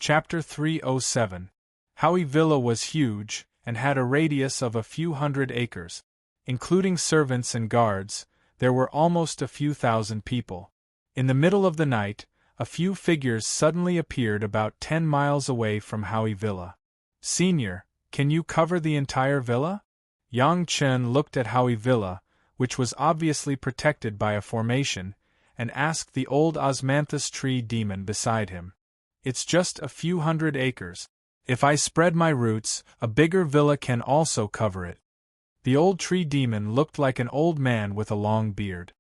Chapter 307. Howie Villa was huge, and had a radius of a few hundred acres. Including servants and guards, there were almost a few thousand people. In the middle of the night, a few figures suddenly appeared about 10 miles away from Howie Villa. "Senior, can you cover the entire villa?" Yang Chen looked at Howie Villa, which was obviously protected by a formation, and asked the old osmanthus tree demon beside him. "It's just a few hundred acres. If I spread my roots, a bigger villa can also cover it." The old tree demon looked like an old man with a long beard.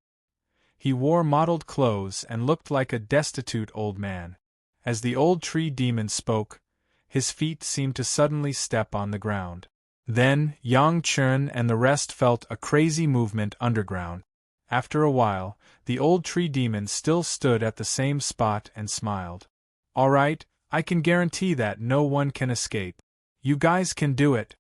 He wore mottled clothes and looked like a destitute old man. As the old tree demon spoke, his feet seemed to suddenly step on the ground. Then, Yang Chen and the rest felt a crazy movement underground. After a while, the old tree demon still stood at the same spot and smiled. "All right, I can guarantee that no one can escape. You guys can do it."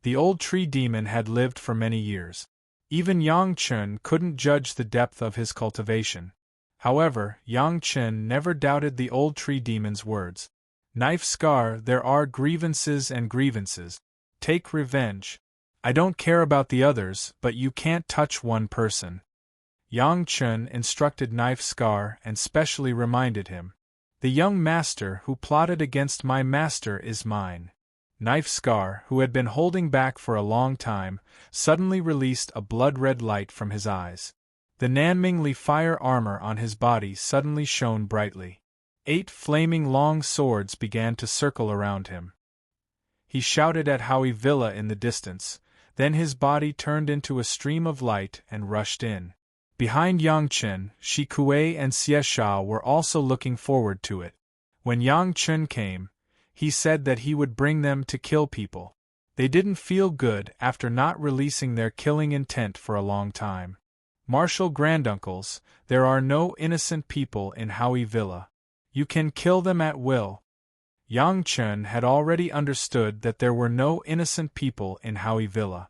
The old tree demon had lived for many years. Even Yang Chen couldn't judge the depth of his cultivation. However, Yang Chen never doubted the old tree demon's words. "Knife Scar, there are grievances and grievances. Take revenge. I don't care about the others, but you can't touch one person." Yang Chen instructed Knife Scar and specially reminded him. "The young master who plotted against my master is mine." Knife Scar, who had been holding back for a long time, suddenly released a blood-red light from his eyes. The Nanmingli fire armor on his body suddenly shone brightly. 8 flaming long swords began to circle around him. He shouted at Howie Villa in the distance, then his body turned into a stream of light and rushed in. Behind Yang Chen, Shi Kuei and Xie Sha were also looking forward to it. When Yang Chen came, he said that he would bring them to kill people. They didn't feel good after not releasing their killing intent for a long time. "Martial granduncles, there are no innocent people in Howie Villa. You can kill them at will." Yang Chen had already understood that there were no innocent people in Howie Villa.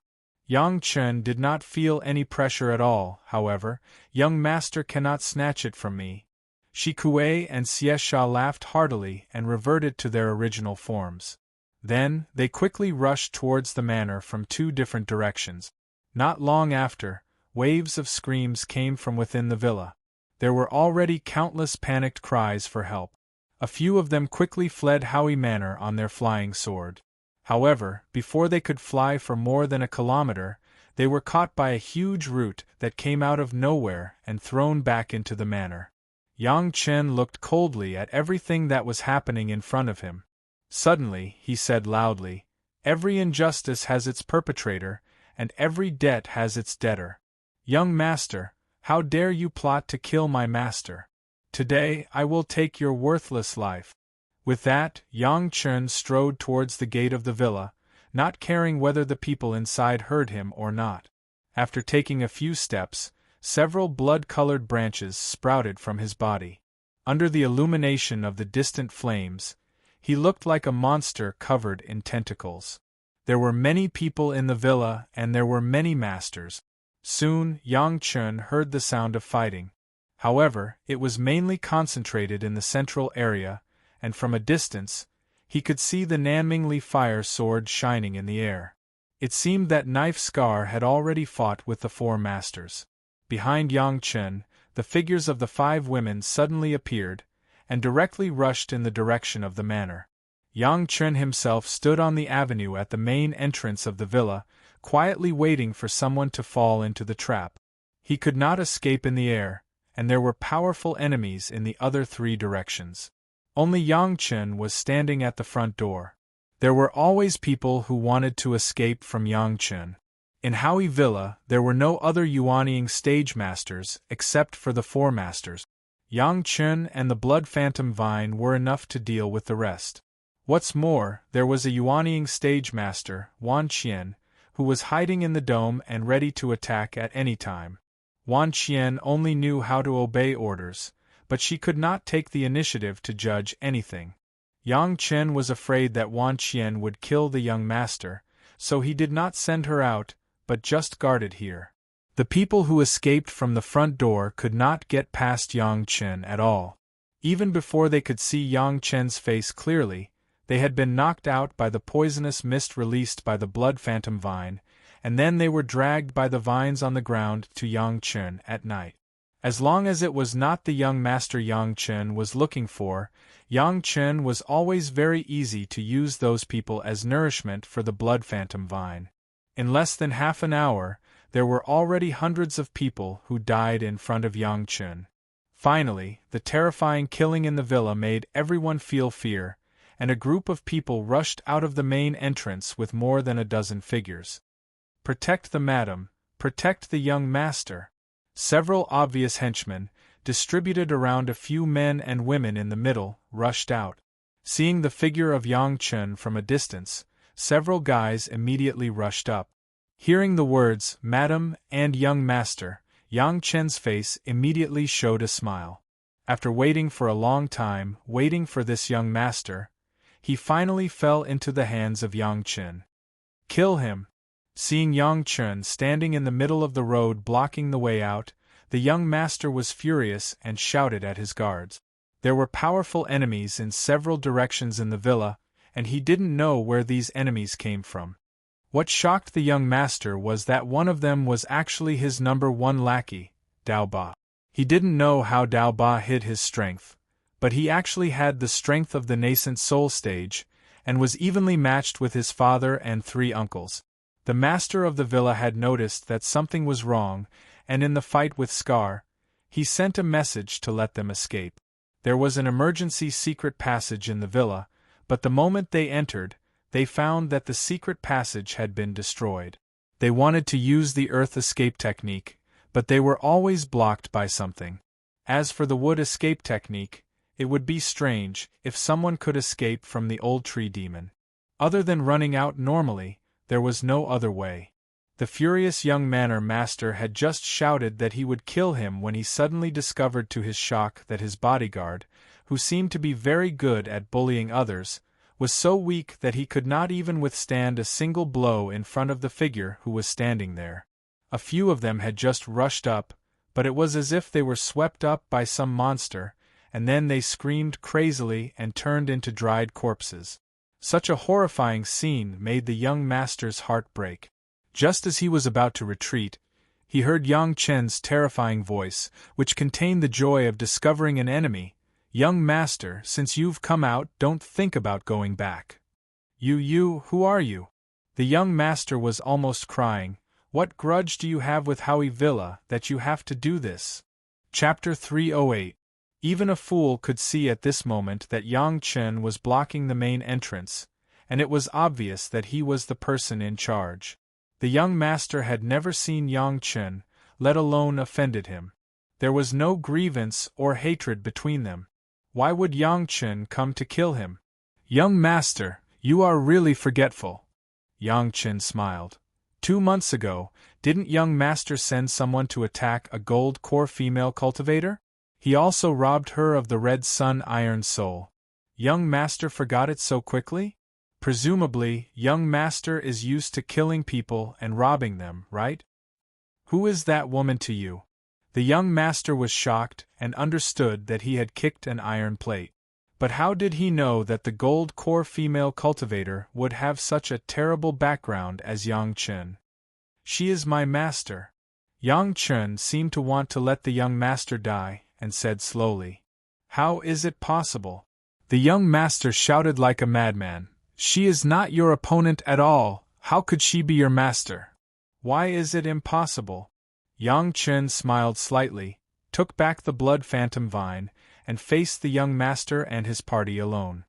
Yang Chen did not feel any pressure at all, however. "Young master cannot snatch it from me." Shi Kuei and Xie Sha laughed heartily and reverted to their original forms. Then, they quickly rushed towards the manor from 2 different directions. Not long after, waves of screams came from within the villa. There were already countless panicked cries for help. A few of them quickly fled Howie Manor on their flying sword. However, before they could fly for more than a kilometer, they were caught by a huge root that came out of nowhere and thrown back into the manor. Yang Chen looked coldly at everything that was happening in front of him. Suddenly, he said loudly, "Every injustice has its perpetrator, and every debt has its debtor. Young master, how dare you plot to kill my master? Today I will take your worthless life." With that, Yang Chen strode towards the gate of the villa, not caring whether the people inside heard him or not. After taking a few steps, several blood-colored branches sprouted from his body. Under the illumination of the distant flames, he looked like a monster covered in tentacles. There were many people in the villa and there were many masters. Soon, Yang Chen heard the sound of fighting. However, it was mainly concentrated in the central area, and from a distance, he could see the Nanmingli fire sword shining in the air. It seemed that Knife Scar had already fought with the 4 masters. Behind Yang Chen, the figures of the 5 women suddenly appeared, and directly rushed in the direction of the manor. Yang Chen himself stood on the avenue at the main entrance of the villa, quietly waiting for someone to fall into the trap. He could not escape in the air, and there were powerful enemies in the other 3 directions. Only Yang Chen was standing at the front door. There were always people who wanted to escape from Yang Chen. In Howie Villa, there were no other Yuanying stage masters except for the 4 masters. Yang Chen and the Blood Phantom Vine were enough to deal with the rest. What's more, there was a Yuanying stage master, Wan Qian, who was hiding in the dome and ready to attack at any time. Wan Qian only knew how to obey orders, but she could not take the initiative to judge anything. Yang Chen was afraid that Wan Qian would kill the young master, so he did not send her out, but just guarded here. The people who escaped from the front door could not get past Yang Chen at all. Even before they could see Yang Chen's face clearly, they had been knocked out by the poisonous mist released by the blood phantom vine, and then they were dragged by the vines on the ground to Yang Chen at night. As long as it was not the young master Yang Chen was looking for, Yang Chen was always very easy to use those people as nourishment for the blood phantom vine. In less than half an hour, there were already hundreds of people who died in front of Yang Chen. Finally, the terrifying killing in the villa made everyone feel fear, and a group of people rushed out of the main entrance with more than a dozen figures. "Protect the madam, protect the young master." Several obvious henchmen, distributed around a few men and women in the middle, rushed out. Seeing the figure of Yang Chen from a distance, several guys immediately rushed up. Hearing the words, "Madam" and "young master," Yang Chen's face immediately showed a smile. After waiting for a long time, waiting for this young master, he finally fell into the hands of Yang Chen. "Kill him!" Seeing Yang Chen standing in the middle of the road blocking the way out, the young master was furious and shouted at his guards. There were powerful enemies in several directions in the villa, and he didn't know where these enemies came from. What shocked the young master was that one of them was actually his #1 lackey, Dao Ba. He didn't know how Dao Ba hid his strength, but he actually had the strength of the nascent soul stage, and was evenly matched with his father and 3 uncles. The master of the villa had noticed that something was wrong, and in the fight with Scar, he sent a message to let them escape. There was an emergency secret passage in the villa, but the moment they entered, they found that the secret passage had been destroyed. They wanted to use the earth escape technique, but they were always blocked by something. As for the wood escape technique, it would be strange if someone could escape from the old tree demon. Other than running out normally, there was no other way. The furious young manor master had just shouted that he would kill him when he suddenly discovered to his shock that his bodyguard, who seemed to be very good at bullying others, was so weak that he could not even withstand a single blow in front of the figure who was standing there. A few of them had just rushed up, but it was as if they were swept up by some monster, and then they screamed crazily and turned into dried corpses. Such a horrifying scene made the young master's heart break. Just as he was about to retreat, he heard Yang Chen's terrifying voice, which contained the joy of discovering an enemy. "Young master, since you've come out, don't think about going back." Who are you?" The young master was almost crying. "What grudge do you have with Howie Villa that you have to do this?" Chapter 308. Even a fool could see at this moment that Yang Chen was blocking the main entrance, and it was obvious that he was the person in charge. The young master had never seen Yang Chen, let alone offended him. There was no grievance or hatred between them. Why would Yang Chen come to kill him? "Young master, you are really forgetful." Yang Chen smiled. 2 months ago, didn't young master send someone to attack a gold core female cultivator? He also robbed her of the Red Sun Iron Soul. Young master forgot it so quickly? Presumably, young master is used to killing people and robbing them, right? Who is that woman to you? The young master was shocked and understood that he had kicked an iron plate. But how did he know that the gold core female cultivator would have such a terrible background as Yang Chen? "She is my master." Yang Chen seemed to want to let the young master die, and said slowly, "How is it possible?" The young master shouted like a madman, "She is not your opponent at all. How could she be your master? Why is it impossible?" Yang Chen smiled slightly, took back the blood phantom vine, and faced the young master and his party alone.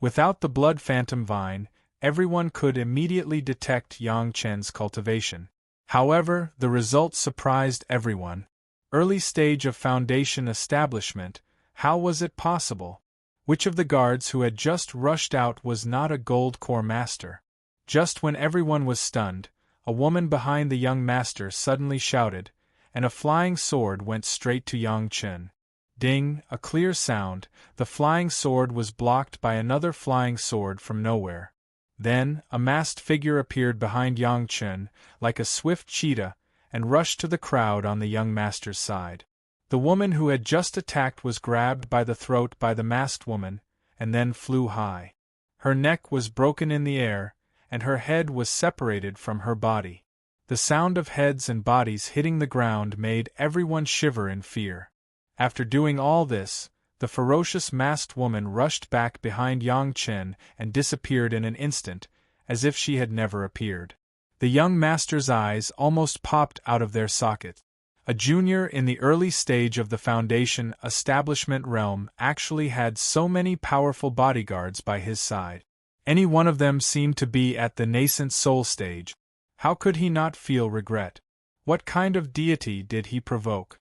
Without the blood phantom vine, everyone could immediately detect Yang Chen's cultivation. However, the result surprised everyone. Early stage of foundation establishment, how was it possible? Which of the guards who had just rushed out was not a gold core master? Just when everyone was stunned, a woman behind the young master suddenly shouted, and a flying sword went straight to Yang Chen. Ding, a clear sound, the flying sword was blocked by another flying sword from nowhere. Then, a masked figure appeared behind Yang Chen, like a swift cheetah, and rushed to the crowd on the young master's side. The woman who had just attacked was grabbed by the throat by the masked woman, and then flew high. Her neck was broken in the air, and her head was separated from her body. The sound of heads and bodies hitting the ground made everyone shiver in fear. After doing all this, the ferocious masked woman rushed back behind Yang Chen and disappeared in an instant, as if she had never appeared. The young master's eyes almost popped out of their sockets. A junior in the early stage of the Foundation establishment realm actually had so many powerful bodyguards by his side. Any one of them seemed to be at the nascent soul stage. How could he not feel regret? What kind of deity did he provoke?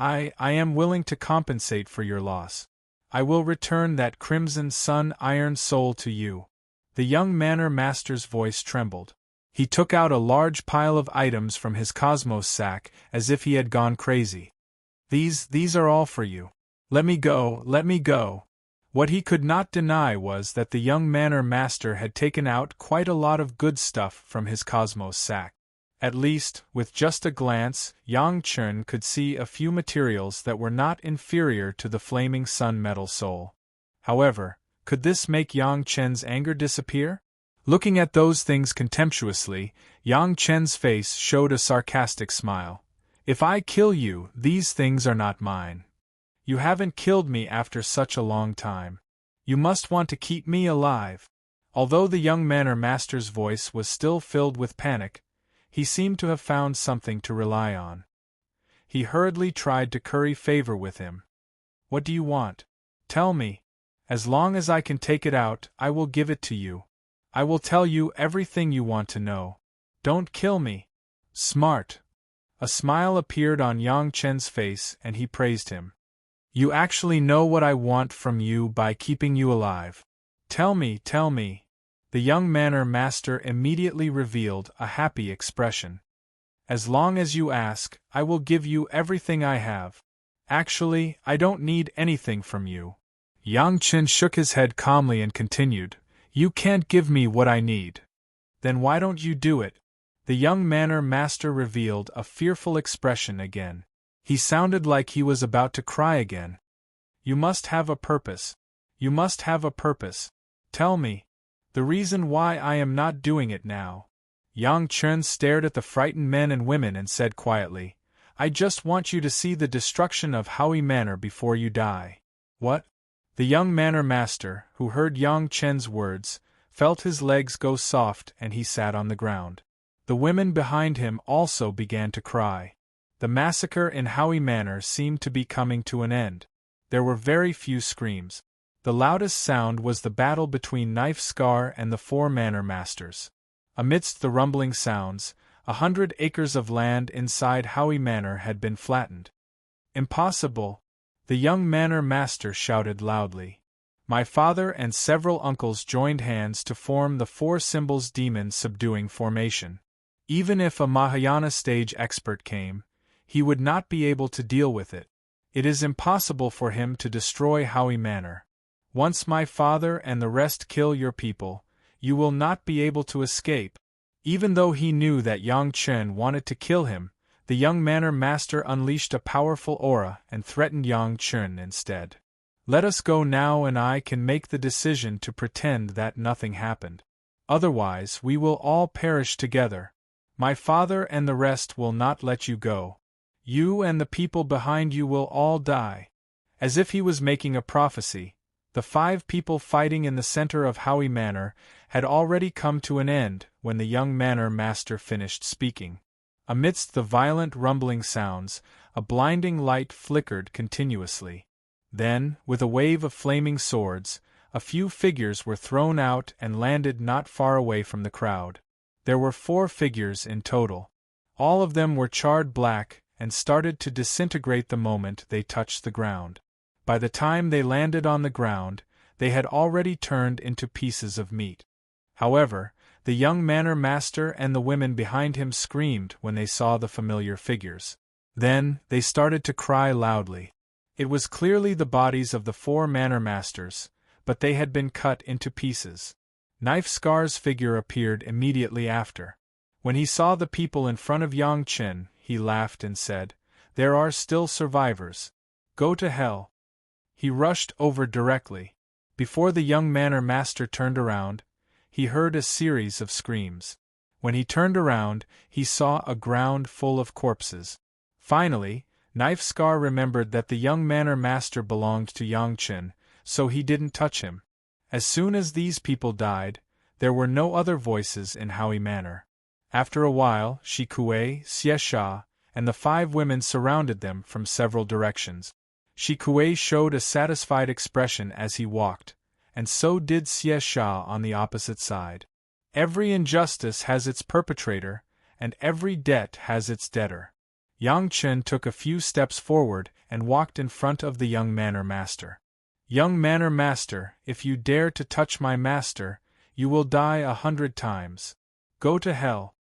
I am willing to compensate for your loss. I will return that Crimson Sun Iron Soul to you. The young manor master's voice trembled. He took out a large pile of items from his cosmos sack as if he had gone crazy. These are all for you. Let me go, let me go. What he could not deny was that the young manor master had taken out quite a lot of good stuff from his cosmos sack. At least, with just a glance, Yang Chen could see a few materials that were not inferior to the flaming sun metal soul. However, could this make Yang Chen's anger disappear? Looking at those things contemptuously, Yang Chen's face showed a sarcastic smile. If I kill you, these things are not mine. You haven't killed me after such a long time. You must want to keep me alive. Although the young manor master's voice was still filled with panic, he seemed to have found something to rely on. He hurriedly tried to curry favor with him. What do you want? Tell me. As long as I can take it out, I will give it to you. I will tell you everything you want to know. Don't kill me. Smart. A smile appeared on Yang Chen's face and he praised him. You actually know what I want from you by keeping you alive. Tell me, tell me. The young manor master immediately revealed a happy expression. As long as you ask, I will give you everything I have. Actually, I don't need anything from you. Yang Chen shook his head calmly and continued, You can't give me what I need. Then why don't you do it? The young manor master revealed a fearful expression again. He sounded like he was about to cry again. You must have a purpose. You must have a purpose. Tell me. The reason why I am not doing it now. Yang Chen stared at the frightened men and women and said quietly, I just want you to see the destruction of Howie Manor before you die. What? The young manor master, who heard Yang Chen's words, felt his legs go soft and he sat on the ground. The women behind him also began to cry. The massacre in Howie Manor seemed to be coming to an end. There were very few screams. The loudest sound was the battle between Knife Scar and the 4 manor masters. Amidst the rumbling sounds, 100 acres of land inside Howie Manor had been flattened. Impossible! The young manor master shouted loudly. My father and several uncles joined hands to form the 4 symbols demon subduing formation. Even if a Mahayana stage expert came, he would not be able to deal with it. It is impossible for him to destroy Howie Manor. Once my father and the rest kill your people, you will not be able to escape. Even though he knew that Yang Chen wanted to kill him, the young manor master unleashed a powerful aura and threatened Yang Chen instead. Let us go now and I can make the decision to pretend that nothing happened. Otherwise we will all perish together. My father and the rest will not let you go. You and the people behind you will all die. As if he was making a prophecy, the 5 people fighting in the center of Howie Manor had already come to an end when the young manor master finished speaking. Amidst the violent rumbling sounds, a blinding light flickered continuously. Then, with a wave of flaming swords, a few figures were thrown out and landed not far away from the crowd. There were 4 figures in total. All of them were charred black and started to disintegrate the moment they touched the ground. By the time they landed on the ground, they had already turned into pieces of meat. However, the young manor master and the women behind him screamed when they saw the familiar figures. Then, they started to cry loudly. It was clearly the bodies of the 4 manor masters, but they had been cut into pieces. Knife Scar's figure appeared immediately after. When he saw the people in front of Yang Chen, he laughed and said, There are still survivors. Go to hell. He rushed over directly. Before the young manor master turned around, he heard a series of screams. When he turned around, he saw a ground full of corpses. Finally, Knife Scar remembered that the young manor master belonged to Yang Chen, so he didn't touch him. As soon as these people died, there were no other voices in Howie Manor. After a while, Shi Kuei, Xie Sha, and the 5 women surrounded them from several directions. Shi Kuei showed a satisfied expression as he walked, and so did Xie Sha on the opposite side. Every injustice has its perpetrator, and every debt has its debtor. Yang Chen took a few steps forward and walked in front of the young manor master. Young manor master, if you dare to touch my master, you will die 100 times. Go to hell.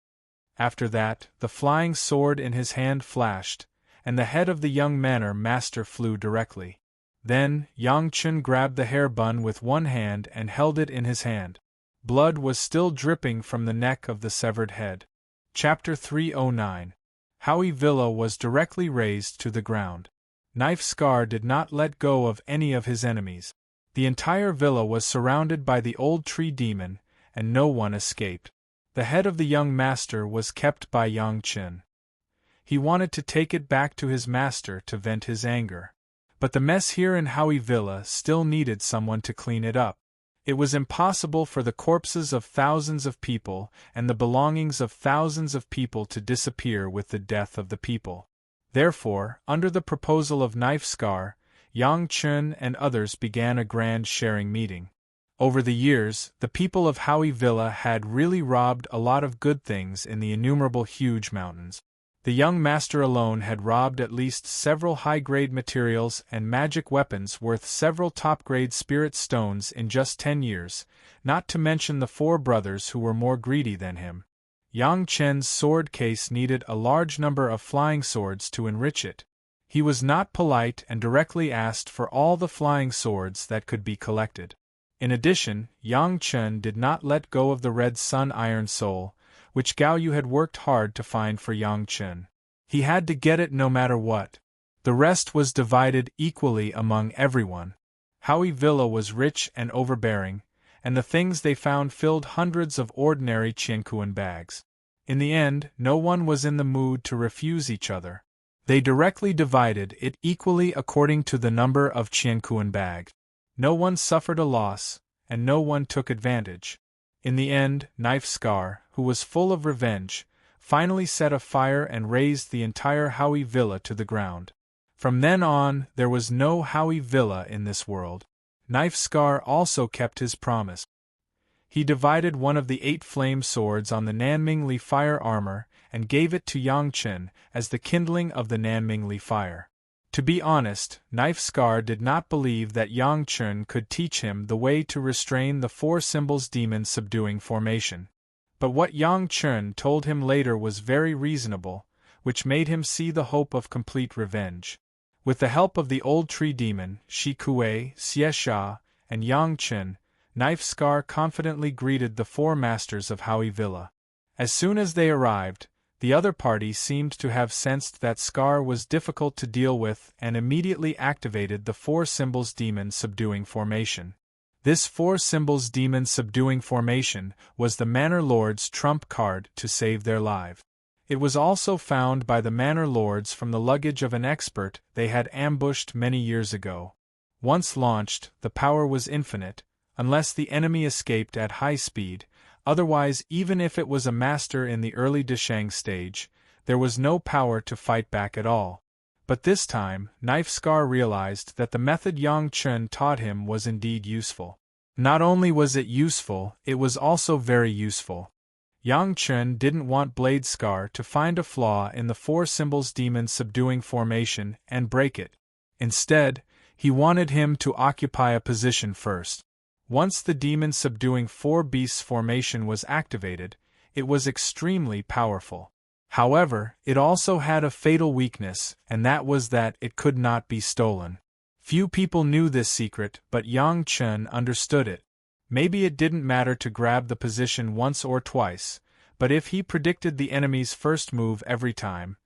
After that, the flying sword in his hand flashed, and the head of the young manor master flew directly. Then, Yang Chen grabbed the hair bun with one hand and held it in his hand. Blood was still dripping from the neck of the severed head. Chapter 309. Howie Villa was directly razed to the ground. Knife Scar did not let go of any of his enemies. The entire villa was surrounded by the old tree demon, and no one escaped. The head of the young master was kept by Yang Chen. He wanted to take it back to his master to vent his anger. But the mess here in Howie Villa still needed someone to clean it up. It was impossible for the corpses of thousands of people and the belongings of thousands of people to disappear with the death of the people. Therefore, under the proposal of Knife Scar, Yang Chen and others began a grand sharing meeting. Over the years, the people of Howie Villa had really robbed a lot of good things in the innumerable huge mountains. The young master alone had robbed at least several high-grade materials and magic weapons worth several top-grade spirit stones in just 10 years, not to mention the 4 brothers who were more greedy than him. Yang Chen's sword case needed a large number of flying swords to enrich it. He was not polite and directly asked for all the flying swords that could be collected. In addition, Yang Chen did not let go of the Red Sun Iron Soul, which Gao Yu had worked hard to find for Yang Chen. He had to get it no matter what. The rest was divided equally among everyone. Howie Villa was rich and overbearing, and the things they found filled hundreds of ordinary Qiankuan bags. In the end, no one was in the mood to refuse each other. They directly divided it equally according to the number of Qiankuan bags. No one suffered a loss, and no one took advantage. In the end, Knife Scar, who was full of revenge, finally set a fire and razed the entire Howie Villa to the ground. From then on, there was no Howie Villa in this world. Knife Scar also kept his promise. He divided one of the 8 flame swords on the Nanmingli fire armor and gave it to Yang Chen as the kindling of the Nanmingli fire. To be honest, Knife Scar did not believe that Yang Chen could teach him the way to restrain the 4 symbols demon subduing formation. But what Yang Chen told him later was very reasonable, which made him see the hope of complete revenge. With the help of the old tree demon, Shi Kuei, Xie Sha, and Yang Chen, Knife Scar confidently greeted the 4 masters of Howie Villa. As soon as they arrived, the other party seemed to have sensed that Scar was difficult to deal with and immediately activated the 4 symbols demon subduing formation. This 4 symbols demon subduing formation was the Manor Lord's trump card to save their lives. It was also found by the Manor Lords from the luggage of an expert they had ambushed many years ago. Once launched, the power was infinite, unless the enemy escaped at high speed. Otherwise, even if it was a master in the early Deshang stage, there was no power to fight back at all. But this time, Knife Scar realized that the method Yang Chen taught him was indeed useful. Not only was it useful, it was also very useful. Yang Chen didn't want Blade Scar to find a flaw in the 4 symbols demon subduing formation and break it. Instead, he wanted him to occupy a position first. Once the demon subduing 4 beasts formation was activated, it was extremely powerful. However, it also had a fatal weakness, and that was that it could not be stolen. Few people knew this secret, but Yang Chen understood it. Maybe it didn't matter to grab the position once or twice, but if he predicted the enemy's first move every time,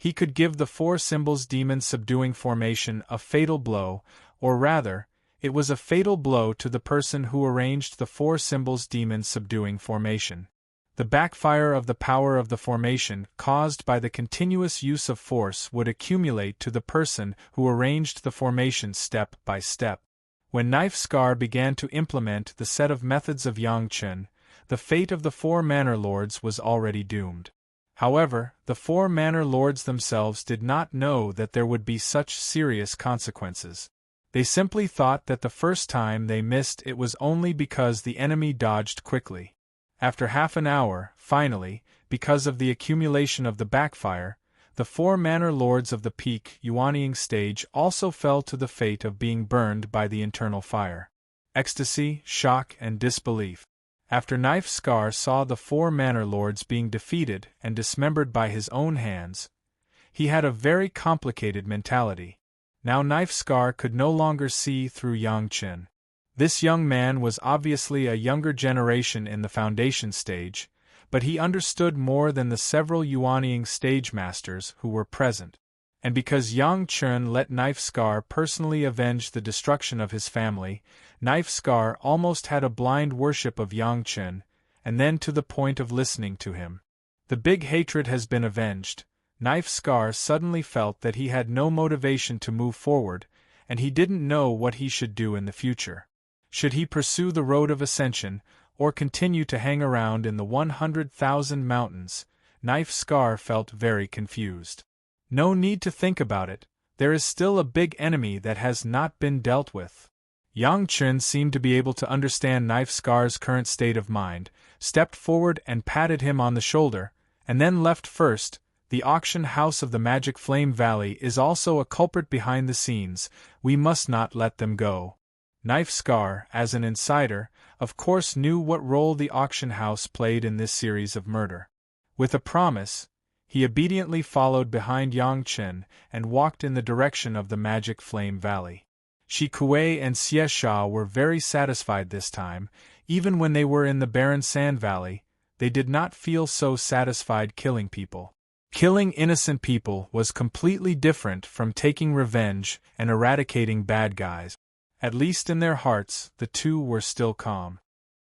He could give the four symbols demon subduing formation a fatal blow, or rather, it was a fatal blow to the person who arranged the four symbols demon subduing formation. The backfire of the power of the formation caused by the continuous use of force would accumulate to the person who arranged the formation step by step. When Knife Scar began to implement the set of methods of Yang Chen, the fate of the four Manor Lords was already doomed. However, the four Manor Lords themselves did not know that there would be such serious consequences. They simply thought that the first time they missed it was only because the enemy dodged quickly. After half an hour, finally, because of the accumulation of the backfire, the four Manor Lords of the peak Yuanying stage also fell to the fate of being burned by the internal fire. Ecstasy, shock, and disbelief. After Knife Scar saw the four Manor Lords being defeated and dismembered by his own hands, he had a very complicated mentality. Now Knife Scar could no longer see through Yang Chen. This young man was obviously a younger generation in the foundation stage, but he understood more than the several Yuanying stage masters who were present. And because Yang Chen let Knife Scar personally avenge the destruction of his family, Knife Scar almost had a blind worship of Yang Chen, and then to the point of listening to him. The big hatred has been avenged. Knife Scar suddenly felt that he had no motivation to move forward, and he didn't know what he should do in the future. Should he pursue the road of ascension, or continue to hang around in the 100,000 mountains? Knife Scar felt very confused. No need to think about it, there is still a big enemy that has not been dealt with. Yang Chen seemed to be able to understand Knife Scar's current state of mind, stepped forward and patted him on the shoulder, and then left first. The auction house of the Magic Flame Valley is also a culprit behind the scenes, we must not let them go. Knife Scar, as an insider, of course knew what role the auction house played in this series of murder. With a promise, he obediently followed behind Yang Chen and walked in the direction of the Magic Flame Valley. Shi Kuei and Xie Sha were very satisfied this time. Even when they were in the barren sand valley, they did not feel so satisfied killing people. Killing innocent people was completely different from taking revenge and eradicating bad guys. At least in their hearts, the two were still calm.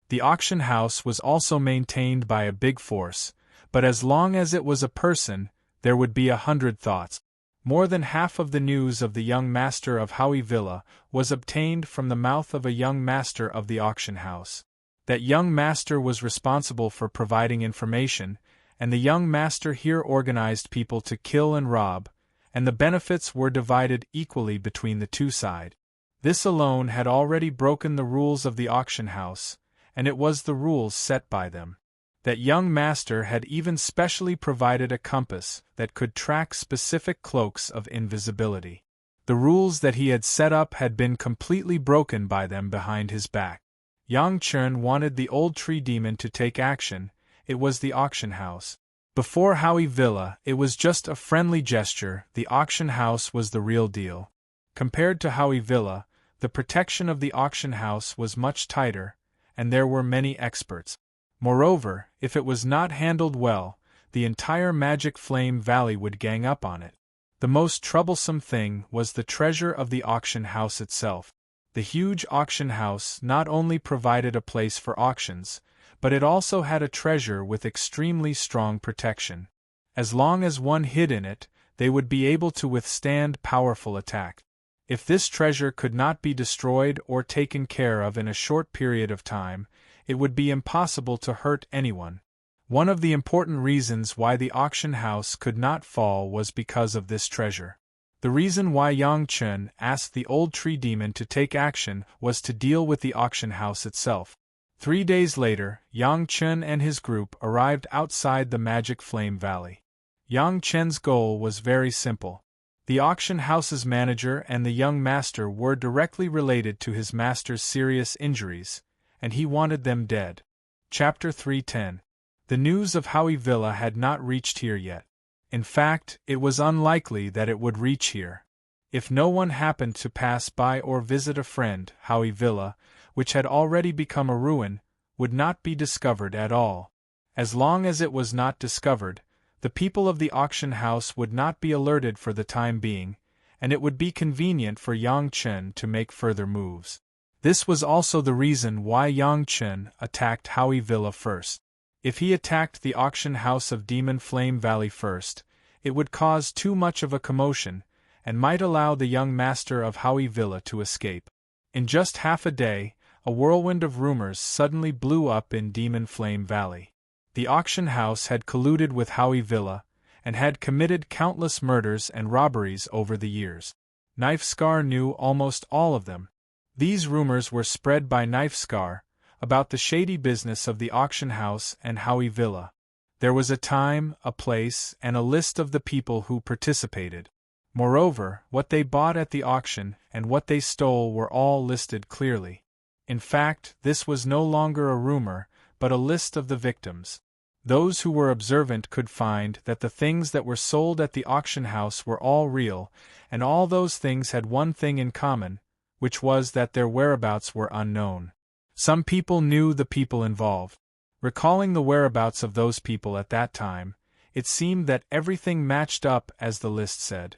The auction house was also maintained by a big force, but as long as it was a person, there would be 100 thoughts. More than half of the news of the young master of Howie Villa was obtained from the mouth of a young master of the auction house. That young master was responsible for providing information, and the young master here organized people to kill and rob, and the benefits were divided equally between the two sides. This alone had already broken the rules of the auction house, and it was the rules set by them. That young master had even specially provided a compass that could track specific cloaks of invisibility. The rules that he had set up had been completely broken by them behind his back. Yang Chen wanted the old tree demon to take action. It was the auction house. Before Howie Villa, it was just a friendly gesture. The auction house was the real deal. Compared to Howie Villa, the protection of the auction house was much tighter, and there were many experts. Moreover, if it was not handled well, the entire Magic Flame Valley would gang up on it. The most troublesome thing was the treasure of the auction house itself. The huge auction house not only provided a place for auctions, but it also had a treasure with extremely strong protection. As long as one hid in it, they would be able to withstand powerful attack. If this treasure could not be destroyed or taken care of in a short period of time, it would be impossible to hurt anyone. One of the important reasons why the auction house could not fall was because of this treasure. The reason why Yang Chen asked the old tree demon to take action was to deal with the auction house itself. 3 days later, Yang Chen and his group arrived outside the Magic Flame Valley. Yang Chen's goal was very simple. The auction house's manager and the young master were directly related to his master's serious injuries, and he wanted them dead. Chapter 310. The news of Howie Villa had not reached here yet. In fact, it was unlikely that it would reach here. If no one happened to pass by or visit a friend, Howie Villa, which had already become a ruin, would not be discovered at all. As long as it was not discovered, The people of the auction house would not be alerted for the time being, and it would be convenient for Yang Chen to make further moves. This was also the reason why Yang Chen attacked Howie Villa first. If he attacked the auction house of Demon Flame Valley first, it would cause too much of a commotion, and might allow the young master of Howie Villa to escape. In just half a day, a whirlwind of rumors suddenly blew up in Demon Flame Valley. The auction house had colluded with Howie Villa, and had committed countless murders and robberies over the years. Knife Scar knew almost all of them. These rumors were spread by Knife Scar about the shady business of the auction house and Howie Villa. There was a time, a place, and a list of the people who participated. Moreover, what they bought at the auction and what they stole were all listed clearly. In fact, this was no longer a rumor, but a list of the victims. Those who were observant could find that the things that were sold at the auction house were all real, and all those things had one thing in common, which was that their whereabouts were unknown. Some people knew the people involved. Recalling the whereabouts of those people at that time, it seemed that everything matched up as the list said.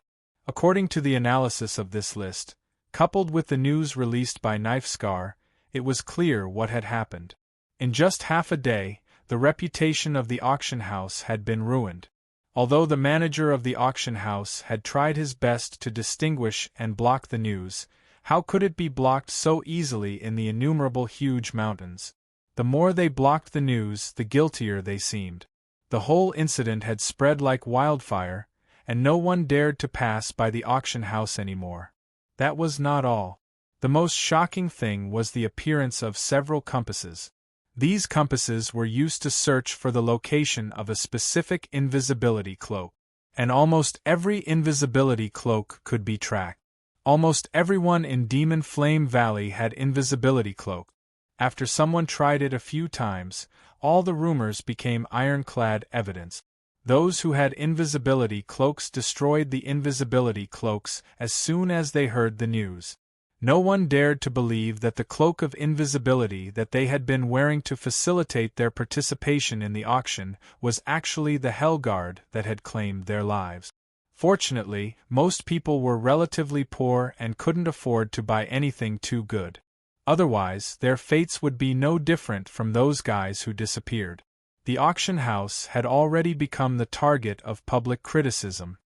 According to the analysis of this list, coupled with the news released by Knife Scar, it was clear what had happened. In just half a day, the reputation of the auction house had been ruined. Although the manager of the auction house had tried his best to distinguish and block the news, how could it be blocked so easily in the innumerable huge mountains? The more they blocked the news, the guiltier they seemed. The whole incident had spread like wildfire, and no one dared to pass by the auction house anymore. That was not all. The most shocking thing was the appearance of several compasses. These compasses were used to search for the location of a specific invisibility cloak. And almost every invisibility cloak could be tracked. Almost everyone in Demon Flame Valley had invisibility cloak. After someone tried it a few times, all the rumors became ironclad evidence. Those who had invisibility cloaks destroyed the invisibility cloaks as soon as they heard the news. No one dared to believe that the cloak of invisibility that they had been wearing to facilitate their participation in the auction was actually the Hellguard that had claimed their lives. Fortunately, most people were relatively poor and couldn't afford to buy anything too good. Otherwise, their fates would be no different from those guys who disappeared. The auction house had already become the target of public criticism.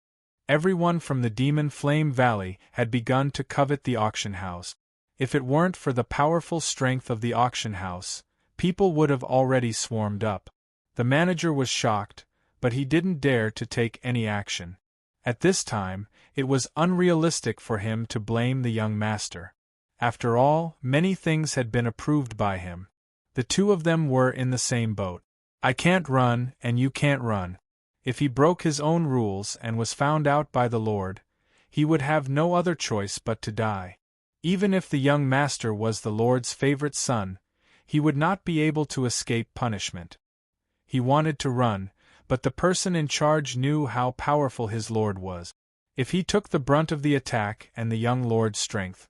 Everyone from the Demon Flame Valley had begun to covet the auction house. If it weren't for the powerful strength of the auction house, people would have already swarmed up. The manager was shocked, but he didn't dare to take any action. At this time, it was unrealistic for him to blame the young master. After all, many things had been approved by him. The two of them were in the same boat. I can't run, and you can't run. If he broke his own rules and was found out by the Lord, he would have no other choice but to die. Even if the young master was the Lord's favorite son, he would not be able to escape punishment. He wanted to run, but the person in charge knew how powerful his Lord was. If he took the brunt of the attack and the young Lord's strength,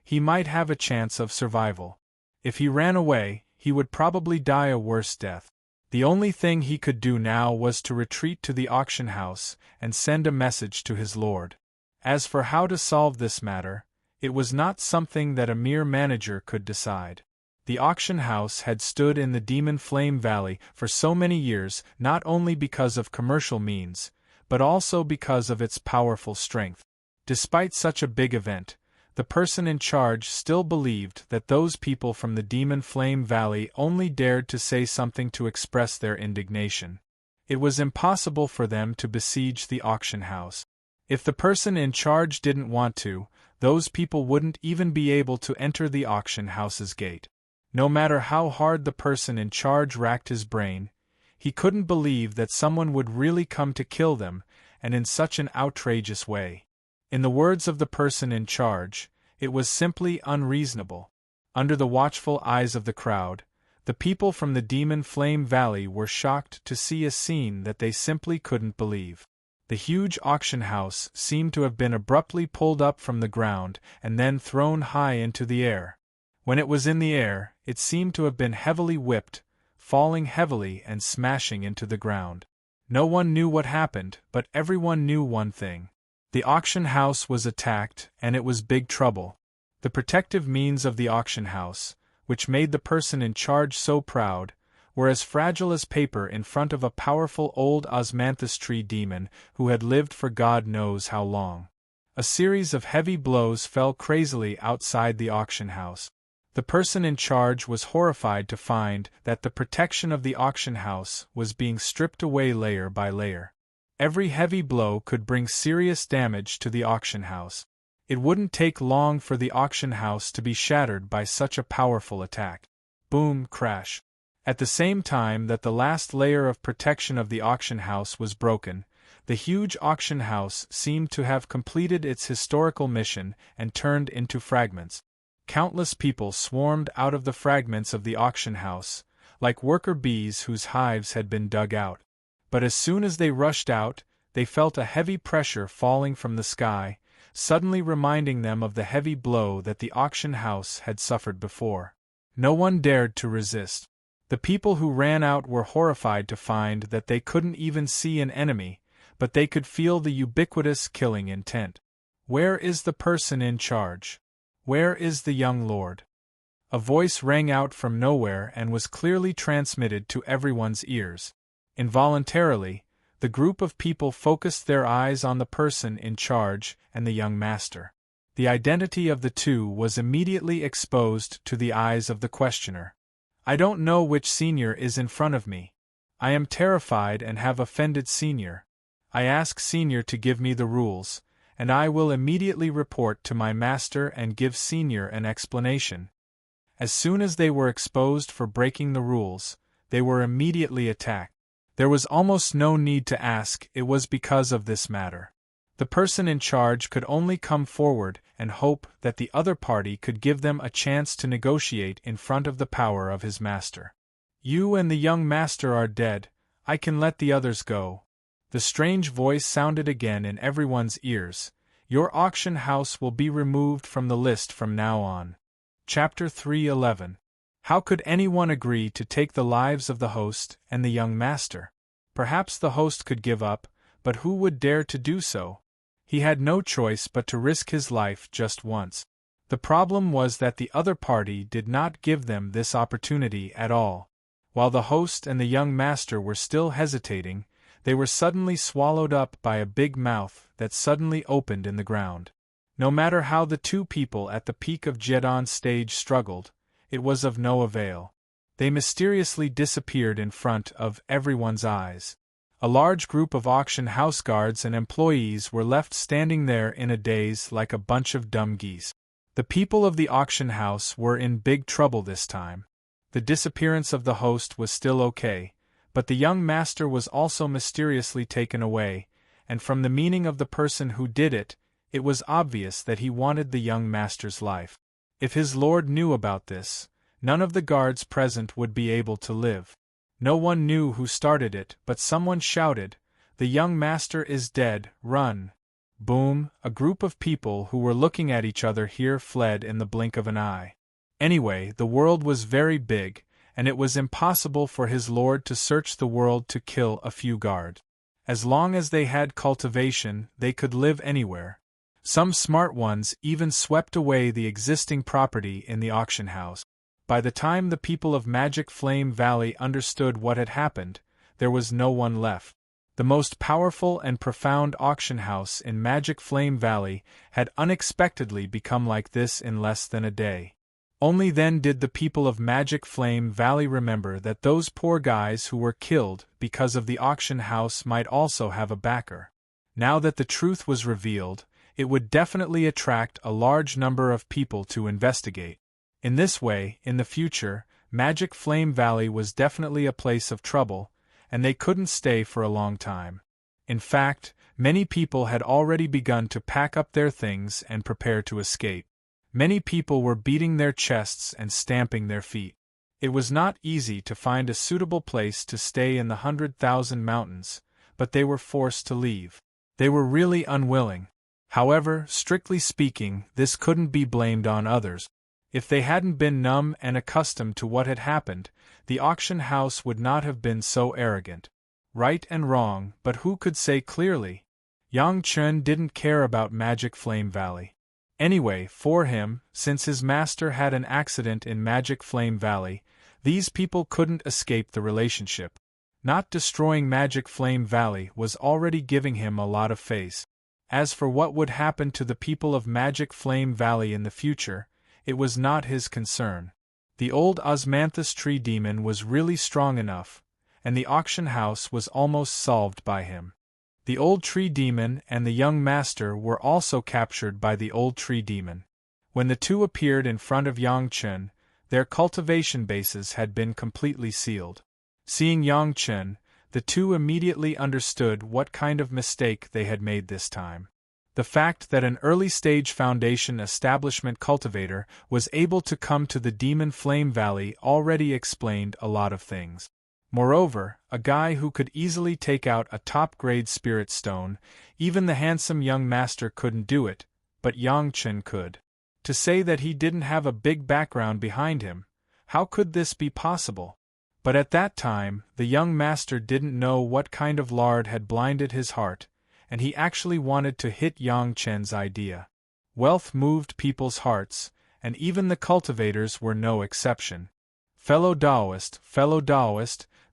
he might have a chance of survival. If he ran away, he would probably die a worse death. The only thing he could do now was to retreat to the auction house and send a message to his lord. As for how to solve this matter, it was not something that a mere manager could decide. The auction house had stood in the Demon Flame Valley for so many years not only because of commercial means, but also because of its powerful strength. Despite such a big event, the person in charge still believed that those people from the Demon Flame Valley only dared to say something to express their indignation. It was impossible for them to besiege the auction house. If the person in charge didn't want to, those people wouldn't even be able to enter the auction house's gate. No matter how hard the person in charge racked his brain, he couldn't believe that someone would really come to kill them, and in such an outrageous way. In the words of the person in charge, it was simply unreasonable. Under the watchful eyes of the crowd, the people from the Demon Flame Valley were shocked to see a scene that they simply couldn't believe. The huge auction house seemed to have been abruptly pulled up from the ground and then thrown high into the air. When it was in the air, it seemed to have been heavily whipped, falling heavily and smashing into the ground. No one knew what happened, but everyone knew one thing. The auction house was attacked, and it was big trouble. The protective means of the auction house, which made the person in charge so proud, were as fragile as paper in front of a powerful old osmanthus tree demon who had lived for God knows how long. A series of heavy blows fell crazily outside the auction house. The person in charge was horrified to find that the protection of the auction house was being stripped away layer by layer. Every heavy blow could bring serious damage to the auction house. It wouldn't take long for the auction house to be shattered by such a powerful attack. Boom, crash. At the same time that the last layer of protection of the auction house was broken, the huge auction house seemed to have completed its historical mission and turned into fragments. Countless people swarmed out of the fragments of the auction house, like worker bees whose hives had been dug out. But as soon as they rushed out, they felt a heavy pressure falling from the sky, suddenly reminding them of the heavy blow that the auction house had suffered before. No one dared to resist. The people who ran out were horrified to find that they couldn't even see an enemy, but they could feel the ubiquitous killing intent. Where is the person in charge? Where is the young lord? A voice rang out from nowhere and was clearly transmitted to everyone's ears. Involuntarily, the group of people focused their eyes on the person in charge and the young master. The identity of the two was immediately exposed to the eyes of the questioner. I don't know which senior is in front of me. I am terrified and have offended senior. I ask senior to give me the rules, and I will immediately report to my master and give senior an explanation. As soon as they were exposed for breaking the rules, they were immediately attacked. There was almost no need to ask, it was because of this matter. The person in charge could only come forward and hope that the other party could give them a chance to negotiate in front of the power of his master. You and the young master are dead, I can let the others go. The strange voice sounded again in everyone's ears. Your auction house will be removed from the list from now on. Chapter 3:11. How could anyone agree to take the lives of the host and the young master? Perhaps the host could give up, but who would dare to do so? He had no choice but to risk his life just once. The problem was that the other party did not give them this opportunity at all. While the host and the young master were still hesitating, they were suddenly swallowed up by a big mouth that suddenly opened in the ground. No matter how the two people at the peak of Jedon's stage struggled, it was of no avail. They mysteriously disappeared in front of everyone's eyes. A large group of auction house guards and employees were left standing there in a daze like a bunch of dumb geese. The people of the auction house were in big trouble this time. The disappearance of the host was still okay, but the young master was also mysteriously taken away, and from the meaning of the person who did it, it was obvious that he wanted the young master's life. If his lord knew about this, none of the guards present would be able to live. No one knew who started it, but someone shouted, "The young master is dead, run!" Boom, a group of people who were looking at each other here fled in the blink of an eye. Anyway, the world was very big, and it was impossible for his lord to search the world to kill a few guards. As long as they had cultivation, they could live anywhere. Some smart ones even swept away the existing property in the auction house. By the time the people of Magic Flame Valley understood what had happened, there was no one left. The most powerful and profound auction house in Magic Flame Valley had unexpectedly become like this in less than a day. Only then did the people of Magic Flame Valley remember that those poor guys who were killed because of the auction house might also have a backer. Now that the truth was revealed, it would definitely attract a large number of people to investigate. In this way, in the future, Magic Flame Valley was definitely a place of trouble, and they couldn't stay for a long time. In fact, many people had already begun to pack up their things and prepare to escape. Many people were beating their chests and stamping their feet. It was not easy to find a suitable place to stay in the 100,000 mountains, but they were forced to leave. They were really unwilling. However, strictly speaking, this couldn't be blamed on others. If they hadn't been numb and accustomed to what had happened, the auction house would not have been so arrogant. right and wrong, but who could say clearly? Yang Chen didn't care about Magic Flame Valley. Anyway, for him, since his master had an accident in Magic Flame Valley, these people couldn't escape the relationship. Not destroying Magic Flame Valley was already giving him a lot of face. As for what would happen to the people of Magic Flame Valley in the future, it was not his concern. The old Osmanthus tree demon was really strong enough, and the auction house was almost solved by him. The old tree demon and the young master were also captured by the old tree demon. When the two appeared in front of Yang Chen, their cultivation bases had been completely sealed. Seeing Yang Chen, the two immediately understood what kind of mistake they had made this time. The fact that an early-stage Foundation establishment cultivator was able to come to the Demon Flame Valley already explained a lot of things. Moreover, a guy who could easily take out a top-grade spirit stone, even the handsome young master couldn't do it, but Yang Chen could. To say that he didn't have a big background behind him, how could this be possible? But at that time, the young master didn't know what kind of lard had blinded his heart, and he actually wanted to hit Yang Chen's idea. Wealth moved people's hearts, and even the cultivators were no exception. Fellow Taoist,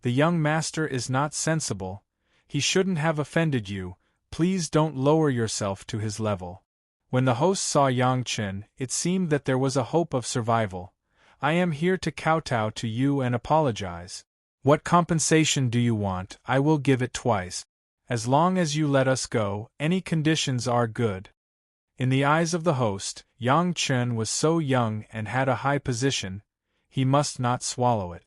the young master is not sensible. He shouldn't have offended you. Please don't lower yourself to his level. When the host saw Yang Chen, it seemed that there was a hope of survival. I am here to kowtow to you and apologize. What compensation do you want? I will give it twice. As long as you let us go, any conditions are good. In the eyes of the host, Yang Chen was so young and had a high position, he must not swallow it.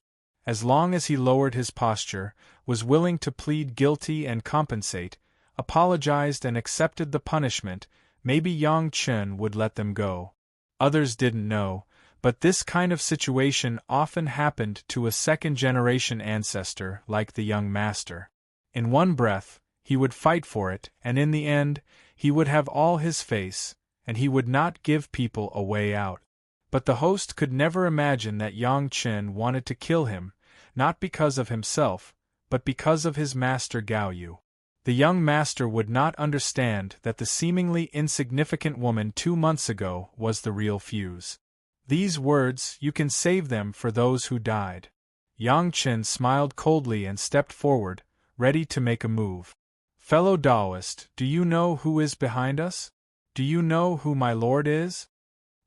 As long as he lowered his posture, was willing to plead guilty and compensate, apologized and accepted the punishment, maybe Yang Chen would let them go. Others didn't know, but this kind of situation often happened to a second-generation ancestor like the young master. In one breath, he would fight for it, and in the end, he would have all his face, and he would not give people a way out. But the host could never imagine that Yang Chen wanted to kill him, not because of himself, but because of his master Gao Yu. The young master would not understand that the seemingly insignificant woman 2 months ago was the real fuse. These words, you can save them for those who died. Yang Chen smiled coldly and stepped forward, ready to make a move. Fellow Taoist, do you know who is behind us? Do you know who my lord is?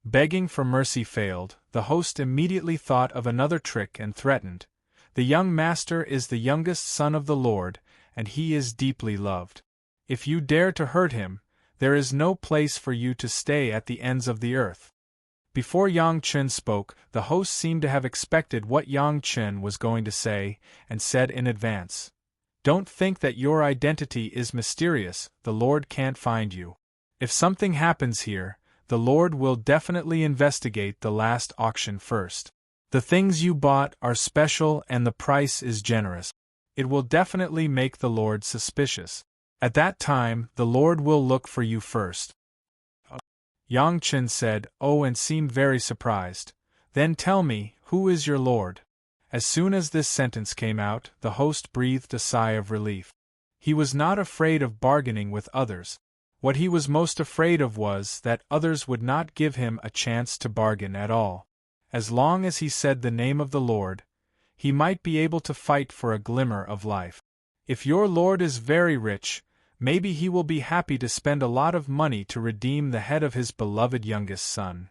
Begging for mercy failed, the host immediately thought of another trick and threatened. The young master is the youngest son of the Lord, and he is deeply loved. If you dare to hurt him, there is no place for you to stay at the ends of the earth. Before Yang Chen spoke, the host seemed to have expected what Yang Chen was going to say, and said in advance, "Don't think that your identity is mysterious, the Lord can't find you. If something happens here, the Lord will definitely investigate the last auction first. The things you bought are special and the price is generous. It will definitely make the Lord suspicious. At that time, the Lord will look for you first." Yang Chen said, "Oh," and seemed very surprised. "Then tell me, who is your Lord?" As soon as this sentence came out, the host breathed a sigh of relief. He was not afraid of bargaining with others. What he was most afraid of was that others would not give him a chance to bargain at all. As long as he said the name of the Lord, he might be able to fight for a glimmer of life. If your Lord is very rich, maybe he will be happy to spend a lot of money to redeem the head of his beloved youngest son.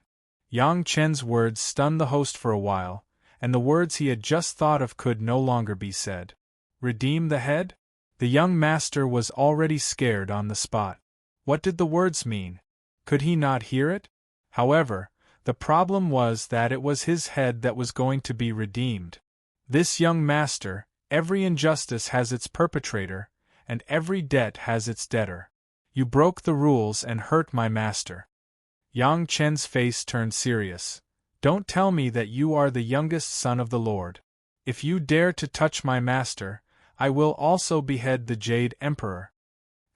Yang Chen's words stunned the host for a while, and the words he had just thought of could no longer be said. Redeem the head? The young master was already scared on the spot. What did the words mean? Could he not hear it? However, the problem was that it was his head that was going to be redeemed. This young master, every injustice has its perpetrator, and every debt has its debtor. You broke the rules and hurt my master. Yang Chen's face turned serious. Don't tell me that you are the youngest son of the Lord. If you dare to touch my master, I will also behead the Jade Emperor.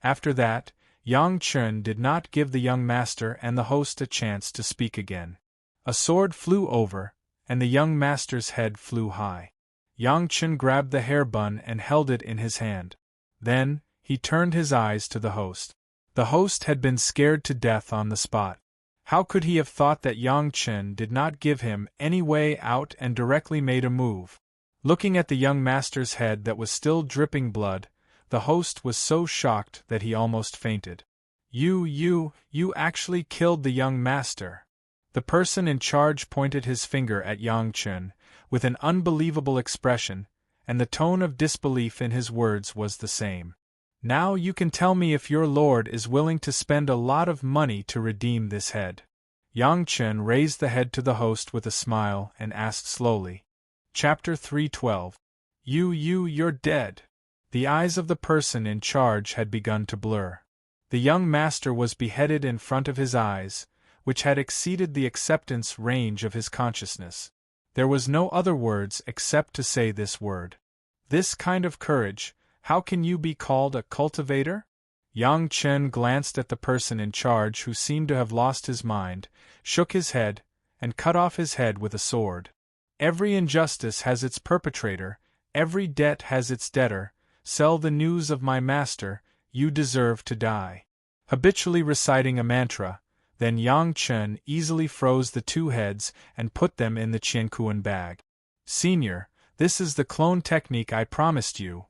After that, Yang Chen did not give the young master and the host a chance to speak again. A sword flew over, and the young master's head flew high. Yang Chen grabbed the hair bun and held it in his hand. Then, he turned his eyes to the host. The host had been scared to death on the spot. How could he have thought that Yang Chen did not give him any way out and directly made a move? Looking at the young master's head that was still dripping blood, the host was so shocked that he almost fainted. You actually killed the young master." The person in charge pointed his finger at Yang Chen, with an unbelievable expression, and the tone of disbelief in his words was the same. "Now you can tell me if your lord is willing to spend a lot of money to redeem this head." Yang Chen raised the head to the host with a smile and asked slowly. Chapter 312. You're dead. The eyes of the person in charge had begun to blur. The young master was beheaded in front of his eyes, which had exceeded the acceptance range of his consciousness. There was no other words except to say this word. This kind of courage, how can you be called a cultivator? Yang Chen glanced at the person in charge who seemed to have lost his mind, shook his head, and cut off his head with a sword. Every injustice has its perpetrator, every debt has its debtor. Sell the news of my master, you deserve to die. Habitually reciting a mantra, then Yang Chen easily froze the two heads and put them in the Qiankuan bag. "Senior, this is the clone technique I promised you."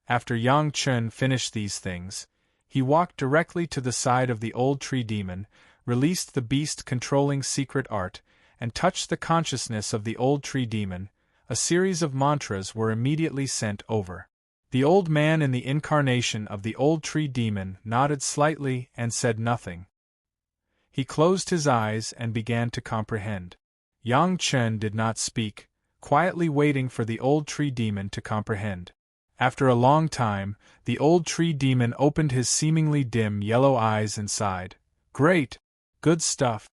After Yang Chen finished these things, he walked directly to the side of the old tree demon, released the beast controlling secret art, and touched the consciousness of the old tree demon. A series of mantras were immediately sent over. The old man in the incarnation of the old tree demon nodded slightly and said nothing. He closed his eyes and began to comprehend. Yang Chen did not speak, quietly waiting for the old tree demon to comprehend. After a long time, the old tree demon opened his seemingly dim yellow eyes and sighed. "Great! Good stuff.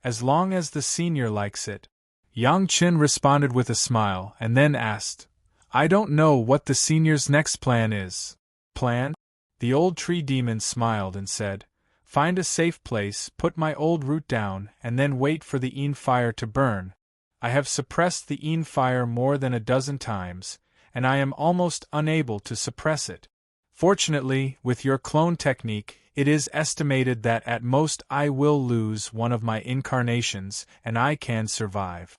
As long as the senior likes it." Yang Chen responded with a smile and then asked, "I don't know what the senior's next plan is." "Plan?" The old tree demon smiled and said, "Find a safe place, put my old root down, and then wait for the Yin fire to burn. I have suppressed the Yin fire more than a dozen times, and I am almost unable to suppress it. Fortunately, with your clone technique, it is estimated that at most I will lose one of my incarnations, and I can survive."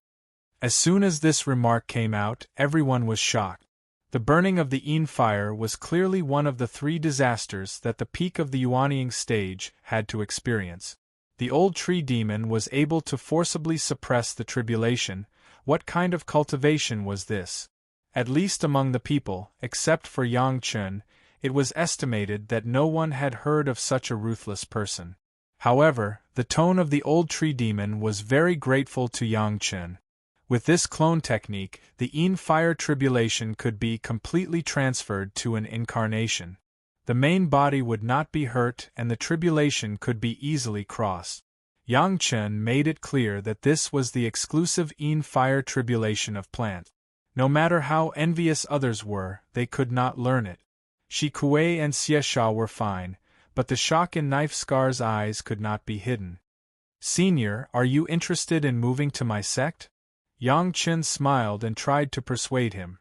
As soon as this remark came out, everyone was shocked. The burning of the Yin fire was clearly one of the three disasters that the peak of the Yuanying stage had to experience. The old tree demon was able to forcibly suppress the tribulation. What kind of cultivation was this? At least among the people, except for Yang Chen, it was estimated that no one had heard of such a ruthless person. However, the tone of the old tree demon was very grateful to Yang Chen. With this clone technique, the Yin fire tribulation could be completely transferred to an incarnation. The main body would not be hurt and the tribulation could be easily crossed. Yang Chen made it clear that this was the exclusive Yin fire tribulation of plant. No matter how envious others were, they could not learn it. Shi Kuei and Xie Sha were fine, but the shock in Knife Scar's eyes could not be hidden. "Senior, are you interested in moving to my sect?" Yang Chen smiled and tried to persuade him.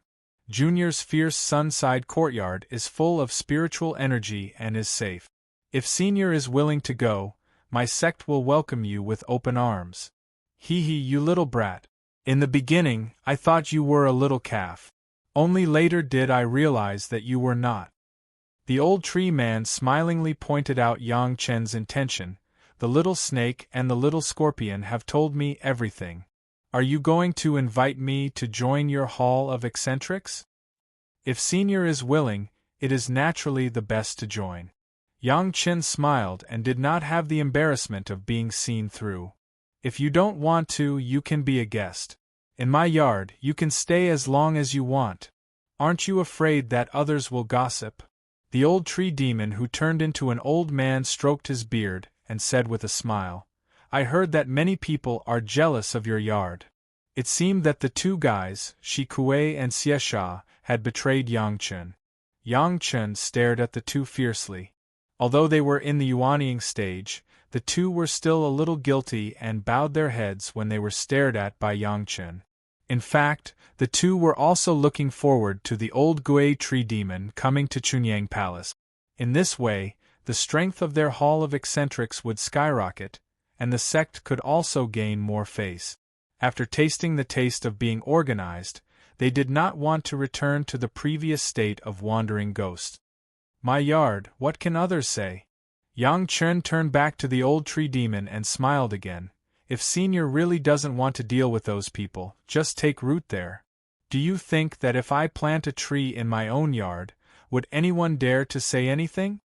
Junior's fierce Sunside courtyard is full of spiritual energy and is safe. If Senior is willing to go, my sect will welcome you with open arms. Hee, you little brat. In the beginning, I thought you were a little calf. Only later did I realize that you were not. The old tree man smilingly pointed out Yang Chen's intention. "The little snake and the little scorpion have told me everything. Are you going to invite me to join your hall of eccentrics? If Senior is willing, it is naturally the best to join." Yang Chen smiled and did not have the embarrassment of being seen through. "If you don't want to, you can be a guest. In my yard, you can stay as long as you want. Aren't you afraid that others will gossip?" The old tree demon who turned into an old man stroked his beard and said with a smile, "I heard that many people are jealous of your yard." It seemed that the two guys, Shi Kuei and Xie Sha, had betrayed Yang Chen. Yang Chen stared at the two fiercely. Although they were in the Yuanying stage, the two were still a little guilty and bowed their heads when they were stared at by Yang Chen. In fact, the two were also looking forward to the old Gui tree demon coming to Chunyang Palace. In this way, the strength of their hall of eccentrics would skyrocket, and the sect could also gain more face. After tasting the taste of being organized, they did not want to return to the previous state of wandering ghosts. My yard, what can others say? Yang Chen turned back to the old tree demon and smiled again. If Senior really doesn't want to deal with those people, just take root there. Do you think that if I plant a tree in my own yard, would anyone dare to say anything?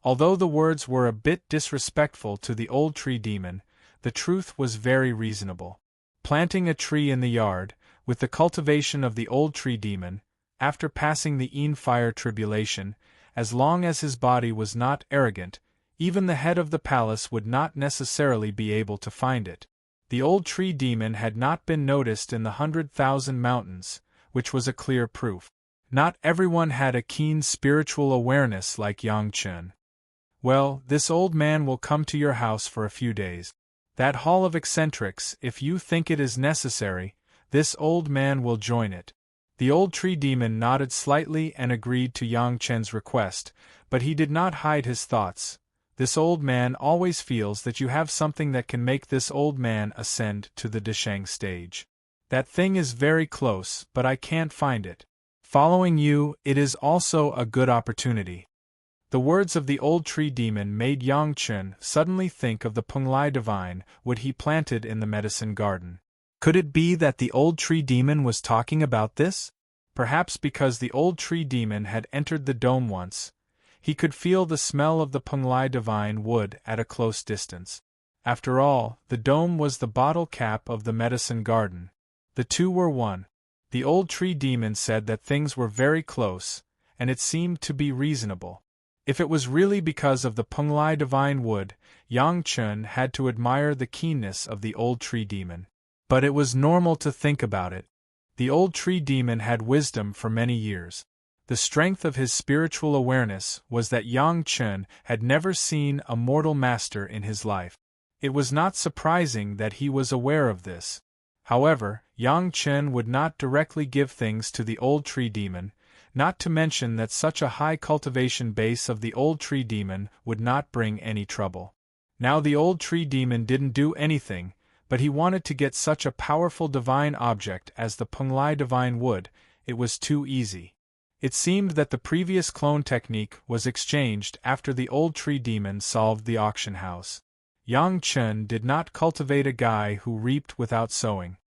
Although the words were a bit disrespectful to the old tree demon, the truth was very reasonable. Planting a tree in the yard, with the cultivation of the old tree demon, after passing the fire tribulation, as long as his body was not arrogant, even the head of the palace would not necessarily be able to find it. The old tree demon had not been noticed in the 100,000 mountains, which was a clear proof. Not everyone had a keen spiritual awareness like Yang Chen. Well, this old man will come to your house for a few days. That hall of eccentrics, if you think it is necessary, this old man will join it. The old tree demon nodded slightly and agreed to Yang Chen's request, but he did not hide his thoughts. This old man always feels that you have something that can make this old man ascend to the Deshang stage. That thing is very close, but I can't find it. Following you, it is also a good opportunity. The words of the old tree demon made Yang Chen suddenly think of the Penglai divine wood he planted in the medicine garden. Could it be that the old tree demon was talking about this? Perhaps because the old tree demon had entered the dome once, he could feel the smell of the Penglai divine wood at a close distance. After all, the dome was the bottle cap of the medicine garden. The two were one. The old tree demon said that things were very close, and it seemed to be reasonable. If it was really because of the Penglai divine wood, Yang Chen had to admire the keenness of the old tree demon. But it was normal to think about it. The old tree demon had wisdom for many years. The strength of his spiritual awareness was that Yang Chen had never seen a mortal master in his life. It was not surprising that he was aware of this. However, Yang Chen would not directly give things to the old tree demon, not to mention that such a high cultivation base of the old tree demon would not bring any trouble. Now the old tree demon didn't do anything, but he wanted to get such a powerful divine object as the Penglai divine wood. It was too easy. It seemed that the previous clone technique was exchanged after the old tree demon solved the auction house. Yang Chen did not cultivate a guy who reaped without sowing.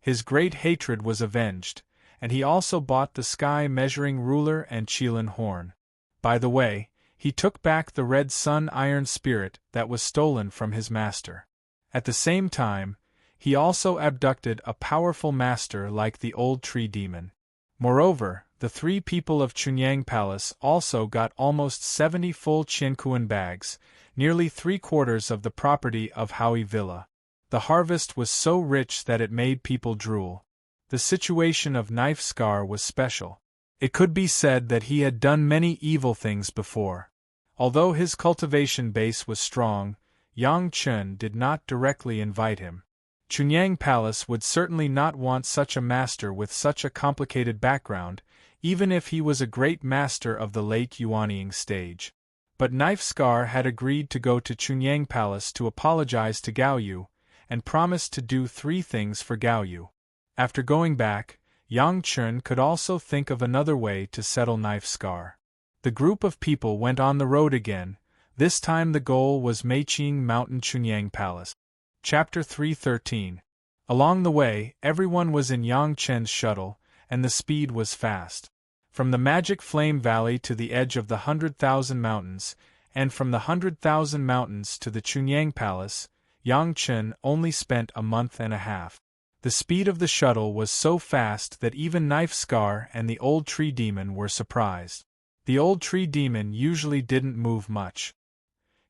His great hatred was avenged, and he also bought the sky measuring ruler and Qilin horn. By the way, he took back the red sun iron spirit that was stolen from his master. At the same time, he also abducted a powerful master like the old tree demon. Moreover, the three people of Chunyang Palace also got almost 70 full Qiankuan bags, nearly 3/4 of the property of Howie Villa. The harvest was so rich that it made people drool. The situation of Knife Scar was special. It could be said that he had done many evil things before. Although his cultivation base was strong, Yang Chen did not directly invite him. Chunyang Palace would certainly not want such a master with such a complicated background, even if he was a great master of the late Yuanying stage. But Knife Scar had agreed to go to Chunyang Palace to apologize to Gao Yu, and promised to do 3 things for Gao Yu. After going back, Yang Chen could also think of another way to settle Knife Scar. The group of people went on the road again. This time the goal was Meiqing Mountain Chunyang Palace. Chapter 313. Along the way, everyone was in Yang Chen's shuttle, and the speed was fast. From the Magic Flame Valley to the edge of the 100,000 mountains, and from the 100,000 mountains to the Chunyang Palace, Yang Chen only spent a month and a half. The speed of the shuttle was so fast that even Knife Scar and the old tree demon were surprised. The old tree demon usually didn't move much.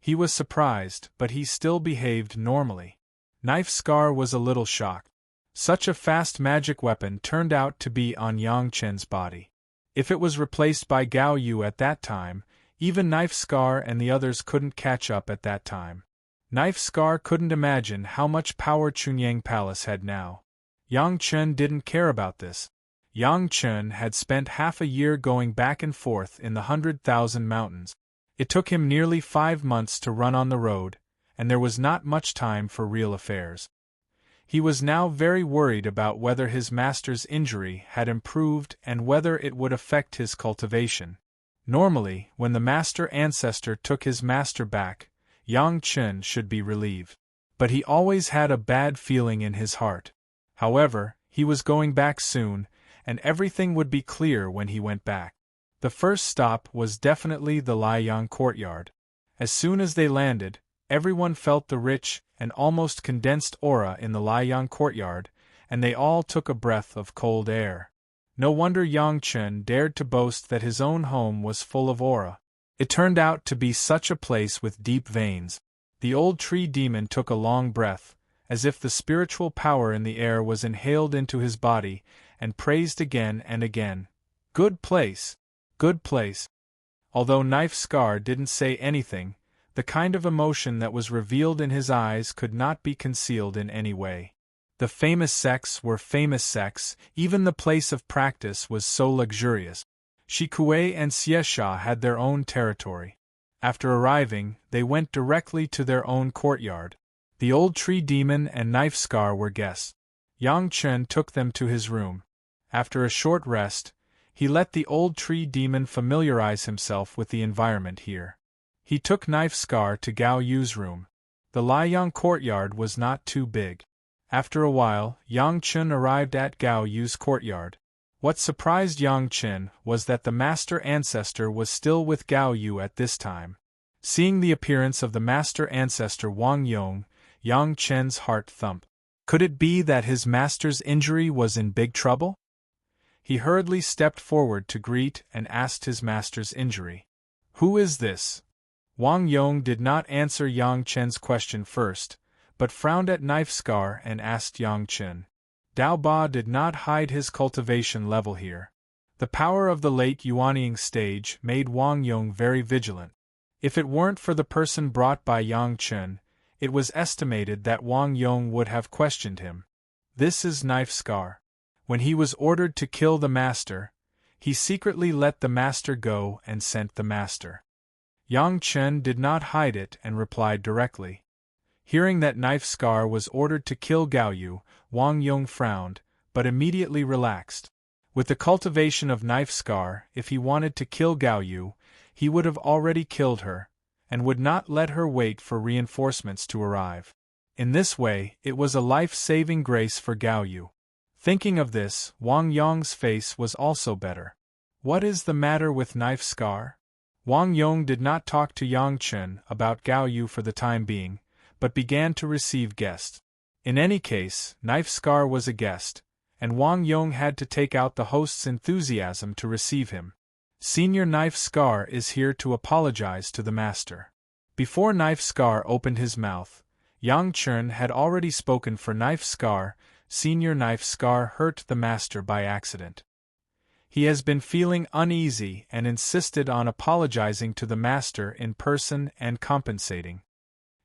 He was surprised, but he still behaved normally. Knife Scar was a little shocked. Such a fast magic weapon turned out to be on Yang Chen's body. If it was replaced by Gao Yu at that time, even Knife Scar and the others couldn't catch up at that time. Knife Scar couldn't imagine how much power Chunyang Palace had now. Yang Chen didn't care about this. Yang Chen had spent half a year going back and forth in the 100,000 mountains. It took him nearly 5 months to run on the road, and there was not much time for real affairs. He was now very worried about whether his master's injury had improved and whether it would affect his cultivation. Normally, when the master ancestor took his master back, Yang Chen should be relieved. But he always had a bad feeling in his heart. However, he was going back soon, and everything would be clear when he went back. The first stop was definitely the Liang courtyard. As soon as they landed, everyone felt the rich and almost condensed aura in the Liang courtyard, and they all took a breath of cold air. No wonder Yang Chen dared to boast that his own home was full of aura. It turned out to be such a place with deep veins. The old tree demon took a long breath, as if the spiritual power in the air was inhaled into his body, and praised again and again. Good place! Good place! Although Knife Scar didn't say anything, the kind of emotion that was revealed in his eyes could not be concealed in any way. The famous sects were famous sects, even the place of practice was so luxurious. Shikue and Xiesha had their own territory. After arriving, they went directly to their own courtyard. The old tree demon and Knife Scar were guests. Yang Chen took them to his room. After a short rest, he let the old tree demon familiarize himself with the environment here. He took Knife Scar to Gao Yu's room. The Liang courtyard was not too big. After a while, Yang Chen arrived at Gao Yu's courtyard. What surprised Yang Chen was that the master ancestor was still with Gao Yu at this time. Seeing the appearance of the master ancestor Wang Yong, Yang Chen's heart thumped. Could it be that his master's injury was in big trouble? He hurriedly stepped forward to greet and asked his master's injury. Who is this? Wang Yong did not answer Yang Chen's question first, but frowned at Knife Scar and asked Yang Chen. Dao Ba did not hide his cultivation level here. The power of the late Yuanying stage made Wang Yong very vigilant. If it weren't for the person brought by Yang Chen, it was estimated that Wang Yong would have questioned him. This is Knife Scar. When he was ordered to kill the master, he secretly let the master go and sent the master. Yang Chen did not hide it and replied directly. Hearing that Knife Scar was ordered to kill Gao Yu, Wang Yong frowned, but immediately relaxed. With the cultivation of Knife Scar, if he wanted to kill Gao Yu, he would have already killed her, and would not let her wait for reinforcements to arrive. In this way, it was a life-saving grace for Gao Yu. Thinking of this, Wang Yong's face was also better. What is the matter with Knife Scar? Wang Yong did not talk to Yang Chen about Gao Yu for the time being, but began to receive guests. In any case, Knife Scar was a guest, and Wang Yong had to take out the host's enthusiasm to receive him. Senior Knife Scar is here to apologize to the master. Before Knife Scar opened his mouth, Yang Chen had already spoken for Knife Scar. Senior Knife Scar hurt the master by accident. He has been feeling uneasy and insisted on apologizing to the master in person and compensating.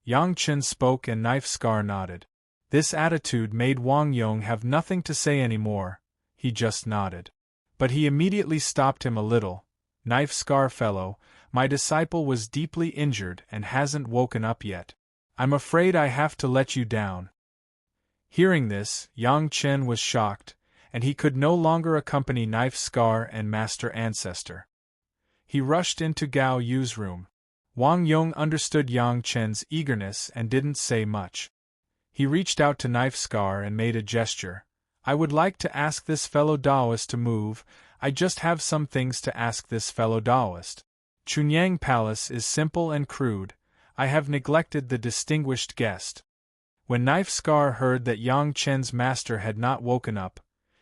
Yang Chen spoke and Knife Scar nodded. This attitude made Wang Yong have nothing to say anymore, he just nodded. But he immediately stopped him a little. Knife Scar fellow, my disciple was deeply injured and hasn't woken up yet. I'm afraid I have to let you down. Hearing this, Yang Chen was shocked, and he could no longer accompany Knife Scar and Master Ancestor. He rushed into Gao Yu's room. Wang Yong understood Yang Chen's eagerness and didn't say much. He reached out to Knife Scar and made a gesture. I would like to ask this fellow Taoist to move. I just have some things to ask this fellow Taoist. Chunyang Palace is simple and crude. I have neglected the distinguished guest. When Knife Scar heard that Yang Chen's master had not woken up,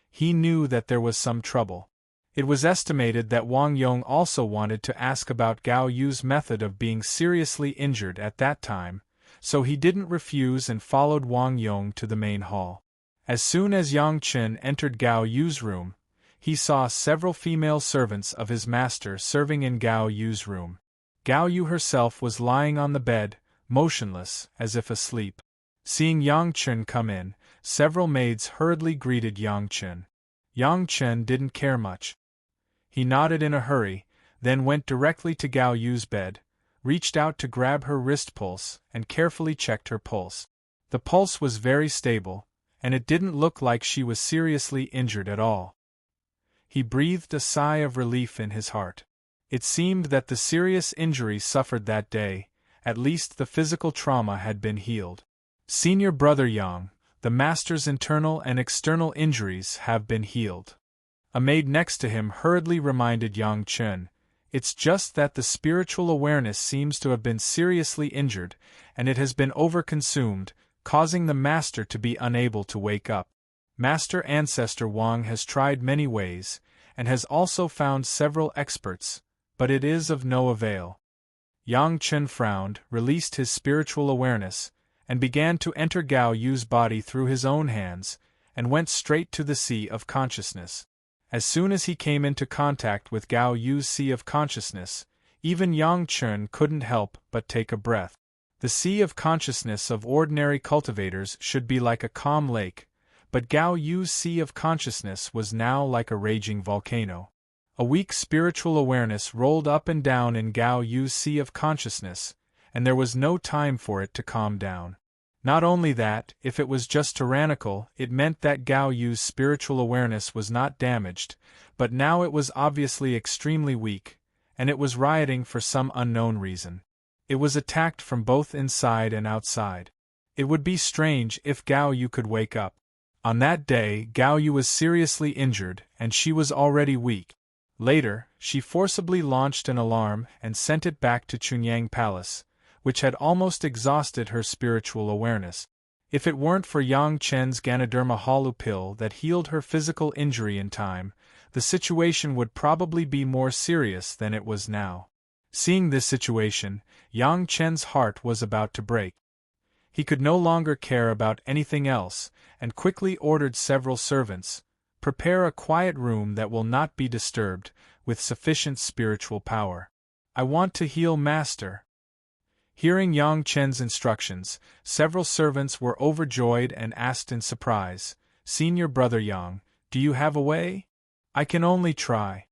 he knew that there was some trouble. It was estimated that Wang Yong also wanted to ask about Gao Yu's method of being seriously injured at that time, so he didn't refuse and followed Wang Yong to the main hall. As soon as Yang Chen entered Gao Yu's room, he saw several female servants of his master serving in Gao Yu's room. Gao Yu herself was lying on the bed, motionless, as if asleep. Seeing Yang Chen come in, several maids hurriedly greeted Yang Chen. Yang Chen didn't care much. He nodded in a hurry, then went directly to Gao Yu's bed, reached out to grab her wrist pulse, and carefully checked her pulse. The pulse was very stable, and it didn't look like she was seriously injured at all. He breathed a sigh of relief in his heart. It seemed that the serious injury suffered that day, at least the physical trauma had been healed. Senior Brother Yang, the master's internal and external injuries have been healed. A maid next to him hurriedly reminded Yang Chen, it's just that the spiritual awareness seems to have been seriously injured, and it has been overconsumed, causing the master to be unable to wake up. Master Ancestor Wang has tried many ways, and has also found several experts, but it is of no avail. Yang Chen frowned, released his spiritual awareness, and began to enter Gao Yu's body through his own hands, and went straight to the Sea of Consciousness. As soon as he came into contact with Gao Yu's Sea of Consciousness, even Yang Chen couldn't help but take a breath. The Sea of Consciousness of ordinary cultivators should be like a calm lake, but Gao Yu's Sea of Consciousness was now like a raging volcano. A weak spiritual awareness rolled up and down in Gao Yu's Sea of Consciousness, and there was no time for it to calm down. Not only that, if it was just tyrannical, it meant that Gao Yu's spiritual awareness was not damaged, but now it was obviously extremely weak, and it was rioting for some unknown reason. It was attacked from both inside and outside. It would be strange if Gao Yu could wake up. On that day, Gao Yu was seriously injured, and she was already weak. Later, she forcibly launched an alarm and sent it back to Chunyang Palace, which had almost exhausted her spiritual awareness. If it weren't for Yang Chen's Ganoderma Halu pill that healed her physical injury in time, the situation would probably be more serious than it was now. Seeing this situation, Yang Chen's heart was about to break. He could no longer care about anything else, and quickly ordered several servants, prepare a quiet room that will not be disturbed, with sufficient spiritual power. I want to heal Master. Hearing Yang Chen's instructions, several servants were overjoyed and asked in surprise, Senior Brother Yang, do you have a way? I can only try.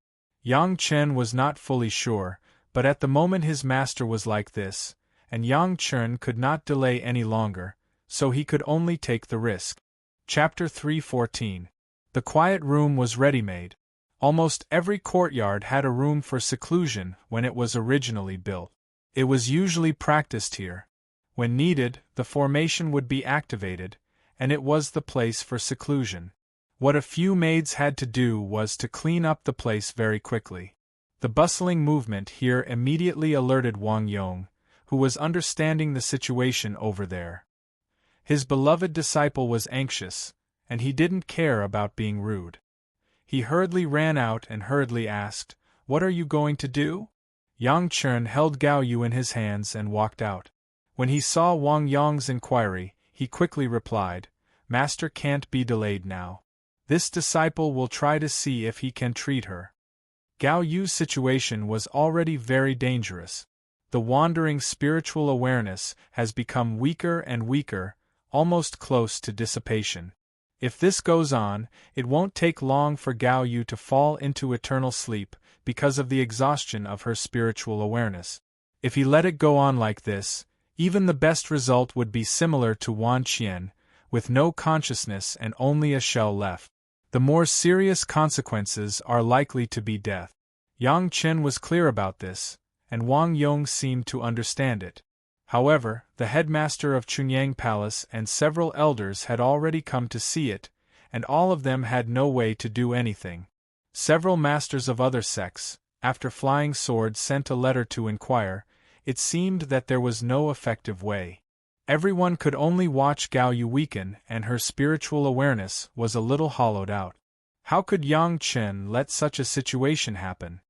Yang Chen was not fully sure, but at the moment his master was like this, and Yang Chen could not delay any longer, so he could only take the risk. Chapter 3:14. The quiet room was ready-made. Almost every courtyard had a room for seclusion when it was originally built. It was usually practiced here. When needed, the formation would be activated, and it was the place for seclusion. What a few maids had to do was to clean up the place very quickly. The bustling movement here immediately alerted Wang Yong, who was understanding the situation over there. His beloved disciple was anxious, and he didn't care about being rude. He hurriedly ran out and hurriedly asked, "What are you going to do?" Yang Chen held Gao Yu in his hands and walked out. When he saw Wang Yong's inquiry, he quickly replied, "Master can't be delayed now. This disciple will try to see if he can treat her." Gao Yu's situation was already very dangerous. The wandering spiritual awareness has become weaker and weaker, almost close to dissipation. If this goes on, it won't take long for Gao Yu to fall into eternal sleep because of the exhaustion of her spiritual awareness. If he let it go on like this, even the best result would be similar to Wan Qian, with no consciousness and only a shell left. The more serious consequences are likely to be death. Yang Chen was clear about this, and Wang Yong seemed to understand it. However, the headmaster of Chunyang Palace and several elders had already come to see it, and all of them had no way to do anything. Several masters of other sects, after Flying Sword sent a letter to inquire, it seemed that there was no effective way. Everyone could only watch Gao Yu weaken, and her spiritual awareness was a little hollowed out. How could Yang Chen let such a situation happen?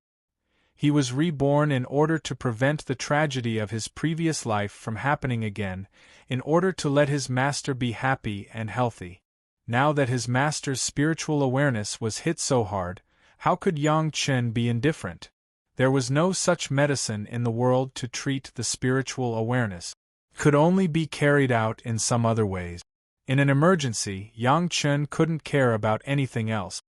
He was reborn in order to prevent the tragedy of his previous life from happening again, in order to let his master be happy and healthy. Now that his master's spiritual awareness was hit so hard, how could Yang Chen be indifferent? There was no such medicine in the world to treat the spiritual awareness. It could only be carried out in some other ways. In an emergency, Yang Chun couldn't care about anything else.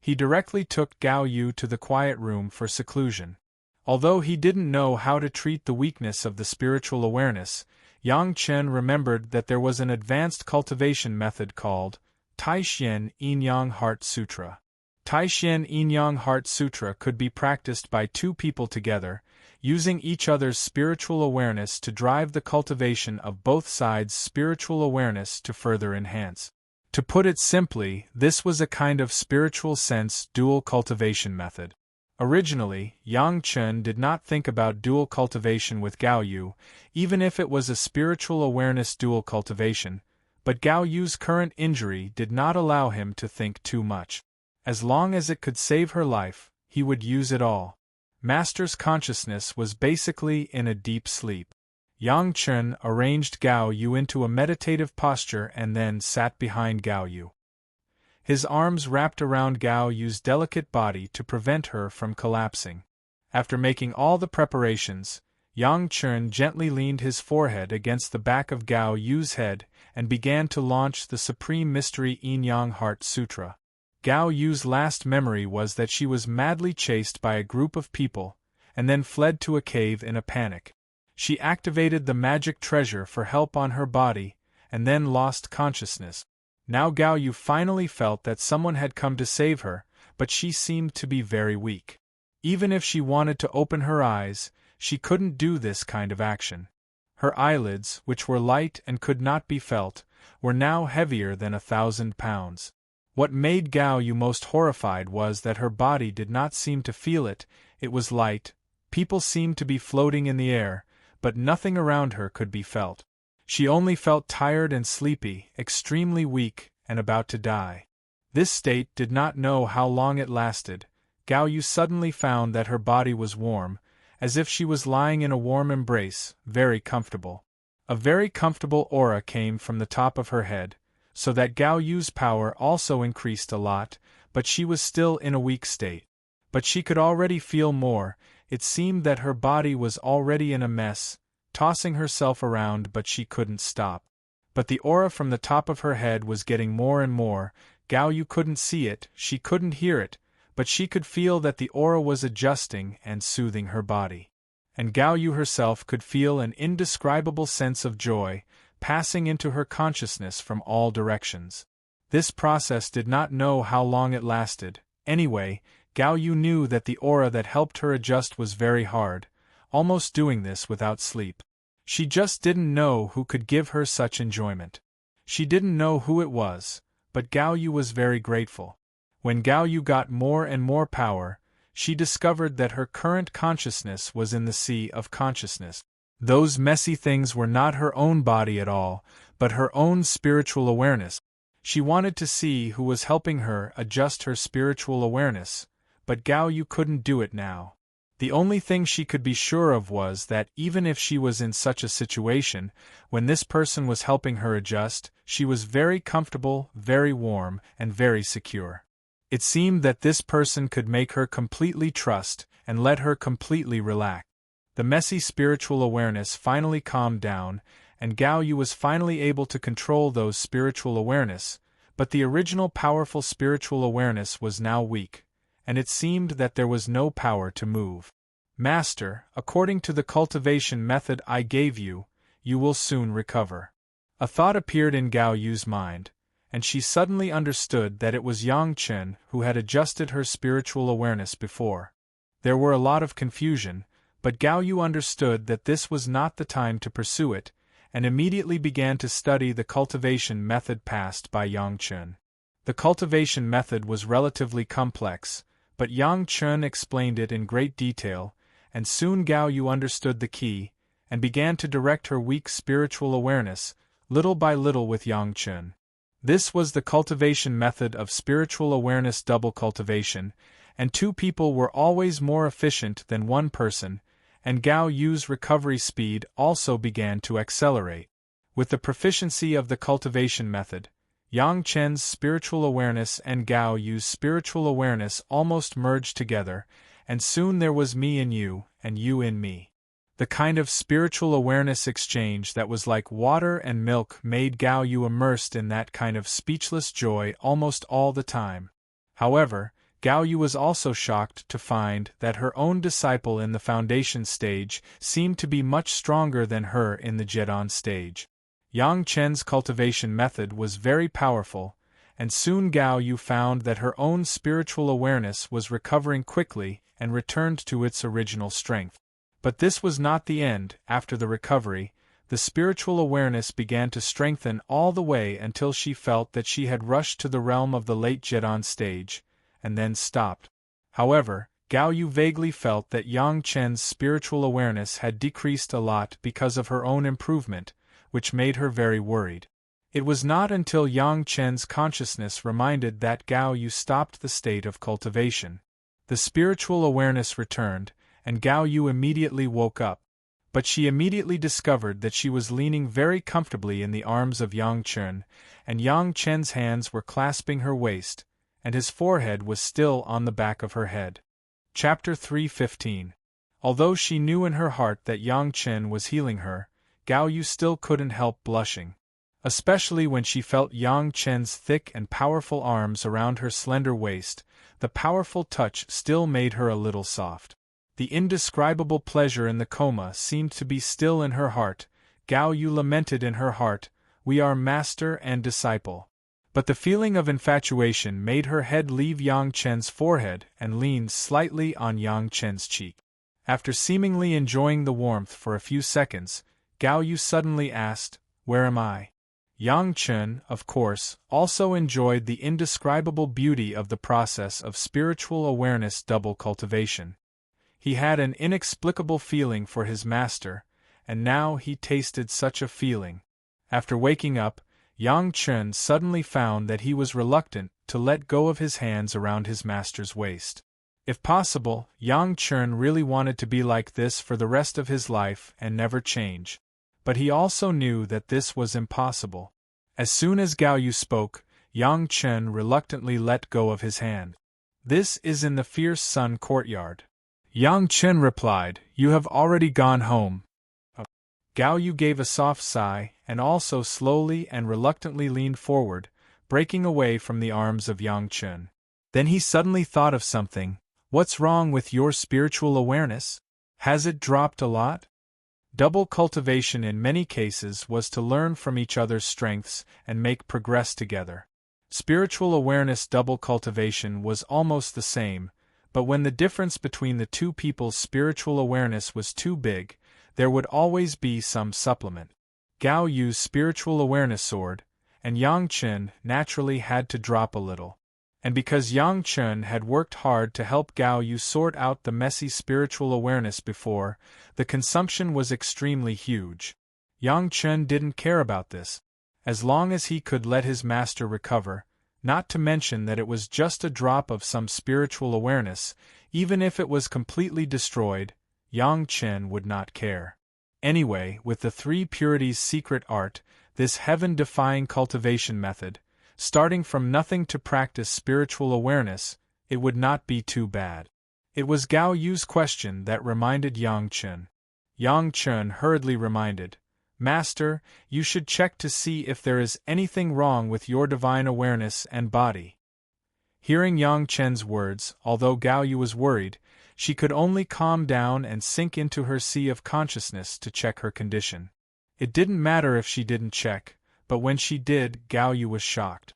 He directly took Gao Yu to the quiet room for seclusion. Although he didn't know how to treat the weakness of the spiritual awareness, Yang Chen remembered that there was an advanced cultivation method called Taishian Yin-Yang Heart Sutra. Taishian Yin-Yang Heart Sutra could be practiced by two people together, using each other's spiritual awareness to drive the cultivation of both sides' spiritual awareness to further enhance. To put it simply, this was a kind of spiritual sense dual cultivation method. Originally, Yang Chen did not think about dual cultivation with Gao Yu, even if it was a spiritual awareness dual cultivation, but Gao Yu's current injury did not allow him to think too much. As long as it could save her life, he would use it all. Master's consciousness was basically in a deep sleep. Yang Chen arranged Gao Yu into a meditative posture and then sat behind Gao Yu. His arms wrapped around Gao Yu's delicate body to prevent her from collapsing. After making all the preparations, Yang Chen gently leaned his forehead against the back of Gao Yu's head and began to launch the Supreme Mystery Yin-Yang Heart Sutra. Gao Yu's last memory was that she was madly chased by a group of people, and then fled to a cave in a panic. She activated the magic treasure for help on her body, and then lost consciousness. Now Gao Yu finally felt that someone had come to save her, but she seemed to be very weak. Even if she wanted to open her eyes, she couldn't do this kind of action. Her eyelids, which were light and could not be felt, were now heavier than 1,000 pounds. What made Gao Yu most horrified was that her body did not seem to feel it. It was light, people seemed to be floating in the air, but nothing around her could be felt. She only felt tired and sleepy, extremely weak, and about to die. This state did not know how long it lasted. Gao Yu suddenly found that her body was warm, as if she was lying in a warm embrace, very comfortable. A very comfortable aura came from the top of her head, so that Gao Yu's power also increased a lot, but she was still in a weak state. But she could already feel more. It seemed that her body was already in a mess, tossing herself around, but she couldn't stop. But the aura from the top of her head was getting more and more. Gao Yu couldn't see it, she couldn't hear it, but she could feel that the aura was adjusting and soothing her body. And Gao Yu herself could feel an indescribable sense of joy, passing into her consciousness from all directions. This process did not know how long it lasted. Anyway, Gao Yu knew that the aura that helped her adjust was very hard, almost doing this without sleep. She just didn't know who could give her such enjoyment. She didn't know who it was, but Gao Yu was very grateful. When Gao Yu got more and more power, she discovered that her current consciousness was in the sea of consciousness. Those messy things were not her own body at all, but her own spiritual awareness. She wanted to see who was helping her adjust her spiritual awareness, but Gao Yu couldn't do it now. The only thing she could be sure of was that even if she was in such a situation, when this person was helping her adjust, she was very comfortable, very warm, and very secure. It seemed that this person could make her completely trust and let her completely relax. The messy spiritual awareness finally calmed down, and Gao Yu was finally able to control those spiritual awareness, but the original powerful spiritual awareness was now weak, and it seemed that there was no power to move. Master, according to the cultivation method I gave you, you will soon recover. A thought appeared in Gao Yu's mind, and she suddenly understood that it was Yang Chen who had adjusted her spiritual awareness before. There were a lot of confusion, but Gao Yu understood that this was not the time to pursue it, and immediately began to study the cultivation method passed by Yang Chen. The cultivation method was relatively complex, but Yang Chen explained it in great detail, and soon Gao Yu understood the key, and began to direct her weak spiritual awareness, little by little with Yang Chen. This was the cultivation method of spiritual awareness double cultivation, and two people were always more efficient than one person, and Gao Yu's recovery speed also began to accelerate. With the proficiency of the cultivation method, Yang Chen's spiritual awareness and Gao Yu's spiritual awareness almost merged together, and soon there was me in you, and you in me. The kind of spiritual awareness exchange that was like water and milk made Gao Yu immersed in that kind of speechless joy almost all the time. However, Gao Yu was also shocked to find that her own disciple in the foundation stage seemed to be much stronger than her in the Jedon stage. Yang Chen's cultivation method was very powerful, and soon Gao Yu found that her own spiritual awareness was recovering quickly and returned to its original strength. But this was not the end. After the recovery, the spiritual awareness began to strengthen all the way until she felt that she had rushed to the realm of the late Jedon stage, and then stopped. However, Gao Yu vaguely felt that Yang Chen's spiritual awareness had decreased a lot because of her own improvement, which made her very worried. It was not until Yang Chen's consciousness reminded that Gao Yu stopped the state of cultivation. The spiritual awareness returned, and Gao Yu immediately woke up. But she immediately discovered that she was leaning very comfortably in the arms of Yang Chen, and Yang Chen's hands were clasping her waist, and his forehead was still on the back of her head. Chapter 3:15. Although she knew in her heart that Yang Chen was healing her, Gao Yu still couldn't help blushing. Especially when she felt Yang Chen's thick and powerful arms around her slender waist, the powerful touch still made her a little soft. The indescribable pleasure in the coma seemed to be still in her heart. Gao Yu lamented in her heart, "We are master and disciple." But the feeling of infatuation made her head leave Yang Chen's forehead and leaned slightly on Yang Chen's cheek. After seemingly enjoying the warmth for a few seconds, Gao Yu suddenly asked, "Where am I?" Yang Chen, of course, also enjoyed the indescribable beauty of the process of spiritual awareness double cultivation. He had an inexplicable feeling for his master, and now he tasted such a feeling. After waking up, Yang Chen suddenly found that he was reluctant to let go of his hands around his master's waist. If possible, Yang Chen really wanted to be like this for the rest of his life and never change. But he also knew that this was impossible. As soon as Gao Yu spoke, Yang Chen reluctantly let go of his hand. "This is in the fierce sun courtyard." Yang Chen replied, "You have already gone home." Gao Yu gave a soft sigh, and also slowly and reluctantly leaned forward, breaking away from the arms of Yang Chen. Then he suddenly thought of something. "What's wrong with your spiritual awareness? Has it dropped a lot?" Double cultivation in many cases was to learn from each other's strengths and make progress together. Spiritual awareness double cultivation was almost the same, but when the difference between the two people's spiritual awareness was too big, there would always be some supplement. Gao Yu's spiritual awareness soared, and Yang Chen naturally had to drop a little. And because Yang Chen had worked hard to help Gao Yu sort out the messy spiritual awareness before, the consumption was extremely huge. Yang Chen didn't care about this. As long as he could let his master recover, not to mention that it was just a drop of some spiritual awareness, even if it was completely destroyed, Yang Chen would not care. Anyway, with the three purities secret art, this heaven-defying cultivation method, starting from nothing to practice spiritual awareness, it would not be too bad. It was Gao Yu's question that reminded Yang Chen. Yang Chen hurriedly reminded, "Master, you should check to see if there is anything wrong with your divine awareness and body." Hearing Yang Chen's words, although Gao Yu was worried, she could only calm down and sink into her sea of consciousness to check her condition. It didn't matter if she didn't check, but when she did, Gao Yu was shocked.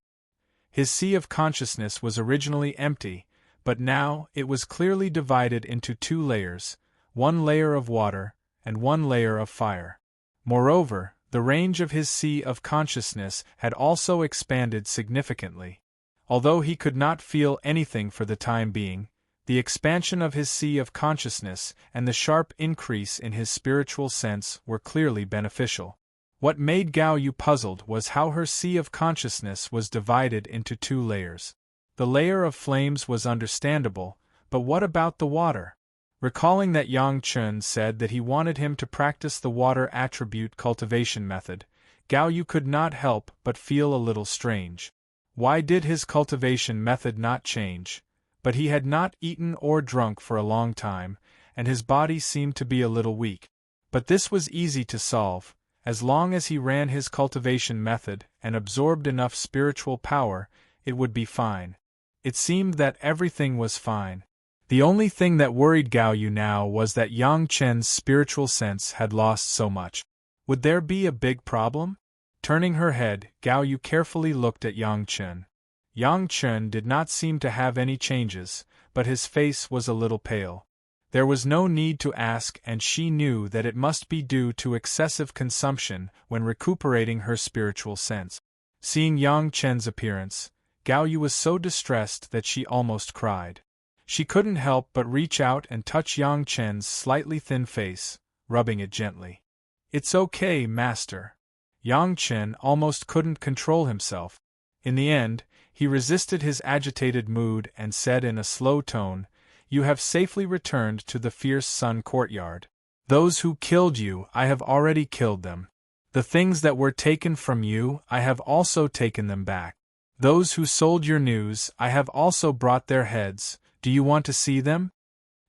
His sea of consciousness was originally empty, but now it was clearly divided into two layers, one layer of water and one layer of fire. Moreover, the range of his sea of consciousness had also expanded significantly. Although he could not feel anything for the time being, the expansion of his sea of consciousness and the sharp increase in his spiritual sense were clearly beneficial. What made Gao Yu puzzled was how her sea of consciousness was divided into two layers. The layer of flames was understandable, but what about the water? Recalling that Yang Chen said that he wanted him to practice the water attribute cultivation method, Gao Yu could not help but feel a little strange. Why did his cultivation method not change? But he had not eaten or drunk for a long time, and his body seemed to be a little weak. But this was easy to solve. As long as he ran his cultivation method and absorbed enough spiritual power, it would be fine. It seemed that everything was fine. The only thing that worried Gao Yu now was that Yang Chen's spiritual sense had lost so much. Would there be a big problem? Turning her head, Gao Yu carefully looked at Yang Chen. Yang Chen did not seem to have any changes, but his face was a little pale. There was no need to ask, and she knew that it must be due to excessive consumption when recuperating her spiritual sense. Seeing Yang Chen's appearance, Gao Yu was so distressed that she almost cried. She couldn't help but reach out and touch Yang Chen's slightly thin face, rubbing it gently. "It's okay, master." Yang Chen almost couldn't control himself. In the end, he resisted his agitated mood and said in a slow tone, "You have safely returned to the fierce sun courtyard. Those who killed you, I have already killed them. The things that were taken from you, I have also taken them back. Those who sold your news, I have also brought their heads. Do you want to see them?"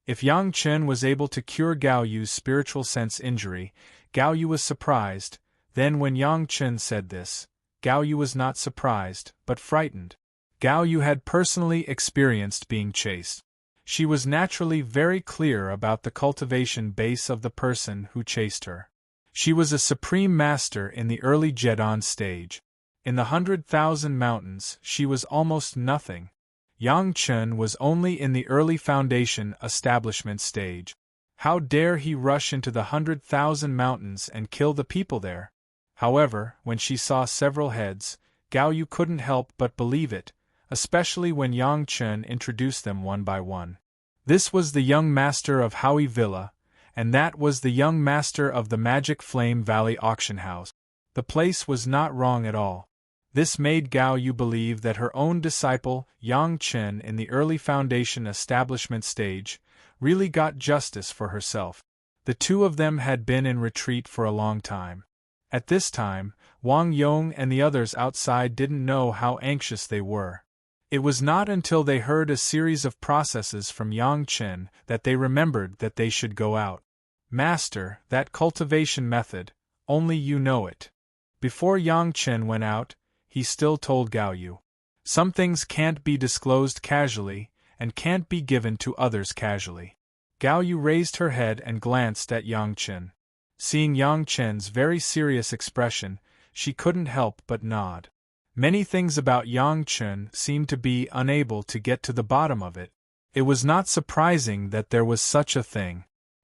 If Yang Chen was able to cure Gao Yu's spiritual sense injury, Gao Yu was surprised. Then when Yang Chen said this, Gao Yu was not surprised, but frightened. Gao Yu had personally experienced being chased. She was naturally very clear about the cultivation base of the person who chased her. She was a supreme master in the early Jedon stage. In the 100,000 mountains, she was almost nothing. Yang Chen was only in the early foundation establishment stage. How dare he rush into the 100,000 mountains and kill the people there? However, when she saw several heads, Gao Yu couldn't help but believe it, especially when Yang Chen introduced them one by one. This was the young master of Howie Villa, and that was the young master of the Magic Flame Valley auction house. The place was not wrong at all. This made Gao Yu believe that her own disciple, Yang Chen in the early foundation establishment stage, really got justice for herself. The two of them had been in retreat for a long time. At this time, Wang Yong and the others outside didn't know how anxious they were. It was not until they heard a series of processes from Yang Chen that they remembered that they should go out. "Master, that cultivation method, only you know it." Before Yang Chen went out, he still told Gao Yu, "Some things can't be disclosed casually, and can't be given to others casually." Gao Yu raised her head and glanced at Yang Chen. Seeing Yang Chen's very serious expression, she couldn't help but nod. Many things about Yang Chen seemed to be unable to get to the bottom of it. It was not surprising that there was such a thing.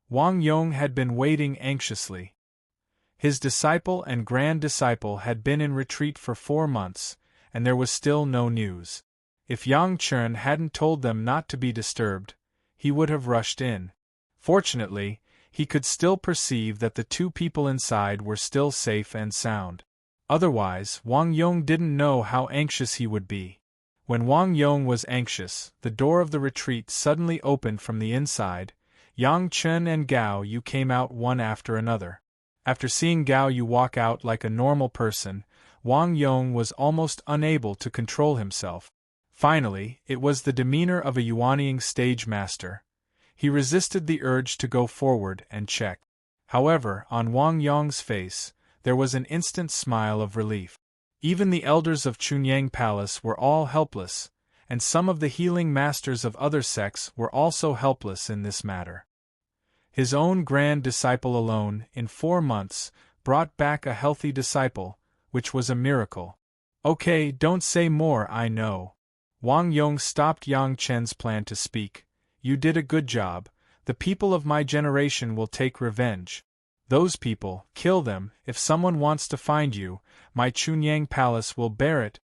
Wang Yong had been waiting anxiously. His disciple and grand disciple had been in retreat for 4 months, and there was still no news. If Yang Chen hadn't told them not to be disturbed, he would have rushed in. Fortunately, he could still perceive that the two people inside were still safe and sound. Otherwise, Wang Yong didn't know how anxious he would be. When Wang Yong was anxious, the door of the retreat suddenly opened from the inside. Yang Chen and Gao Yu came out one after another. After seeing Gao Yu walk out like a normal person, Wang Yong was almost unable to control himself. Finally, it was the demeanor of a Yuanying stage master. He resisted the urge to go forward and check. However, on Wang Yong's face, there was an instant smile of relief. Even the elders of Chunyang Palace were all helpless, and some of the healing masters of other sects were also helpless in this matter. His own grand disciple alone, in 4 months, brought back a healthy disciple, which was a miracle. "Okay, don't say more, I know." Wang Yong stopped Yang Chen's plan to speak. "You did a good job. The people of my generation will take revenge. Those people, kill them. If someone wants to find you, my Chunyang Palace will bear it."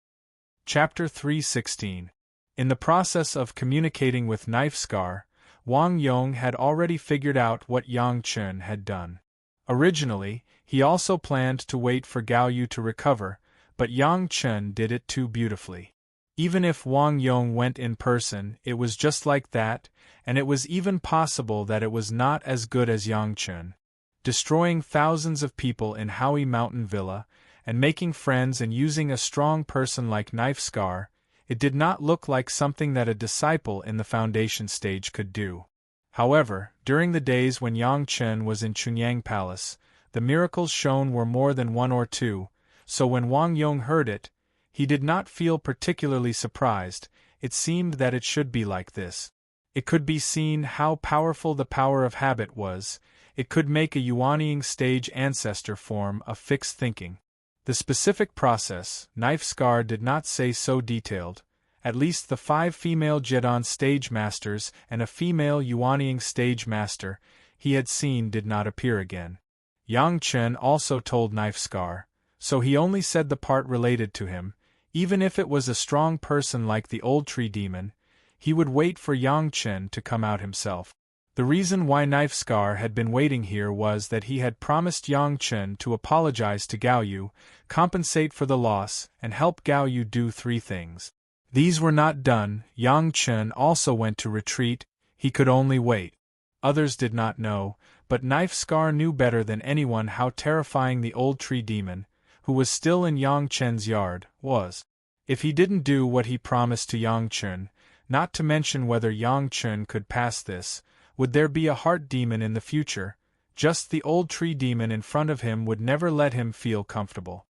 Chapter 316. In the process of communicating with Knife Scar, Wang Yong had already figured out what Yang Chen had done. Originally, he also planned to wait for Gao Yu to recover, but Yang Chen did it too beautifully. Even if Wang Yong went in person, it was just like that, and it was even possible that it was not as good as Yang Chen. Destroying thousands of people in Howie Mountain Villa, and making friends and using a strong person like Knife Scar, it did not look like something that a disciple in the foundation stage could do. However, during the days when Yang Chen was in Chunyang Palace, the miracles shown were more than one or two, so when Wang Yong heard it, he did not feel particularly surprised. It seemed that it should be like this. It could be seen how powerful the power of habit was. It could make a Yuanying stage ancestor form of fixed thinking. The specific process, Knife Scar did not say so detailed. At least the 5 female Jedon stage masters and a female Yuanying stage master he had seen did not appear again. Yang Chen also told Knife Scar, so he only said the part related to him. Even if it was a strong person like the old tree demon, he would wait for Yang Chen to come out himself. The reason why Knife Scar had been waiting here was that he had promised Yang Chen to apologize to Gao Yu, compensate for the loss, and help Gao Yu do 3 things. These were not done. Yang Chen also went to retreat. He could only wait. Others did not know, but Knife Scar knew better than anyone how terrifying the old tree demon, who was still in Yang Chen's yard, was. If he didn't do what he promised to Yang Chen, not to mention whether Yang Chen could pass this, would there be a heart demon in the future? Just the old tree demon in front of him would never let him feel comfortable.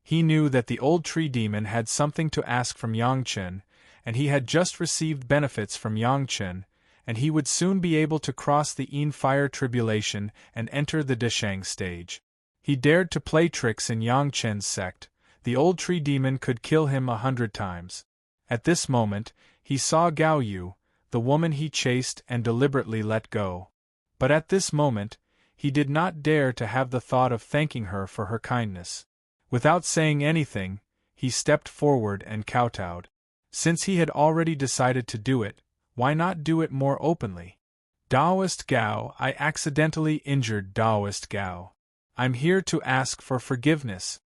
He knew that the old tree demon had something to ask from Yang Chen, and he had just received benefits from Yang Chen, and he would soon be able to cross the Yin fire tribulation and enter the Deshang stage. He dared to play tricks in Yang Chen's sect. The old tree demon could kill him 100 times. At this moment, he saw Gao Yu, the woman he chased and deliberately let go. But at this moment, he did not dare to have the thought of thanking her for her kindness. Without saying anything, he stepped forward and kowtowed. Since he had already decided to do it, why not do it more openly? Daoist Gao, I accidentally injured Daoist Gao. I'm here to ask for forgiveness.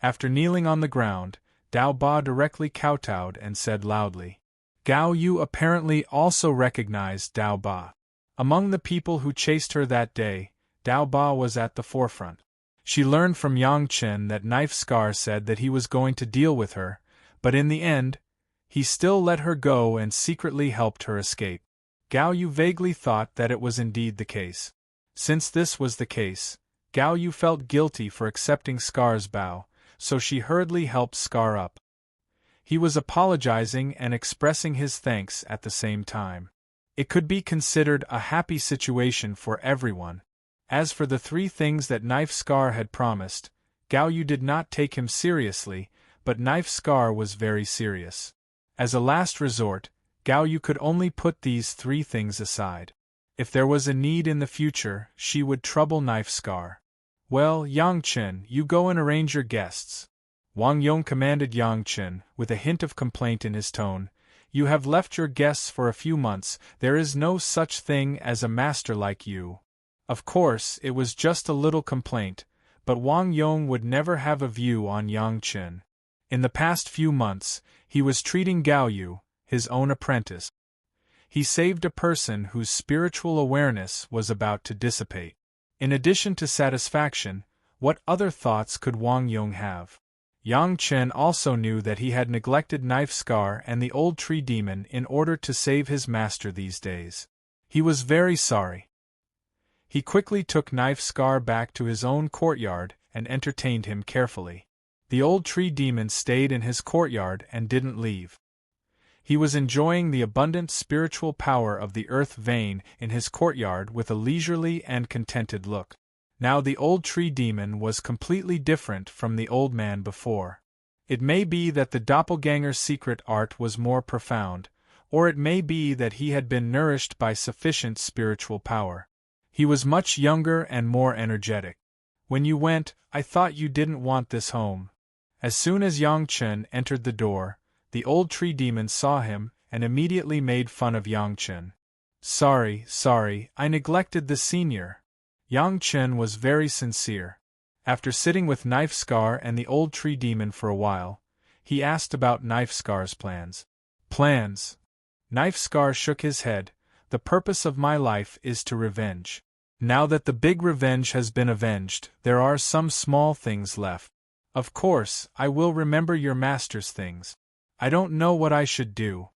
After kneeling on the ground, Dao Ba directly kowtowed and said loudly. Gao Yu apparently also recognized Dao Ba. Among the people who chased her that day, Dao Ba was at the forefront. She learned from Yang Chen that Knife Scar said that he was going to deal with her, but in the end, he still let her go and secretly helped her escape. Gao Yu vaguely thought that it was indeed the case. Since this was the case, Gao Yu felt guilty for accepting Scar's bow, so she hurriedly helped Scar up. He was apologizing and expressing his thanks at the same time. It could be considered a happy situation for everyone. As for the 3 things that Knife Scar had promised, Gao Yu did not take him seriously, but Knife Scar was very serious. As a last resort, Gao Yu could only put these 3 things aside. If there was a need in the future, she would trouble Knife Scar. Well, Yang Chen, you go and arrange your guests. Wang Yong commanded Yang Chen, with a hint of complaint in his tone. You have left your guests for a few months. There is no such thing as a master like you. Of course, it was just a little complaint, but Wang Yong would never have a view on Yang Chen. In the past few months, he was treating Gao Yu, his own apprentice. He saved a person whose spiritual awareness was about to dissipate. In addition to satisfaction, what other thoughts could Wang Yong have? Yang Chen also knew that he had neglected Knife Scar and the old tree demon in order to save his master these days. He was very sorry. He quickly took Knife Scar back to his own courtyard and entertained him carefully. The old tree demon stayed in his courtyard and didn't leave. He was enjoying the abundant spiritual power of the earth vein in his courtyard with a leisurely and contented look. Now the old tree demon was completely different from the old man before. It may be that the doppelganger's secret art was more profound, or it may be that he had been nourished by sufficient spiritual power. He was much younger and more energetic. When you went, I thought you didn't want this home. As soon as Yang Chen entered the door, the old tree demon saw him and immediately made fun of Yang Chen. Sorry, I neglected the senior. Yang Chen was very sincere. After sitting with Knife Scar and the old tree demon for a while, he asked about Knife Scar's plans. Plans? Knife Scar shook his head. The purpose of my life is to revenge. Now that the big revenge has been avenged, there are some small things left. Of course, I will remember your master's things. I don't know what I should do.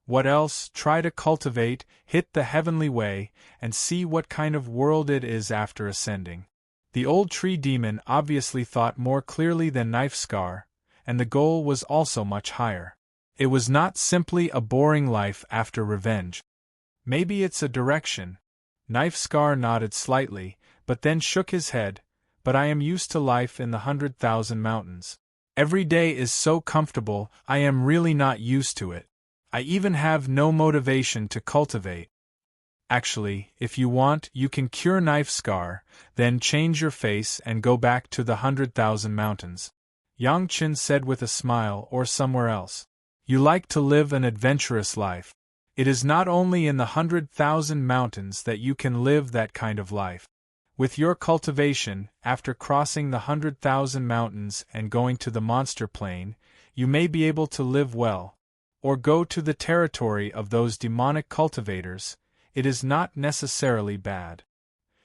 What else? Try to cultivate, hit the heavenly way, and see what kind of world it is after ascending. The old tree demon obviously thought more clearly than Knife Scar, and the goal was also much higher. It was not simply a boring life after revenge. Maybe it's a direction. Knife Scar nodded slightly, but then shook his head. But I am used to life in the 100,000 mountains. Every day is so comfortable, I am really not used to it. I even have no motivation to cultivate. Actually, if you want, you can cure Knife Scar, then change your face and go back to the 100,000 mountains. Yang Chen said with a smile, or somewhere else. You like to live an adventurous life. It is not only in the 100,000 mountains that you can live that kind of life. With your cultivation, after crossing the 100,000 mountains and going to the monster plane, you may be able to live well, or go to the territory of those demonic cultivators. It is not necessarily bad.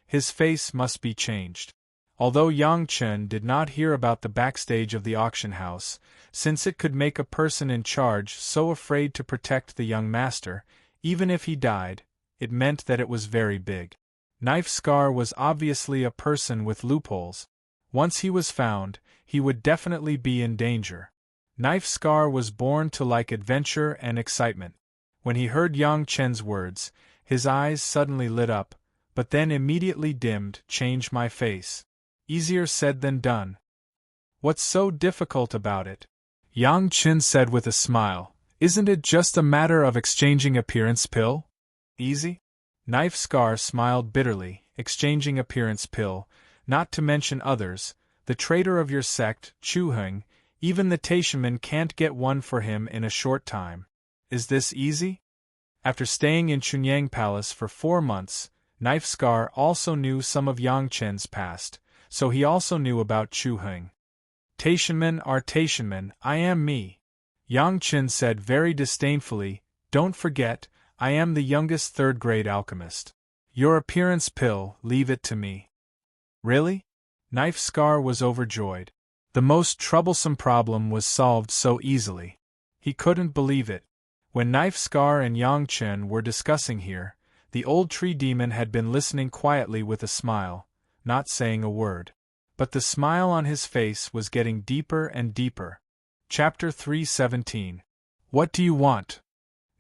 His face must be changed. Although Yang Chen did not hear about the backstage of the auction house, since it could make a person in charge so afraid to protect the young master, even if he died, it meant that it was very big. Knife Scar was obviously a person with loopholes. Once he was found, he would definitely be in danger. Knife Scar was born to like adventure and excitement. When he heard Yang Chen's words, his eyes suddenly lit up, but then immediately dimmed. Change my face. Easier said than done. What's so difficult about it? Yang Chen said with a smile. Isn't it just a matter of exchanging appearance pill? Easy? Knife Scar smiled bitterly. Exchanging appearance pill, not to mention others, the traitor of your sect, Chu Heng, even the Taishaman can't get one for him in a short time. Is this easy? After staying in Chunyang Palace for 4 months, Knife Scar also knew some of Yang Chen's past, so he also knew about Chu Heng. Taishaman are Taishaman, I am me. Yang Chen said very disdainfully, don't forget, I am the youngest third-grade alchemist. Your appearance pill, leave it to me. Really? Knife Scar was overjoyed. The most troublesome problem was solved so easily. He couldn't believe it. When Knife Scar and Yang Chen were discussing here, the old tree demon had been listening quietly with a smile, not saying a word. But the smile on his face was getting deeper and deeper. Chapter 317. What do you want?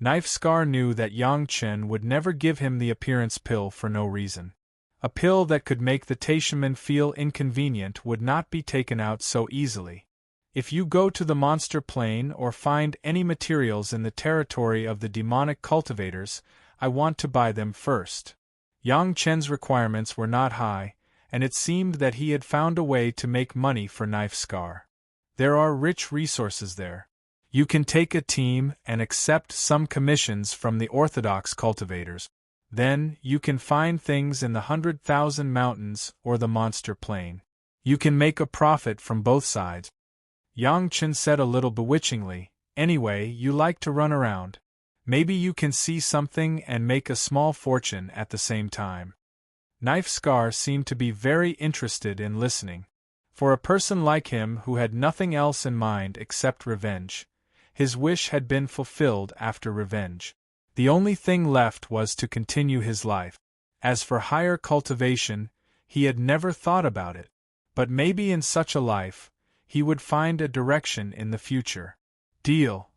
Knife Scar knew that Yang Chen would never give him the appearance pill for no reason. A pill that could make the Taishaman feel inconvenient would not be taken out so easily. If you go to the monster plane or find any materials in the territory of the demonic cultivators, I want to buy them first. Yang Chen's requirements were not high, and it seemed that he had found a way to make money for Knife Scar. There are rich resources there. You can take a team and accept some commissions from the orthodox cultivators. Then, you can find things in the 100,000 mountains or the monster plane. You can make a profit from both sides. Yang Chen said a little bewitchingly, anyway, you like to run around. Maybe you can see something and make a small fortune at the same time. Knife Scar seemed to be very interested in listening. For a person like him who had nothing else in mind except revenge, his wish had been fulfilled after revenge. The only thing left was to continue his life. As for higher cultivation, he had never thought about it. But maybe in such a life, he would find a direction in the future. Deal.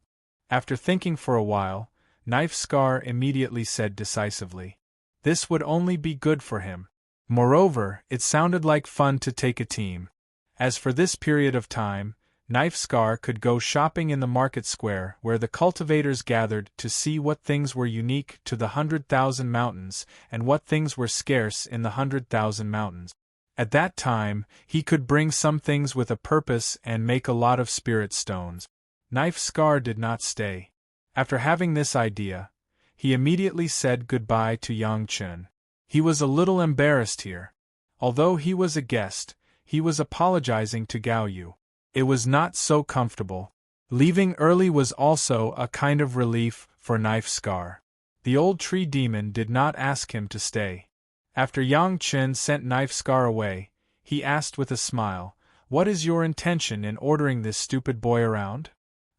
After thinking for a while, Knife Scar immediately said decisively. This would only be good for him. Moreover, it sounded like fun to take a team. As for this period of time, Knife Scar could go shopping in the market square where the cultivators gathered to see what things were unique to the 100,000 mountains and what things were scarce in the 100,000 mountains. At that time, he could bring some things with a purpose and make a lot of spirit stones. Knife Scar did not stay. After having this idea, he immediately said goodbye to Yang Chen. He was a little embarrassed here. Although he was a guest, he was apologizing to Gao Yu. It was not so comfortable. Leaving early was also a kind of relief for Knife Scar. The old tree demon did not ask him to stay. After Yang Chen sent Knife Scar away, he asked with a smile, "What is your intention in ordering this stupid boy around?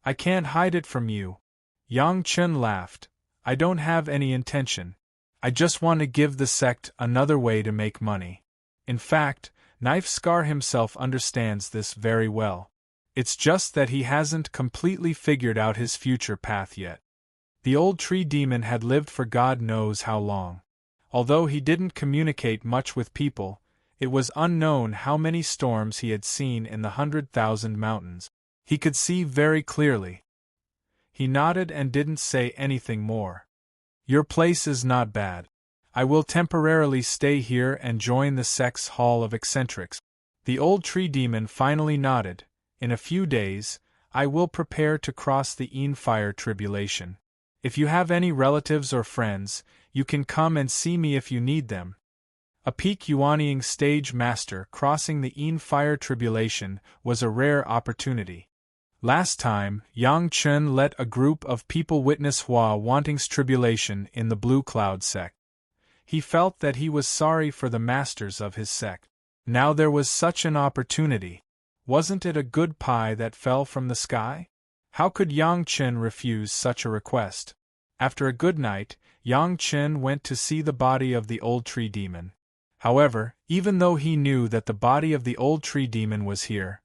I can't hide it from you. Yang Chen laughed. I don't have any intention. I just want to give the sect another way to make money. In fact, Knife Scar himself understands this very well. It's just that he hasn't completely figured out his future path yet. The old tree demon had lived for God knows how long. Although he didn't communicate much with people, it was unknown how many storms he had seen in the 100,000 mountains. He could see very clearly. He nodded and didn't say anything more. Your place is not bad. I will temporarily stay here and join the sect's Hall of Eccentrics. The old tree demon finally nodded. In a few days, I will prepare to cross the Fire tribulation. If you have any relatives or friends, you can come and see me if you need them. A peak Yuanying stage master crossing the Fire tribulation was a rare opportunity. Last time, Yang Chen let a group of people witness Hua Wanting's tribulation in the Blue Cloud sect. He felt that he was sorry for the masters of his sect. Now there was such an opportunity. Wasn't it a good pie that fell from the sky? How could Yang Chen refuse such a request? After a good night, Yang Chen went to see the body of the old tree demon. However, even though he knew that the body of the old tree demon was here,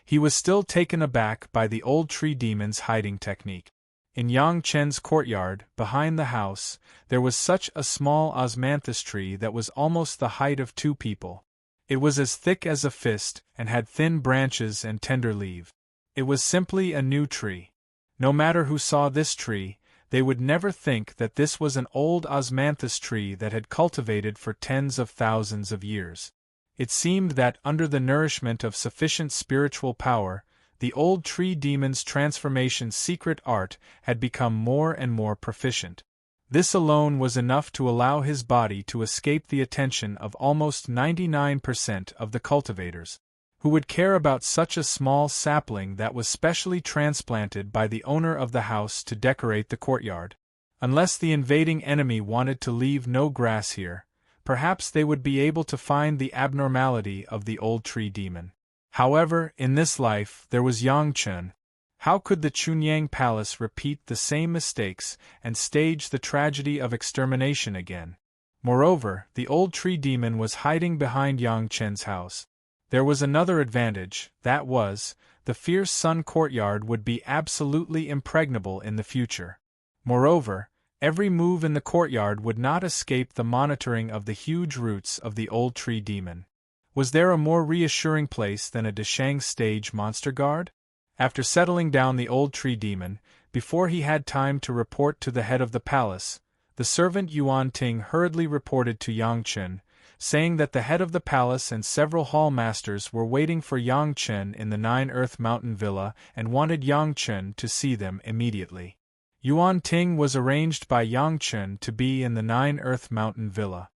he was still taken aback by the old tree demon's hiding technique. In Yang Chen's courtyard, behind the house, there was such a small osmanthus tree that was almost the height of two people. It was as thick as a fist and had thin branches and tender leaves. It was simply a new tree. No matter who saw this tree, they would never think that this was an old osmanthus tree that had cultivated for tens of thousands of years. It seemed that under the nourishment of sufficient spiritual power, the old tree demon's transformation secret art had become more and more proficient. This alone was enough to allow his body to escape the attention of almost 99% of the cultivators, who would care about such a small sapling that was specially transplanted by the owner of the house to decorate the courtyard. Unless the invading enemy wanted to leave no grass here, perhaps they would be able to find the abnormality of the old tree demon. However, in this life there was Yang Chen. How could the Chunyang Palace repeat the same mistakes and stage the tragedy of extermination again? Moreover, the old tree demon was hiding behind Yang Chen's house. There was another advantage, that was, the fierce sun courtyard would be absolutely impregnable in the future. Moreover, every move in the courtyard would not escape the monitoring of the huge roots of the old tree demon. Was there a more reassuring place than a Deshang stage monster guard? After settling down the old tree demon, before he had time to report to the head of the palace, the servant Yuan Ting hurriedly reported to Yang Chen, saying that the head of the palace and several hall masters were waiting for Yang Chen in the 9 Earth Mountain Villa and wanted Yang Chen to see them immediately. Yuan Ting was arranged by Yang Chen to be in the 9 Earth Mountain Villa.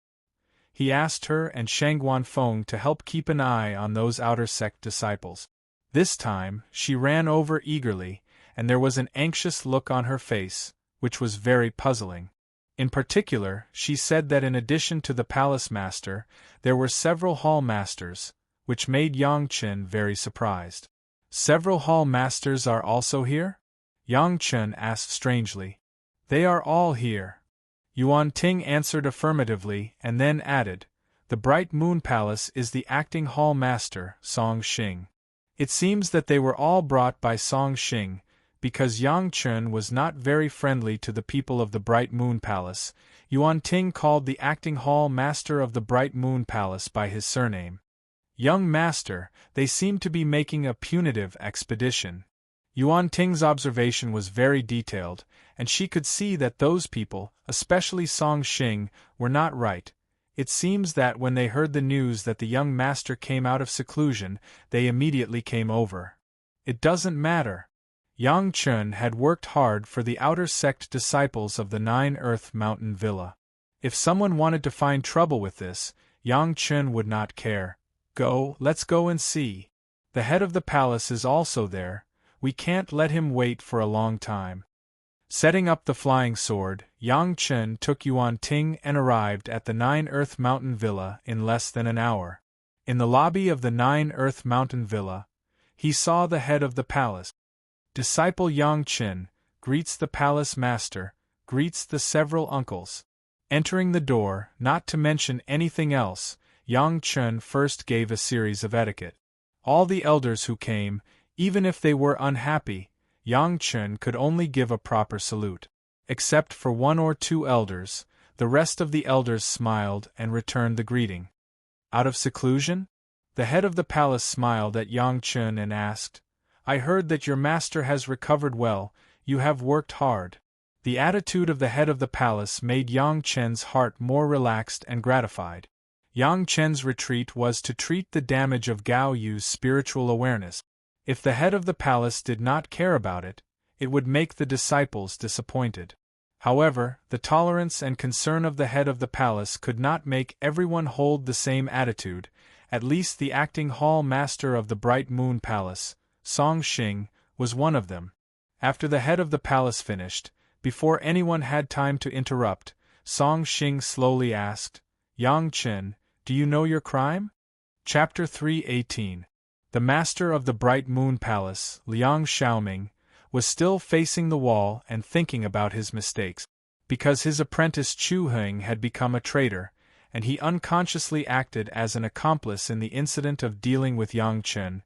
He asked her and Shang Guanfeng to help keep an eye on those outer sect disciples. This time, she ran over eagerly, and there was an anxious look on her face, which was very puzzling. In particular, she said that in addition to the palace master, there were several hall masters, which made Yang Chen very surprised. Several hall masters are also here? Yang Chen asked strangely. They are all here. Yuan Ting answered affirmatively and then added, the Bright Moon Palace is the acting hall master, Song Xing. It seems that they were all brought by Song Xing, because Yang Chen was not very friendly to the people of the Bright Moon Palace. Yuan Ting called the acting hall master of the Bright Moon Palace by his surname. Young master, they seem to be making a punitive expedition. Yuan Ting's observation was very detailed, and she could see that those people, especially Song Xing, were not right. It seems that when they heard the news that the young master came out of seclusion, they immediately came over. It doesn't matter. Yang Chen had worked hard for the outer sect disciples of the 9 Earth Mountain Villa. If someone wanted to find trouble with this, Yang Chen would not care. Let's go and see. The head of the palace is also there. We can't let him wait for a long time. Setting up the flying sword, Yang Chen took Yuan Ting and arrived at the 9 Earth Mountain Villa in less than an hour. In the lobby of the 9 Earth Mountain Villa, he saw the head of the palace. Disciple Yang Chen, greets the palace master, greets the several uncles. Entering the door, not to mention anything else, Yang Chen first gave a series of etiquette. All the elders who came, even if they were unhappy, Yang Chen could only give a proper salute. Except for 1 or 2 elders, the rest of the elders smiled and returned the greeting. Out of seclusion? The head of the palace smiled at Yang Chen and asked, "I heard that your master has recovered well, you have worked hard." The attitude of the head of the palace made Yang Chen's heart more relaxed and gratified. Yang Chen's retreat was to treat the damage of Gao Yu's spiritual awareness. If the head of the palace did not care about it, it would make the disciples disappointed. However, the tolerance and concern of the head of the palace could not make everyone hold the same attitude. At least the acting hall master of the Bright Moon Palace, Song Xing, was one of them. After the head of the palace finished, before anyone had time to interrupt, Song Xing slowly asked, "Yang Chen, do you know your crime?" Chapter 3:18. The master of the Bright Moon Palace, Liang Xiaoming, was still facing the wall and thinking about his mistakes. Because his apprentice Chu Heng had become a traitor, and he unconsciously acted as an accomplice in the incident of dealing with Yang Chen,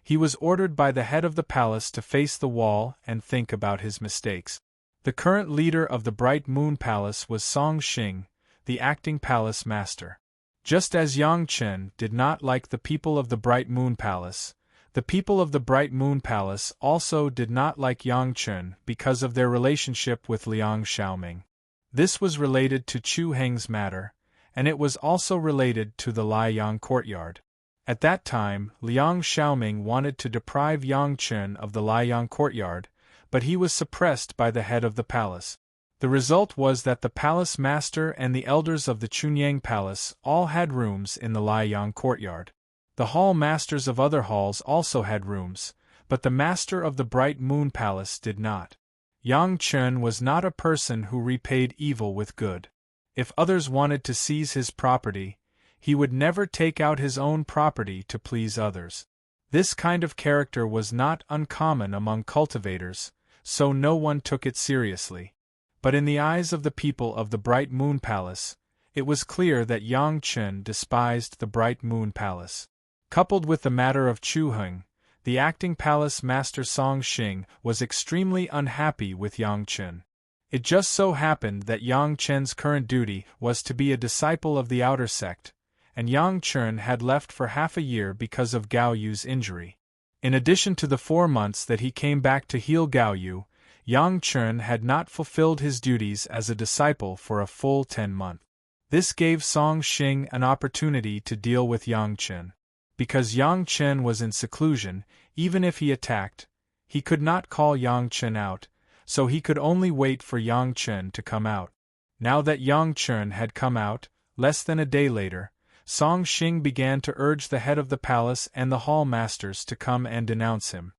he was ordered by the head of the palace to face the wall and think about his mistakes. The current leader of the Bright Moon Palace was Song Xing, the acting palace master. Just as Yang Chen did not like the people of the Bright Moon Palace, the people of the Bright Moon Palace also did not like Yang Chen because of their relationship with Liang Xiaoming. This was related to Chu Heng's matter, and it was also related to the Liang courtyard. At that time, Liang Xiaoming wanted to deprive Yang Chen of the Liang courtyard, but he was suppressed by the head of the palace. The result was that the palace master and the elders of the Chunyang Palace all had rooms in the Liang courtyard. The hall masters of other halls also had rooms, but the master of the Bright Moon Palace did not. Yang Chen was not a person who repaid evil with good. If others wanted to seize his property, he would never take out his own property to please others. This kind of character was not uncommon among cultivators, so no one took it seriously. But in the eyes of the people of the Bright Moon Palace, it was clear that Yang Chen despised the Bright Moon Palace. Coupled with the matter of Chu Heng, the acting palace master Song Xing was extremely unhappy with Yang Chen. It just so happened that Yang Chen's current duty was to be a disciple of the outer sect, and Yang Chen had left for half a year because of Gao Yu's injury. In addition to the 4 months that he came back to heal Gao Yu, Yang Chen had not fulfilled his duties as a disciple for a full 10 months. This gave Song Xing an opportunity to deal with Yang Chen. Because Yang Chen was in seclusion, even if he attacked, he could not call Yang Chen out, so he could only wait for Yang Chen to come out. Now that Yang Chen had come out, less than a day later, Song Xing began to urge the head of the palace and the hall masters to come and denounce him.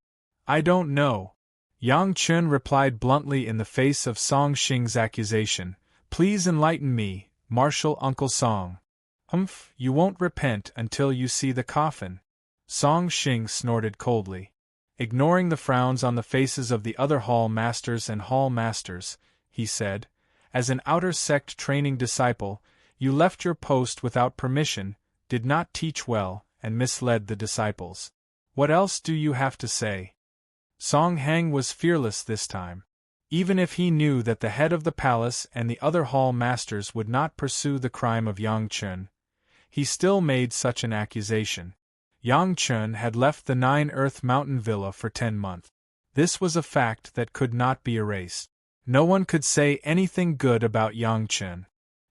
"I don't know." Yang Chen replied bluntly in the face of Song Xing's accusation, "Please enlighten me, Martial Uncle Song." "Humph, you won't repent until you see the coffin." Song Xing snorted coldly. Ignoring the frowns on the faces of the other hall masters and hall masters, he said, "As an outer sect training disciple, you left your post without permission, did not teach well, and misled the disciples. What else do you have to say?" Song Heng was fearless this time. Even if he knew that the head of the palace and the other hall masters would not pursue the crime of Yang Chen, he still made such an accusation. Yang Chen had left the 9 Earth Mountain Villa for 10 months. This was a fact that could not be erased. No one could say anything good about Yang Chen.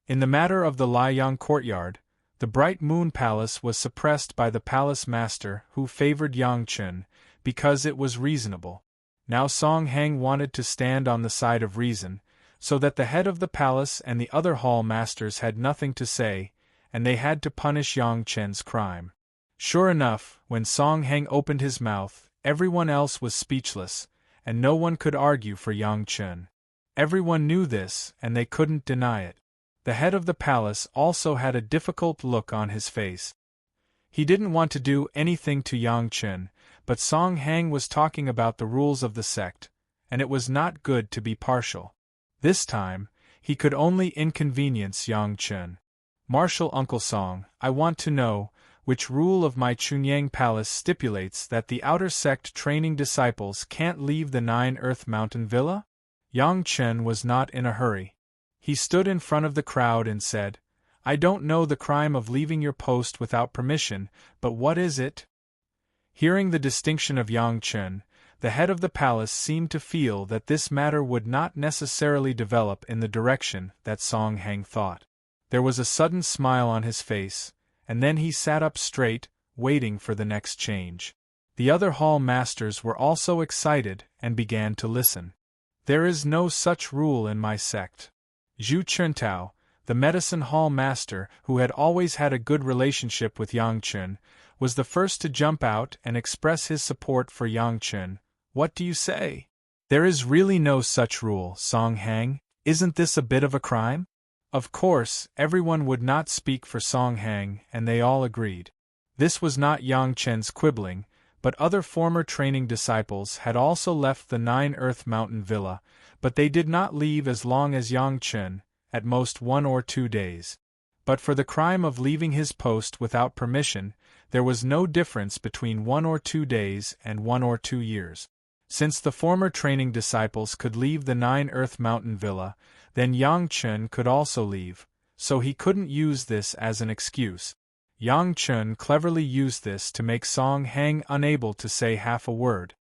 In the matter of the Liang courtyard, the Bright Moon Palace was suppressed by the palace master who favored Yang Chen, because it was reasonable. Now Song Heng wanted to stand on the side of reason, so that the head of the palace and the other hall masters had nothing to say, and they had to punish Yang Chen's crime. Sure enough, when Song Heng opened his mouth, everyone else was speechless, and no one could argue for Yang Chen. Everyone knew this, and they couldn't deny it. The head of the palace also had a difficult look on his face. He didn't want to do anything to Yang Chen, but Song Heng was talking about the rules of the sect, and it was not good to be partial. This time, he could only inconvenience Yang Chen. Martial Uncle Song, I want to know, which rule of my Chunyang Palace stipulates that the outer sect training disciples can't leave the 9 Earth Mountain Villa? Yang Chen was not in a hurry. He stood in front of the crowd and said, I don't know the crime of leaving your post without permission, but what is it? Hearing the distinction of Yang Chen, the head of the palace seemed to feel that this matter would not necessarily develop in the direction that Song Heng thought. There was a sudden smile on his face, and then he sat up straight, waiting for the next change. The other hall masters were also excited and began to listen. There is no such rule in my sect. Zhu Chuntao, the medicine hall master who had always had a good relationship with Yang Chen, was the first to jump out and express his support for Yang Chen. What do you say? There is really no such rule, Song Heng. Isn't this a bit of a crime? Of course, everyone would not speak for Song Heng, and they all agreed. This was not Yang Chen's quibbling, but other former training disciples had also left the 9 Earth Mountain Villa, but they did not leave as long as Yang Chen, at most 1 or 2 days. But for the crime of leaving his post without permission, there was no difference between 1 or 2 days and 1 or 2 years. Since the former training disciples could leave the 9 Earth Mountain Villa, then Yang Chen could also leave, so he couldn't use this as an excuse. Yang Chen cleverly used this to make Song Heng unable to say half a word.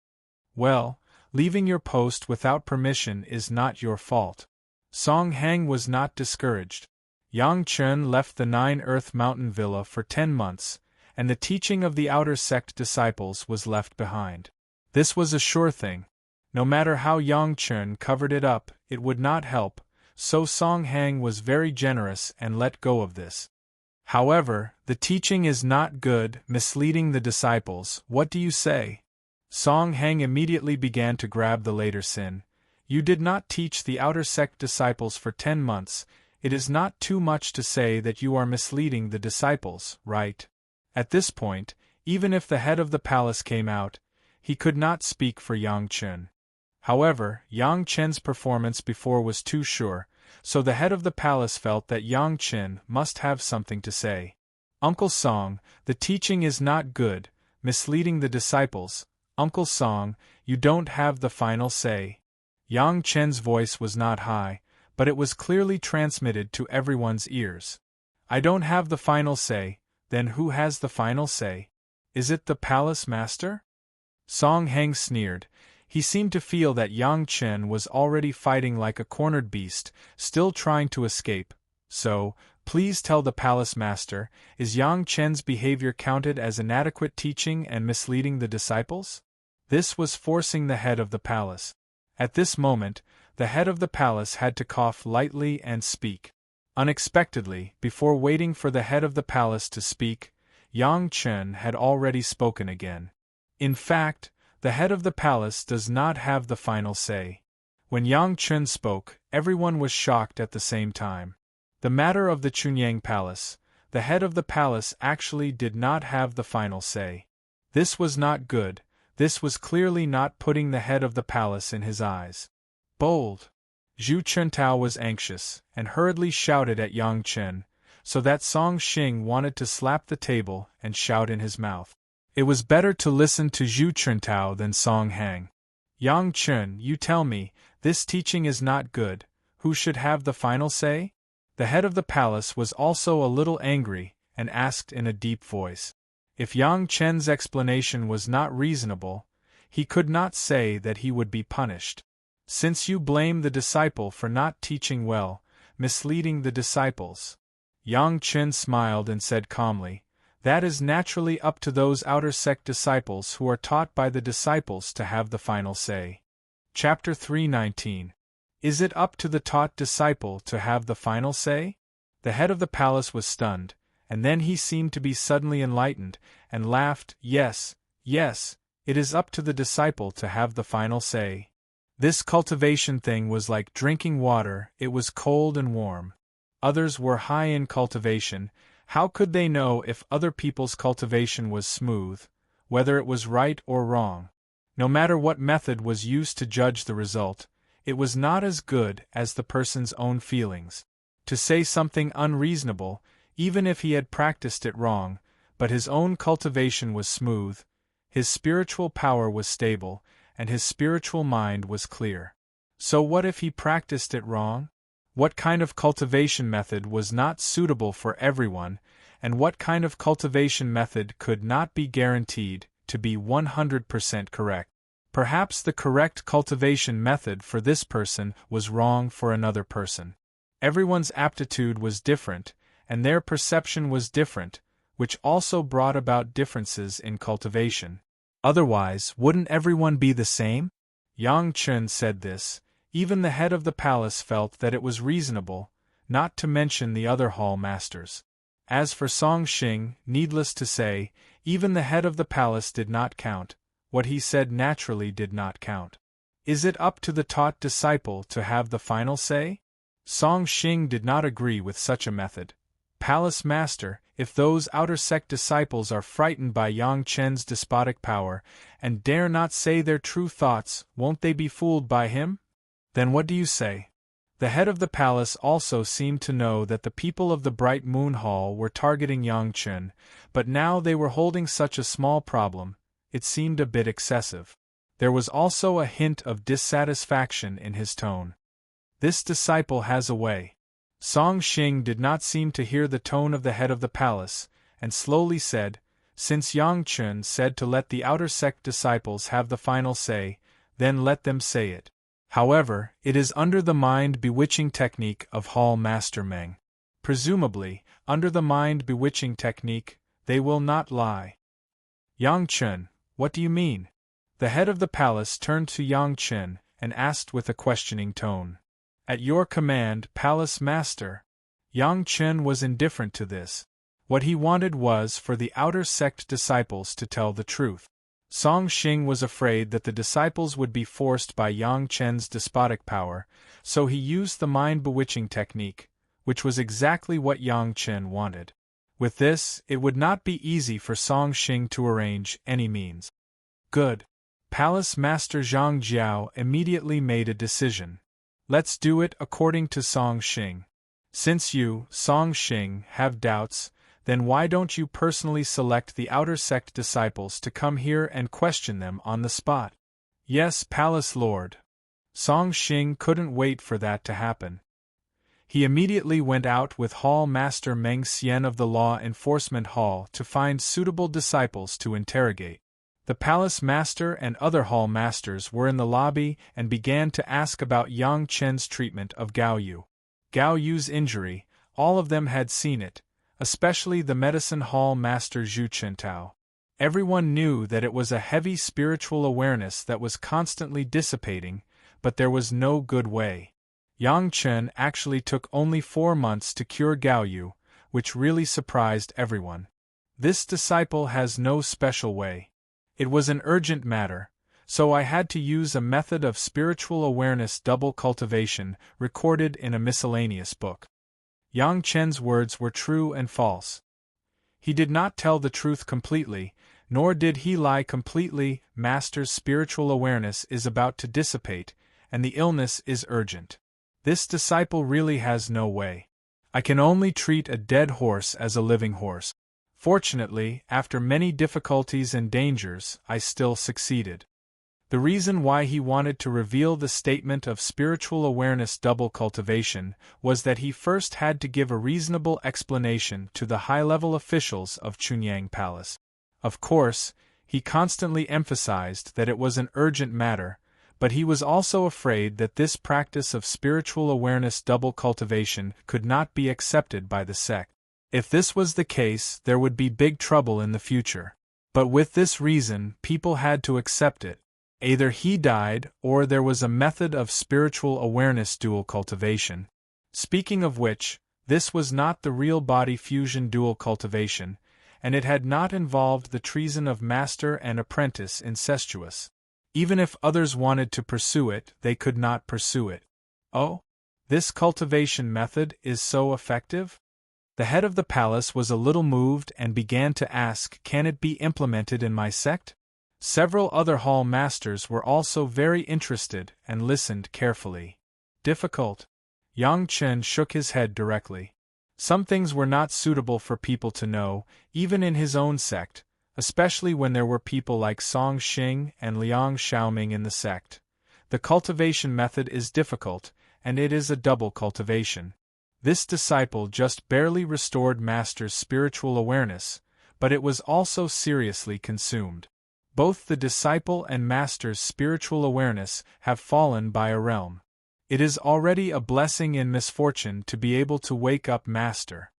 Well, leaving your post without permission is not your fault. Song Heng was not discouraged. Yang Chen left the 9 Earth Mountain Villa for 10 months, and the teaching of the outer sect disciples was left behind. This was a sure thing. No matter how Yang Chen covered it up, it would not help, so Song Heng was very generous and let go of this. However, the teaching is not good, misleading the disciples. What do you say? Song Heng immediately began to grab the later sin. You did not teach the outer sect disciples for 10 months. It is not too much to say that you are misleading the disciples, right? At this point, even if the head of the palace came out, he could not speak for Yang Chen. However, Yang Chen's performance before was too sure, so the head of the palace felt that Yang Chen must have something to say. Uncle Song, the teaching is not good, misleading the disciples. Uncle Song, you don't have the final say. Yang Chen's voice was not high, but it was clearly transmitted to everyone's ears. I don't have the final say, then who has the final say? Is it the palace master? Song Heng sneered. He seemed to feel that Yang Chen was already fighting like a cornered beast, still trying to escape. So, please tell the palace master, is Yang Chen's behavior counted as inadequate teaching and misleading the disciples? This was forcing the head of the palace. At this moment, the head of the palace had to cough lightly and speak. Unexpectedly, before waiting for the head of the palace to speak, Yang Chen had already spoken again. In fact, the head of the palace does not have the final say. When Yang Chen spoke, everyone was shocked at the same time. The matter of the Chunyang Palace, the head of the palace actually did not have the final say. This was not good, this was clearly not putting the head of the palace in his eyes. Bold! Zhu Chuntao was anxious, and hurriedly shouted at Yang Chen, so that Song Xing wanted to slap the table and shout in his mouth. It was better to listen to Zhu Chuntao than Song Heng. Yang Chen, you tell me, this teaching is not good, who should have the final say? The head of the palace was also a little angry, and asked in a deep voice. If Yang Chen's explanation was not reasonable, he could not say that he would be punished. Since you blame the disciple for not teaching well, misleading the disciples. Yang Chen smiled and said calmly, that is naturally up to those outer sect disciples who are taught by the disciples to have the final say. Chapter 319. Is it up to the taught disciple to have the final say? The head of the palace was stunned, and then he seemed to be suddenly enlightened, and laughed. Yes, yes, it is up to the disciple to have the final say. This cultivation thing was like drinking water, it was cold and warm. Others were high in cultivation. How could they know if other people's cultivation was smooth, whether it was right or wrong? No matter what method was used to judge the result, it was not as good as the person's own feelings. To say something unreasonable, even if he had practiced it wrong, but his own cultivation was smooth, his spiritual power was stable, and his spiritual mind was clear. So what if he practiced it wrong? What kind of cultivation method was not suitable for everyone, and what kind of cultivation method could not be guaranteed to be 100% correct? Perhaps the correct cultivation method for this person was wrong for another person. Everyone's aptitude was different, and their perception was different, which also brought about differences in cultivation. Otherwise, wouldn't everyone be the same? Yang Chen said this. Even the head of the palace felt that it was reasonable, not to mention the other hall masters. As for Song Xing, needless to say, even the head of the palace did not count. What he said naturally did not count. Is it up to the taught disciple to have the final say? Song Xing did not agree with such a method. Palace master, if those outer sect disciples are frightened by Yang Chen's despotic power, and dare not say their true thoughts, won't they be fooled by him? Then what do you say? The head of the palace also seemed to know that the people of the Bright Moon Hall were targeting Yang Chen, but now they were holding such a small problem, it seemed a bit excessive. There was also a hint of dissatisfaction in his tone. This disciple has a way. Song Xing did not seem to hear the tone of the head of the palace, and slowly said, since Yang Chen said to let the outer sect disciples have the final say, then let them say it. However, it is under the mind-bewitching technique of Hall Master Meng. Presumably, under the mind-bewitching technique, they will not lie. Yang Chen, what do you mean? The head of the palace turned to Yang Chen and asked with a questioning tone. At your command, Palace Master. Yang Chen was indifferent to this. What he wanted was for the outer sect disciples to tell the truth. Song Xing was afraid that the disciples would be forced by Yang Chen's despotic power, so he used the mind-bewitching technique, which was exactly what Yang Chen wanted. With this, it would not be easy for Song Xing to arrange any means. Good. Palace Master Zhang Jiao immediately made a decision. Let's do it according to Song Xing. Since you, Song Xing, have doubts, then why don't you personally select the outer sect disciples to come here and question them on the spot? Yes, Palace Lord. Song Xing couldn't wait for that to happen. He immediately went out with Hall Master Meng Xian of the Law Enforcement Hall to find suitable disciples to interrogate. The Palace Master and other Hall Masters were in the lobby and began to ask about Yang Chen's treatment of Gao Yu. Gao Yu's injury, all of them had seen it, especially the Medicine Hall Master Zhu Chentao. Everyone knew that it was a heavy spiritual awareness that was constantly dissipating, but there was no good way. Yang Chen actually took only 4 months to cure Gao Yu, which really surprised everyone. This disciple has no special way. It was an urgent matter, so I had to use a method of spiritual awareness double cultivation recorded in a miscellaneous book. Yang Chen's words were true and false. He did not tell the truth completely, nor did he lie completely. Master's spiritual awareness is about to dissipate, and the illness is urgent. This disciple really has no way. I can only treat a dead horse as a living horse. Fortunately, after many difficulties and dangers, I still succeeded. The reason why he wanted to reveal the statement of spiritual awareness double cultivation was that he first had to give a reasonable explanation to the high-level officials of Chunyang Palace. Of course, he constantly emphasized that it was an urgent matter, but he was also afraid that this practice of spiritual awareness double cultivation could not be accepted by the sect. If this was the case, there would be big trouble in the future. But with this reason, people had to accept it. Either he died, or there was a method of spiritual awareness dual cultivation. Speaking of which, this was not the real body fusion dual cultivation, and it had not involved the treason of master and apprentice incestuous. Even if others wanted to pursue it, they could not pursue it. Oh? This cultivation method is so effective? The head of the palace was a little moved and began to ask, can it be implemented in my sect? Several other hall masters were also very interested and listened carefully. Difficult? Yang Chen shook his head directly. Some things were not suitable for people to know, even in his own sect, especially when there were people like Song Xing and Liang Xiaoming in the sect. The cultivation method is difficult, and it is a double cultivation. This disciple just barely restored Master's spiritual awareness, but it was also seriously consumed. Both the disciple and Master's spiritual awareness have fallen by a realm. It is already a blessing in misfortune to be able to wake up Master.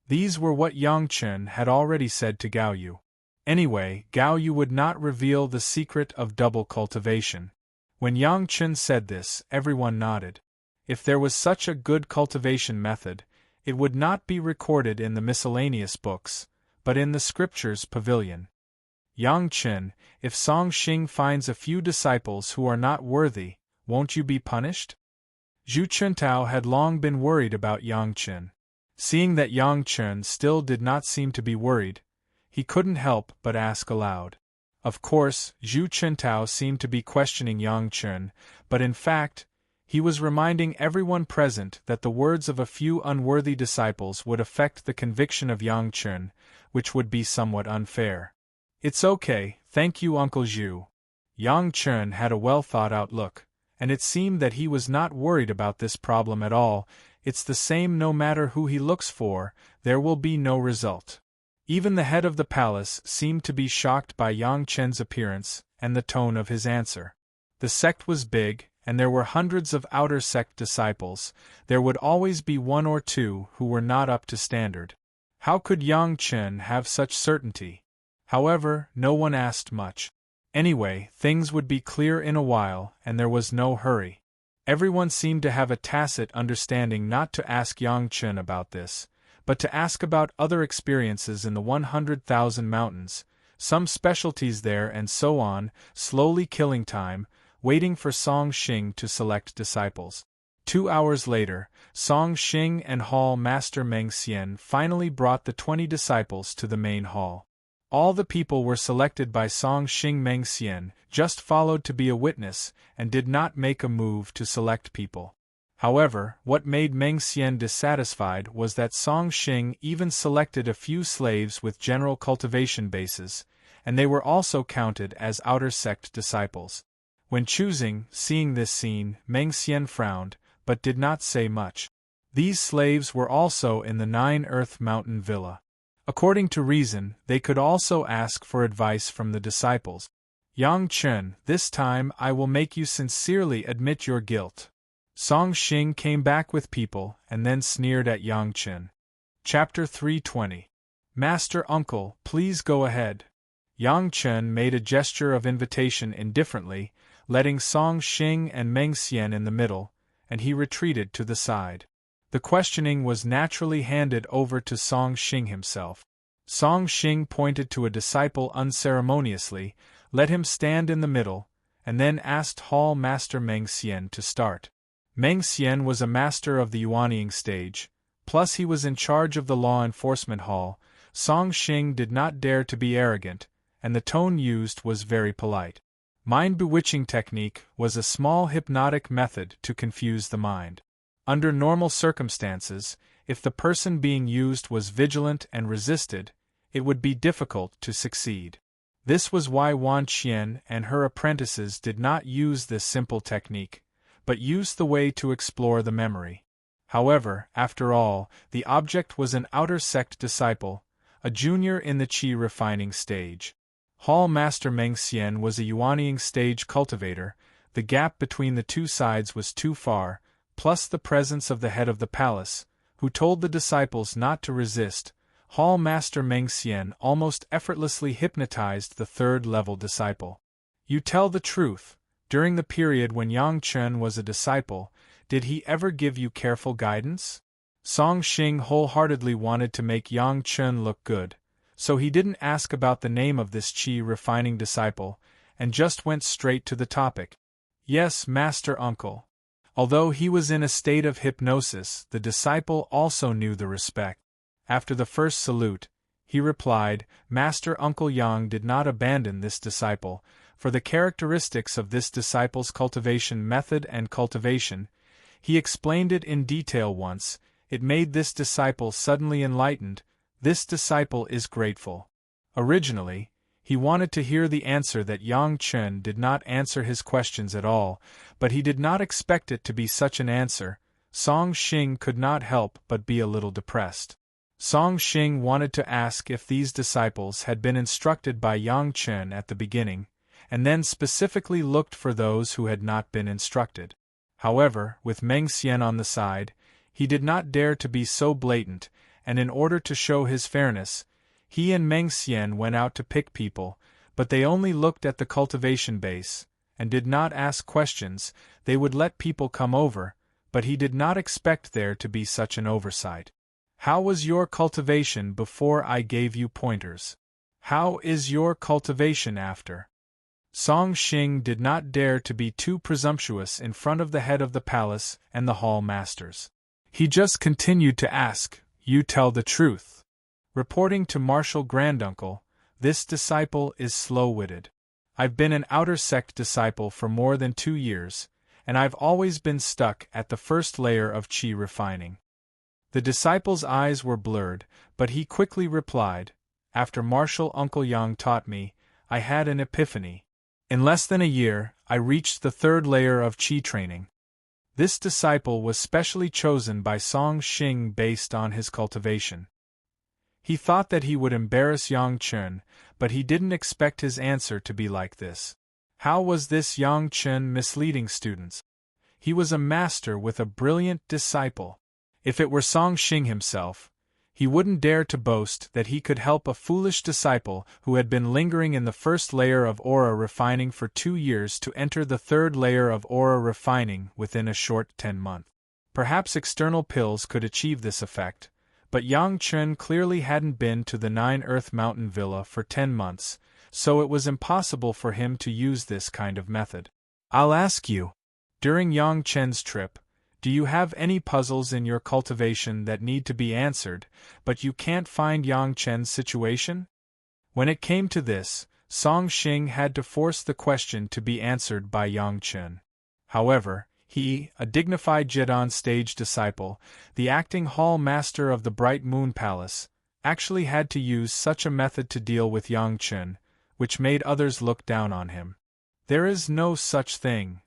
These were what Yang Chen had already said to Gao Yu. Anyway, Gao Yu would not reveal the secret of double cultivation. When Yang Chen said this, everyone nodded. If there was such a good cultivation method, it would not be recorded in the miscellaneous books, but in the scriptures pavilion. Yang Chen, if Song Xing finds a few disciples who are not worthy, won't you be punished? Zhu Chuntao had long been worried about Yang Chen. Seeing that Yang Chen still did not seem to be worried, he couldn't help but ask aloud. Of course, Zhu Chuntao seemed to be questioning Yang Chen, but in fact, he was reminding everyone present that the words of a few unworthy disciples would affect the conviction of Yang Chen, which would be somewhat unfair. It's okay, thank you Uncle Zhu. Yang Chen had a well-thought-out look, and it seemed that he was not worried about this problem at all. It's the same no matter who he looks for, there will be no result. Even the head of the palace seemed to be shocked by Yang Chen's appearance and the tone of his answer. The sect was big, and there were hundreds of outer sect disciples. There would always be one or two who were not up to standard. How could Yang Chen have such certainty? However, no one asked much. Anyway, things would be clear in a while, and there was no hurry. Everyone seemed to have a tacit understanding not to ask Yang Chen about this, but to ask about other experiences in the 100,000 mountains, some specialties there and so on, slowly killing time, waiting for Song Xing to select disciples. 2 hours later, Song Xing and Hall Master Meng Xian finally brought the 20 disciples to the main hall. All the people were selected by Song Xing. Meng Xian just followed to be a witness and did not make a move to select people. However, what made Meng Xian dissatisfied was that Song Xing even selected a few slaves with general cultivation bases, and they were also counted as outer sect disciples. When choosing, seeing this scene, Meng Xian frowned, but did not say much. These slaves were also in the 9 Earth Mountain Villa. According to reason, they could also ask for advice from the disciples. Yang Chen, this time I will make you sincerely admit your guilt. Song Xing came back with people and then sneered at Yang Chen. Chapter 320. Master Uncle, please go ahead. Yang Chen made a gesture of invitation indifferently, letting Song Xing and Meng Xian in the middle, and he retreated to the side. The questioning was naturally handed over to Song Xing himself. Song Xing pointed to a disciple unceremoniously, let him stand in the middle, and then asked Hall Master Meng Xian to start. Meng Xian was a master of the Yuanying stage, plus he was in charge of the law enforcement hall. Song Xing did not dare to be arrogant, and the tone used was very polite. Mind-bewitching technique was a small hypnotic method to confuse the mind. Under normal circumstances, if the person being used was vigilant and resisted, it would be difficult to succeed. This was why Wan Qian and her apprentices did not use this simple technique, but used the way to explore the memory. However, after all, the object was an outer sect disciple, a junior in the qi refining stage. Hall Master Meng Xian was a Yuanying stage cultivator. The gap between the two sides was too far, plus the presence of the head of the palace, who told the disciples not to resist. Hall Master Meng Xian almost effortlessly hypnotized the third-level disciple. You tell the truth, during the period when Yang Chen was a disciple, did he ever give you careful guidance? Song Xing wholeheartedly wanted to make Yang Chen look good, so he didn't ask about the name of this qi refining disciple, and just went straight to the topic. Yes, Master Uncle. Although he was in a state of hypnosis, the disciple also knew the respect. After the first salute, He replied, Master Uncle Yang did not abandon this disciple, for the characteristics of this disciple's cultivation method and cultivation. He explained it in detail once. It made this disciple suddenly enlightened. This disciple is grateful. Originally, he wanted to hear the answer that Yang Chen did not answer his questions at all, but he did not expect it to be such an answer. Song Xing could not help but be a little depressed. Song Xing wanted to ask if these disciples had been instructed by Yang Chen at the beginning, and then specifically looked for those who had not been instructed. However, with Meng Xian on the side, he did not dare to be so blatant, and in order to show his fairness, he and Meng Xian went out to pick people, but they only looked at the cultivation base, and did not ask questions. They would let people come over, but he did not expect there to be such an oversight. How was your cultivation before I gave you pointers? How is your cultivation after? Song Xing did not dare to be too presumptuous in front of the head of the palace and the hall masters. He just continued to ask, You tell the truth. Reporting to Martial Granduncle, this disciple is slow-witted. I've been an outer sect disciple for more than 2 years, and I've always been stuck at the first layer of qi refining. The disciple's eyes were blurred, but he quickly replied, After Martial Uncle Yang taught me, I had an epiphany. In less than a year, I reached the 3rd layer of qi training. This disciple was specially chosen by Song Xing based on his cultivation. He thought that he would embarrass Yang Chen, but he didn't expect his answer to be like this. How was this Yang Chen misleading students? He was a master with a brilliant disciple. If it were Song Xing himself, he wouldn't dare to boast that he could help a foolish disciple who had been lingering in the 1st layer of aura refining for 2 years to enter the 3rd layer of aura refining within a short 10 months. Perhaps external pills could achieve this effect, but Yang Chen clearly hadn't been to the 9 Earth Mountain Villa for 10 months, so it was impossible for him to use this kind of method. I'll ask you, during Yang Chen's trip, do you have any puzzles in your cultivation that need to be answered, but you can't find Yang Chen's situation? When it came to this, Song Xing had to force the question to be answered by Yang Chen. However, he, a dignified Jedan stage disciple, the acting hall master of the Bright Moon Palace, actually had to use such a method to deal with Yang Chen, which made others look down on him. There is no such thing.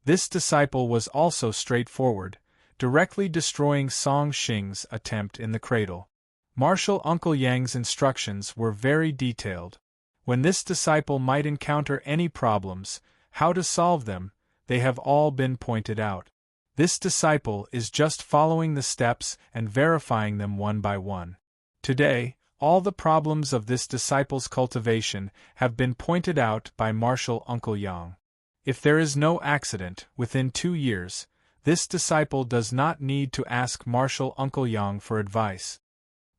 This disciple was also straightforward, directly destroying Song Xing's attempt in the cradle. Martial Uncle Yang's instructions were very detailed. When this disciple might encounter any problems, how to solve them, they have all been pointed out. This disciple is just following the steps and verifying them one by one. Today, all the problems of this disciple's cultivation have been pointed out by Martial Uncle Yang. If there is no accident within 2 years, this disciple does not need to ask Martial Uncle Yang for advice.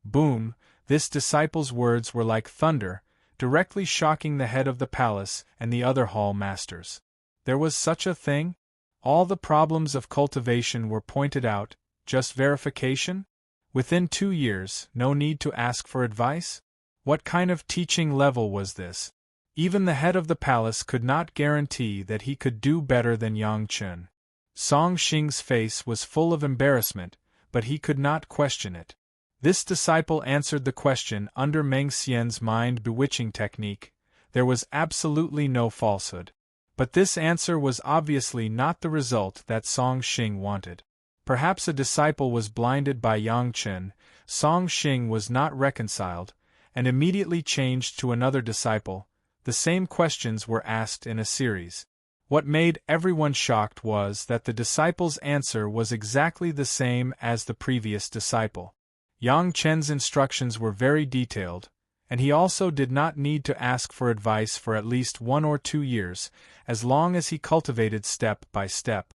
Boom! This disciple's words were like thunder, directly shocking the head of the palace and the other hall masters. There was such a thing? All the problems of cultivation were pointed out, just verification? Within 2 years, no need to ask for advice? What kind of teaching level was this? Even the head of the palace could not guarantee that he could do better than Yang Chen. Song Xing's face was full of embarrassment, but he could not question it. This disciple answered the question under Meng Xian's mind-bewitching technique. There was absolutely no falsehood. But this answer was obviously not the result that Song Xing wanted. Perhaps a disciple was blinded by Yang Chen. Song Xing was not reconciled, and immediately changed to another disciple. The same questions were asked in a series. What made everyone shocked was that the disciple's answer was exactly the same as the previous disciple. Yang Chen's instructions were very detailed, and he also did not need to ask for advice for at least 1 or 2 years, as long as he cultivated step by step.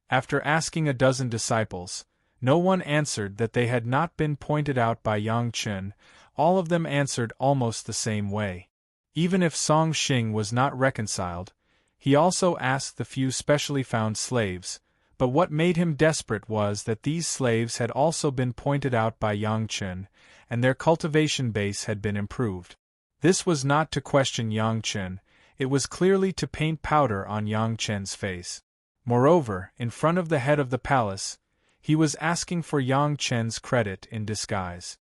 After asking a dozen disciples, no one answered that they had not been pointed out by Yang Chen. All of them answered almost the same way. Even if Song Xing was not reconciled, he also asked the few specially found slaves, but what made him desperate was that these slaves had also been pointed out by Yang Chen, and their cultivation base had been improved. This was not to question Yang Chen, it was clearly to paint powder on Yang Chen's face. Moreover, in front of the head of the palace, he was asking for Yang Chen's credit in disguise.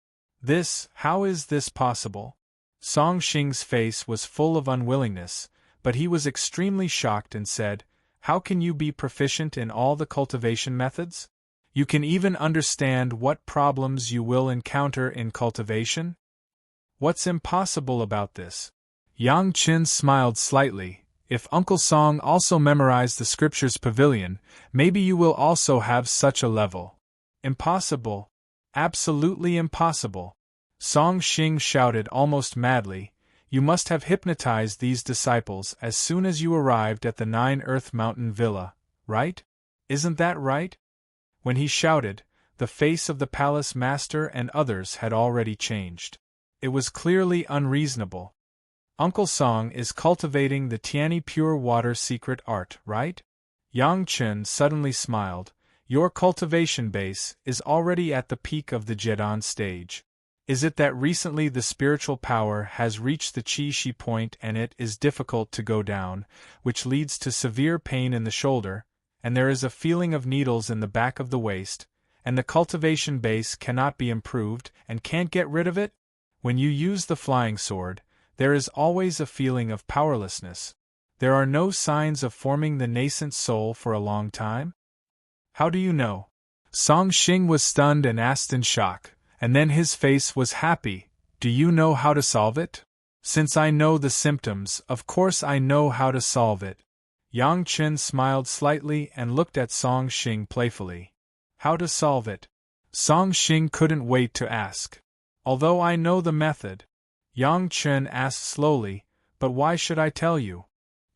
How is this possible? Song Xing's face was full of unwillingness, but he was extremely shocked and said, "How can you be proficient in all the cultivation methods? You can even understand what problems you will encounter in cultivation? What's impossible about this?" Yang Chen smiled slightly. "If Uncle Song also memorized the scriptures pavilion, maybe you will also have such a level." "Impossible. Absolutely impossible." Song Xing shouted almost madly, "You must have hypnotized these disciples as soon as you arrived at the Nine Earth Mountain Villa, right? Isn't that right?" When he shouted, the face of the palace master and others had already changed. It was clearly unreasonable. "Uncle Song is cultivating the Tianyi pure water secret art, right?" Yang Chen suddenly smiled. "Your cultivation base is already at the peak of the Jedan stage. Is it that recently the spiritual power has reached the Qi Shi point and it is difficult to go down, which leads to severe pain in the shoulder, and there is a feeling of needles in the back of the waist, and the cultivation base cannot be improved and can't get rid of it? When you use the flying sword, there is always a feeling of powerlessness. There are no signs of forming the nascent soul for a long time?" "How do you know?" Song Xing was stunned and asked in shock, and then his face was happy. "Do you know how to solve it?" "Since I know the symptoms, of course I know how to solve it." Yang Chen smiled slightly and looked at Song Xing playfully. "How to solve it?" Song Xing couldn't wait to ask. "Although I know the method," Yang Chen asked slowly, "but why should I tell you?"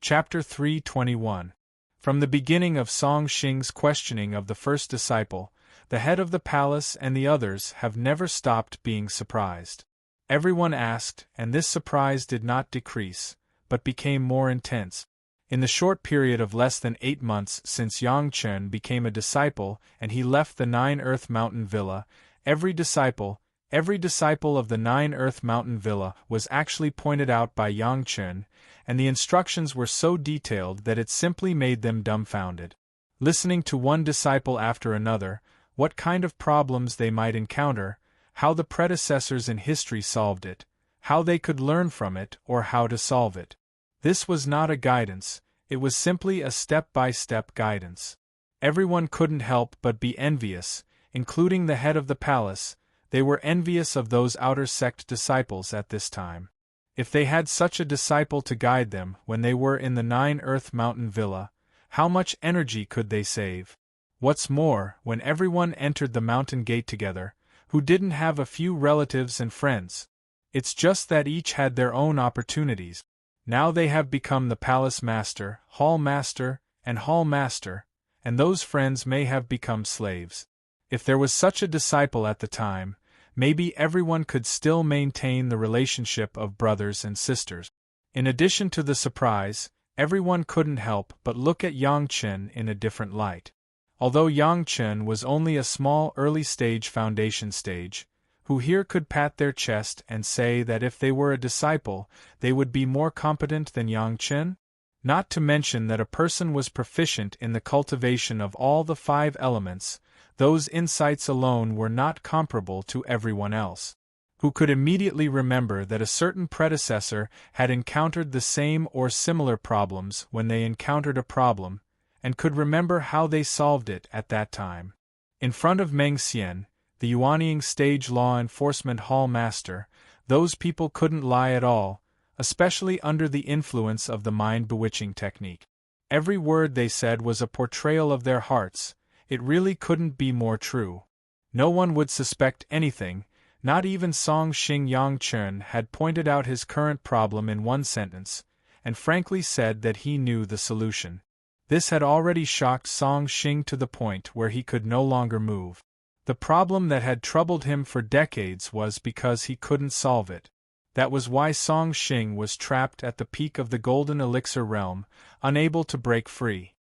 Chapter 321. From the beginning of Song Xing's questioning of the first disciple, the head of the palace and the others have never stopped being surprised. Everyone asked, and this surprise did not decrease, but became more intense. In the short period of less than 8 months since Yang Chen became a disciple and he left the Nine Earth Mountain Villa, every disciple of the Nine Earth Mountain Villa was actually pointed out by Yang Chen, and the instructions were so detailed that it simply made them dumbfounded. Listening to one disciple after another, what kind of problems they might encounter, how the predecessors in history solved it, how they could learn from it or how to solve it. This was not a guidance, it was simply a step-by-step guidance. Everyone couldn't help but be envious, including the head of the palace. They were envious of those outer sect disciples at this time. If they had such a disciple to guide them when they were in the Nine Earth Mountain Villa, how much energy could they save? What's more, when everyone entered the mountain gate together, who didn't have a few relatives and friends? It's just that each had their own opportunities. Now they have become the palace master, hall master, and those friends may have become slaves. If there was such a disciple at the time, maybe everyone could still maintain the relationship of brothers and sisters. In addition to the surprise, everyone couldn't help but look at Yang Chen in a different light. Although Yang Chen was only a small early-stage foundation stage, who here could pat their chest and say that if they were a disciple, they would be more competent than Yang Chen? Not to mention that a person was proficient in the cultivation of all the 5 elements, those insights alone were not comparable to everyone else. Who could immediately remember that a certain predecessor had encountered the same or similar problems when they encountered a problem, and could remember how they solved it at that time. In front of Meng Xian, the Yuanying Stage Law Enforcement Hall Master, those people couldn't lie at all, especially under the influence of the mind-bewitching technique. Every word they said was a portrayal of their hearts, it really couldn't be more true. No one would suspect anything, not even Song Xing. Yang Chen had pointed out his current problem in one sentence, and frankly said that he knew the solution. This had already shocked Song Xing to the point where he could no longer move. The problem that had troubled him for decades was because he couldn't solve it. That was why Song Xing was trapped at the peak of the Golden Elixir realm, unable to break free.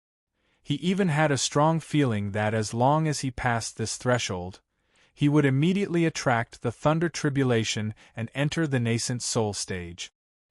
He even had a strong feeling that as long as he passed this threshold, he would immediately attract the thunder tribulation and enter the nascent soul stage.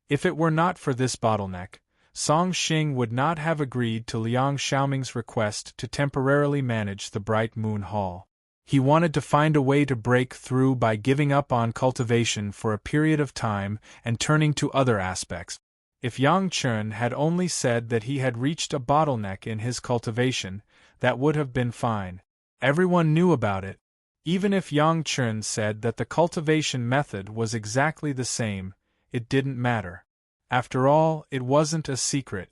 If it were not for this bottleneck, Song Xing would not have agreed to Liang Xiaoming's request to temporarily manage the Bright Moon Hall. He wanted to find a way to break through by giving up on cultivation for a period of time and turning to other aspects. If Yang Chen had only said that he had reached a bottleneck in his cultivation, that would have been fine. Everyone knew about it. Even if Yang Chen said that the cultivation method was exactly the same, it didn't matter. After all, it wasn't a secret.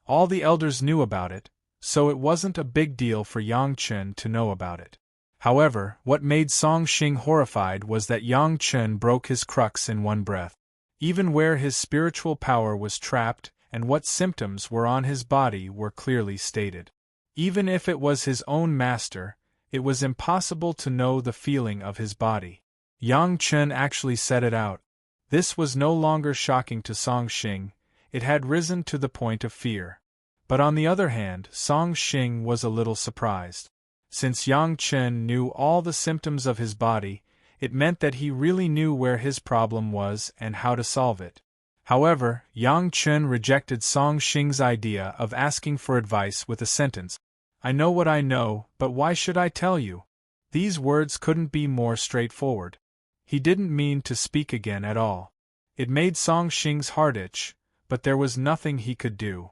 All the elders knew about it, so it wasn't a big deal for Yang Chen to know about it. However, what made Song Xing horrified was that Yang Chen broke his crux in one breath. Even where his spiritual power was trapped and what symptoms were on his body were clearly stated. Even if it was his own master, it was impossible to know the feeling of his body. Yang Chen actually said it out. This was no longer shocking to Song Xing, it had risen to the point of fear. But on the other hand, Song Xing was a little surprised. Since Yang Chen knew all the symptoms of his body, it meant that he really knew where his problem was and how to solve it. However, Yang Chen rejected Song Xing's idea of asking for advice with a sentence, "I know what I know, but why should I tell you?" These words couldn't be more straightforward. He didn't mean to speak again at all. It made Song Xing's heart itch, but there was nothing he could do.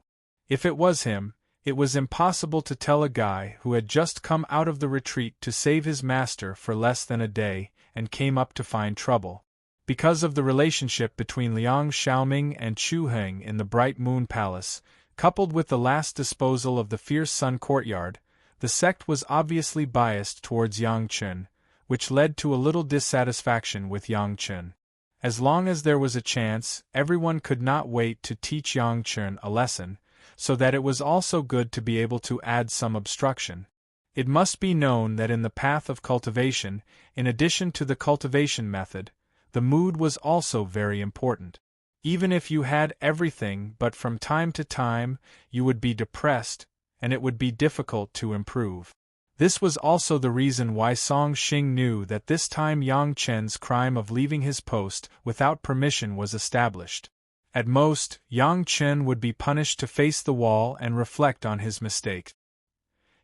If it was him, it was impossible to tell a guy who had just come out of the retreat to save his master for less than a day, and came up to find trouble. Because of the relationship between Liang Xiaoming and Chu Heng in the Bright Moon Palace, coupled with the last disposal of the Fierce Sun Courtyard, the sect was obviously biased towards Yang Chen, which led to a little dissatisfaction with Yang Chen. As long as there was a chance, everyone could not wait to teach Yang Chen a lesson, so that it was also good to be able to add some obstruction. It must be known that in the path of cultivation, in addition to the cultivation method, the mood was also very important. Even if you had everything, but from time to time, you would be depressed, and it would be difficult to improve. This was also the reason why Song Xing knew that this time Yang Chen's crime of leaving his post without permission was established. At most, Yang Chen would be punished to face the wall and reflect on his mistake.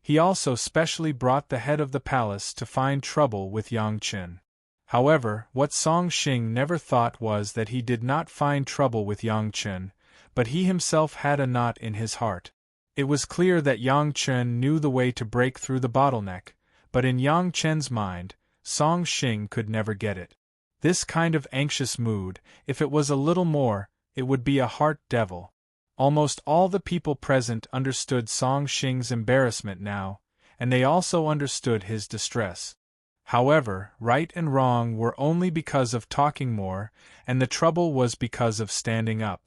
He also specially brought the head of the palace to find trouble with Yang Chen. However, what Song Xing never thought was that he did not find trouble with Yang Chen, but he himself had a knot in his heart. It was clear that Yang Chen knew the way to break through the bottleneck, but in Yang Chen's mind, Song Xing could never get it. This kind of anxious mood, if it was a little more, it would be a heart devil. Almost all the people present understood Song Xing's embarrassment now, and they also understood his distress. However, right and wrong were only because of talking more, and the trouble was because of standing up.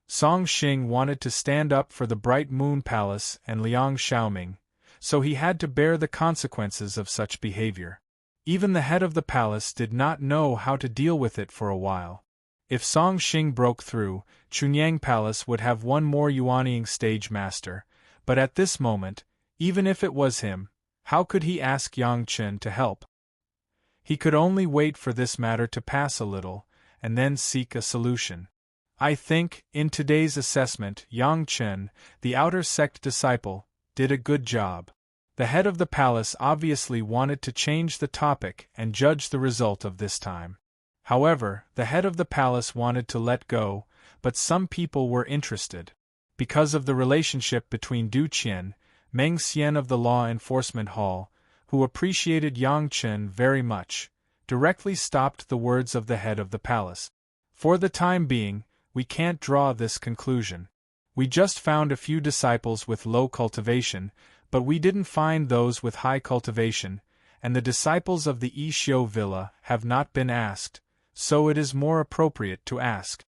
Song Xing wanted to stand up for the Bright Moon Palace and Liang Xiaoming, so he had to bear the consequences of such behavior. Even the head of the palace did not know how to deal with it for a while. If Song Xing broke through, Chunyang Palace would have one more Yuanying stage master, but at this moment, even if it was him, how could he ask Yang Chen to help? He could only wait for this matter to pass a little, and then seek a solution. I think, in today's assessment, Yang Chen, the outer sect disciple, did a good job. The head of the palace obviously wanted to change the topic and judge the result of this time. However, the head of the palace wanted to let go, but some people were interested. Because of the relationship between Du Qian, Meng Xian of the Law Enforcement Hall, who appreciated Yang Chen very much, directly stopped the words of the head of the palace. For the time being, we can't draw this conclusion. We just found a few disciples with low cultivation, but we didn't find those with high cultivation, and the disciples of the Yixiu Villa have not been asked, so it is more appropriate to ask.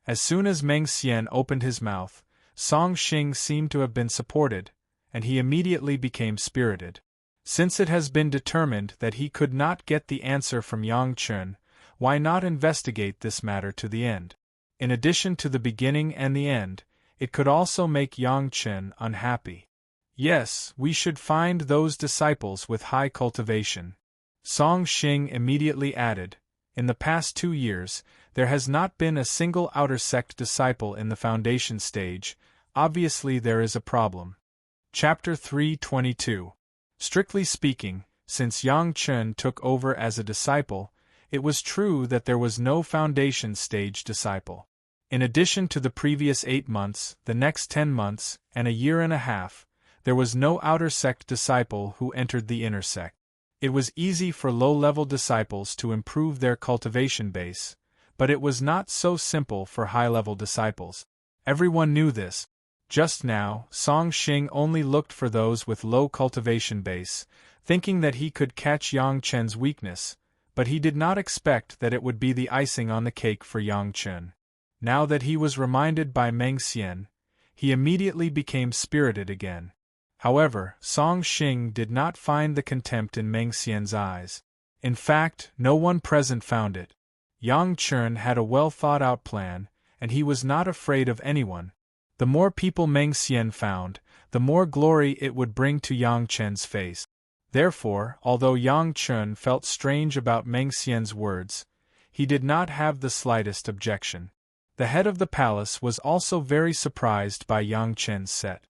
As soon as Meng Xian opened his mouth, Song Xing seemed to have been supported, and he immediately became spirited. Since it has been determined that he could not get the answer from Yang Chen, why not investigate this matter to the end? In addition to the beginning and the end, it could also make Yang Chen unhappy. Yes, we should find those disciples with high cultivation. Song Xing immediately added, "In the past 2 years, there has not been a single outer sect disciple in the foundation stage. Obviously there is a problem." Chapter 322. Strictly speaking, since Yang Chen took over as a disciple, it was true that there was no foundation stage disciple. In addition to the previous 8 months, the next 10 months, and a year and a half, there was no outer sect disciple who entered the inner sect. It was easy for low-level disciples to improve their cultivation base, but it was not so simple for high-level disciples. Everyone knew this. Just now, Song Xing only looked for those with low cultivation base, thinking that he could catch Yang Chen's weakness, but he did not expect that it would be the icing on the cake for Yang Chen. Now that he was reminded by Meng Xian, he immediately became spirited again. However, Song Xing did not find the contempt in Meng Xian's eyes. In fact, no one present found it. Yang Chen had a well-thought-out plan, and he was not afraid of anyone. The more people Meng Xian found, the more glory it would bring to Yang Chen's face. Therefore, although Yang Chen felt strange about Meng Xian's words, he did not have the slightest objection. The head of the palace was also very surprised by Yang Chen's set.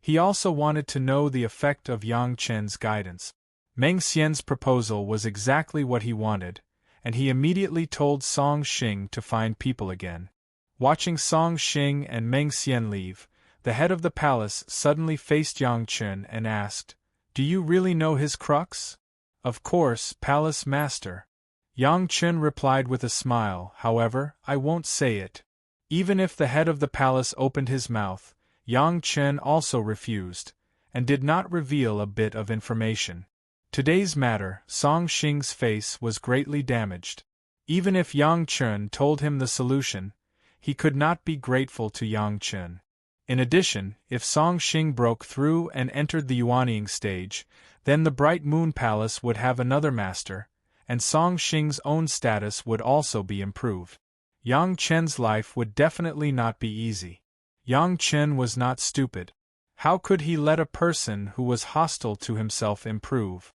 He also wanted to know the effect of Yang Chen's guidance. Meng Xian's proposal was exactly what he wanted, and he immediately told Song Xing to find people again. Watching Song Xing and Meng Xian leave, the head of the palace suddenly faced Yang Chen and asked, "Do you really know his crux?" "Of course, Palace Master." Yang Chen replied with a smile. "However, I won't say it." Even if the head of the palace opened his mouth, Yang Chen also refused, and did not reveal a bit of information. Today's matter, Song Xing's face was greatly damaged. Even if Yang Chen told him the solution, he could not be grateful to Yang Chen. In addition, if Song Xing broke through and entered the Yuanying stage, then the Bright Moon Palace would have another master, and Song Xing's own status would also be improved. Yang Chen's life would definitely not be easy. Yang Chen was not stupid. How could he let a person who was hostile to himself improve?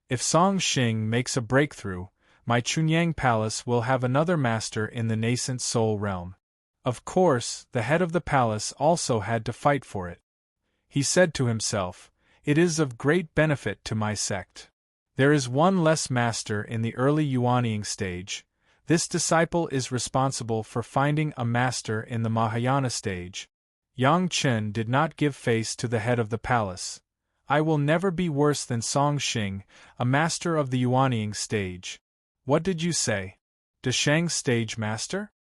If Song Xing makes a breakthrough, my Chunyang Palace will have another master in the nascent soul realm. Of course, the head of the palace also had to fight for it. He said to himself, "It is of great benefit to my sect. There is one less master in the early Yuanying stage. This disciple is responsible for finding a master in the Mahayana stage." Yang Chen did not give face to the head of the palace. "I will never be worse than Song Xing, a master of the Yuanying stage." "What did you say? Deshang stage master?"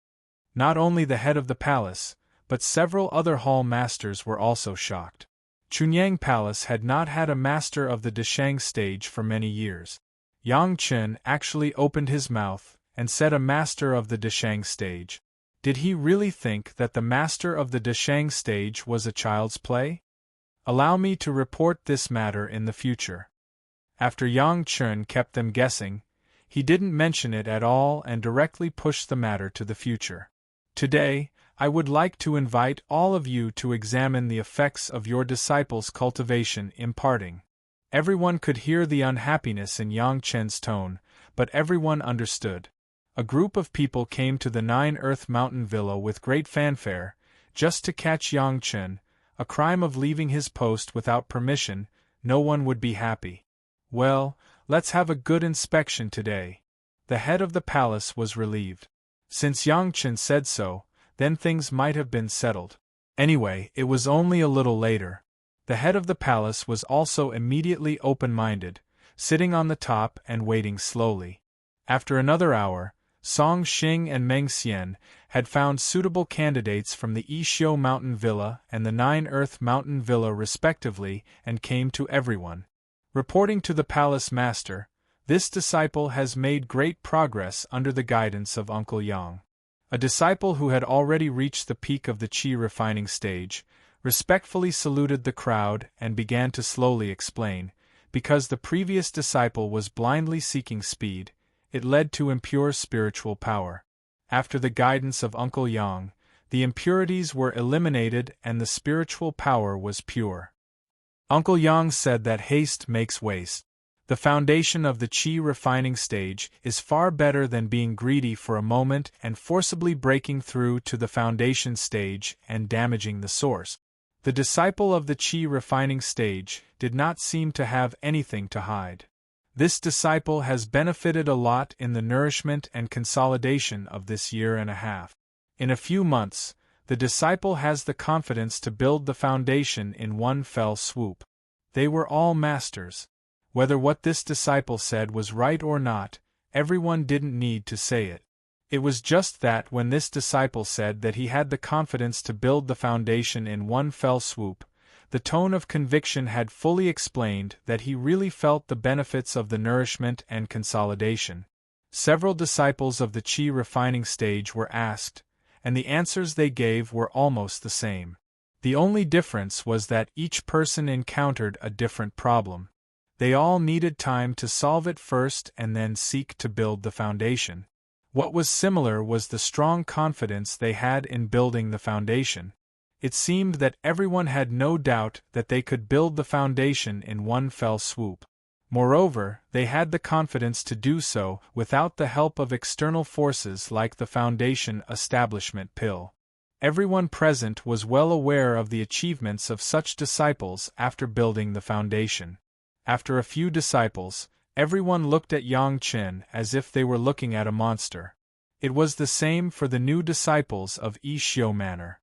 Not only the head of the palace, but several other hall masters were also shocked. Chunyang Palace had not had a master of the Deshang stage for many years. Yang Chen actually opened his mouth and said a master of the Deshang stage. Did he really think that the master of the Deshang stage was a child's play? Allow me to report this matter in the future. After Yang Chen kept them guessing, he didn't mention it at all and directly pushed the matter to the future. Today, I would like to invite all of you to examine the effects of your disciples' cultivation imparting. Everyone could hear the unhappiness in Yang Chen's tone, but everyone understood. A group of people came to the Nine Earth Mountain Villa with great fanfare, just to catch Yang Chen, a crime of leaving his post without permission. No one would be happy. "Well, let's have a good inspection today." The head of the palace was relieved. Since Yang Chen said so, then things might have been settled. Anyway, it was only a little later. The head of the palace was also immediately open-minded, sitting on the top and waiting slowly. After another hour, Song Xing and Meng Xian had found suitable candidates from the Yixiu Mountain Villa and the Nine Earth Mountain Villa respectively and came to everyone. Reporting to the palace master, "This disciple has made great progress under the guidance of Uncle Yang." A disciple who had already reached the peak of the qi refining stage, respectfully saluted the crowd and began to slowly explain, because the previous disciple was blindly seeking speed, it led to impure spiritual power. After the guidance of Uncle Yang, the impurities were eliminated and the spiritual power was pure. Uncle Yang said that haste makes waste. The foundation of the qi refining stage is far better than being greedy for a moment and forcibly breaking through to the foundation stage and damaging the source. The disciple of the qi refining stage did not seem to have anything to hide. This disciple has benefited a lot in the nourishment and consolidation of this year and a half. In a few months, the disciple has the confidence to build the foundation in one fell swoop. They were all masters. Whether what this disciple said was right or not, everyone didn't need to say it. It was just that when this disciple said that he had the confidence to build the foundation in one fell swoop, the tone of conviction had fully explained that he really felt the benefits of the nourishment and consolidation. Several disciples of the qi refining stage were asked, and the answers they gave were almost the same. The only difference was that each person encountered a different problem. They all needed time to solve it first and then seek to build the foundation. What was similar was the strong confidence they had in building the foundation. It seemed that everyone had no doubt that they could build the foundation in one fell swoop. Moreover, they had the confidence to do so without the help of external forces like the foundation establishment pill. Everyone present was well aware of the achievements of such disciples after building the foundation. After a few disciples, everyone looked at Yang Chen as if they were looking at a monster. It was the same for the new disciples of Yi Xiu Manor.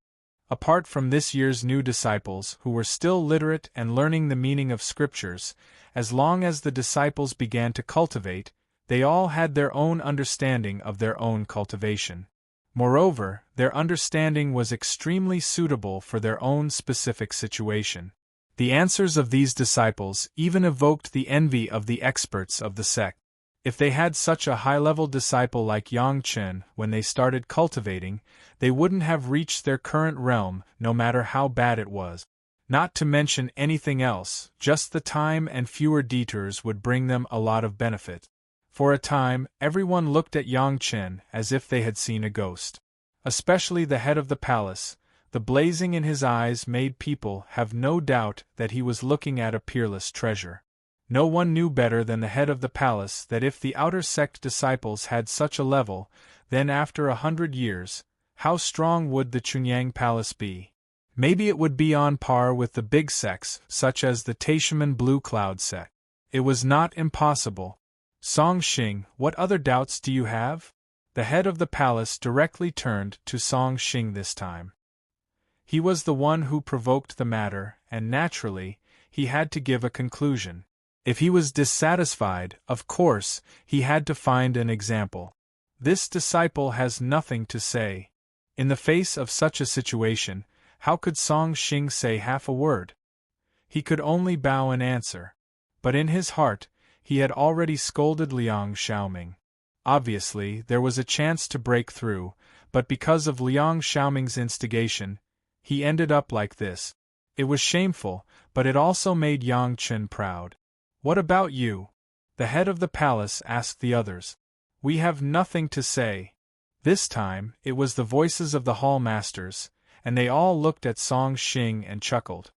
Apart from this year's new disciples who were still literate and learning the meaning of scriptures, as long as the disciples began to cultivate, they all had their own understanding of their own cultivation. Moreover, their understanding was extremely suitable for their own specific situation. The answers of these disciples even evoked the envy of the experts of the sect. If they had such a high-level disciple like Yang Chen when they started cultivating, they wouldn't have reached their current realm no matter how bad it was. Not to mention anything else, just the time and fewer detours would bring them a lot of benefit. For a time, everyone looked at Yang Chen as if they had seen a ghost. Especially the head of the palace. The blazing in his eyes made people have no doubt that he was looking at a peerless treasure. No one knew better than the head of the palace that if the outer sect disciples had such a level, then after 100 years, how strong would the Chunyang Palace be? Maybe it would be on par with the big sects, such as the Taishaman Blue Cloud sect. It was not impossible. Song Xing, what other doubts do you have? The head of the palace directly turned to Song Xing this time. He was the one who provoked the matter, and naturally, he had to give a conclusion. If he was dissatisfied, of course, he had to find an example. This disciple has nothing to say. In the face of such a situation, how could Song Xing say half a word? He could only bow and answer. But in his heart, he had already scolded Liang Xiaoming. Obviously, there was a chance to break through, but because of Liang Xiaoming's instigation, he ended up like this. It was shameful, but it also made Yang Chen proud. What about you? The head of the palace asked the others. We have nothing to say. This time, it was the voices of the hall masters, and they all looked at Song Xing and chuckled.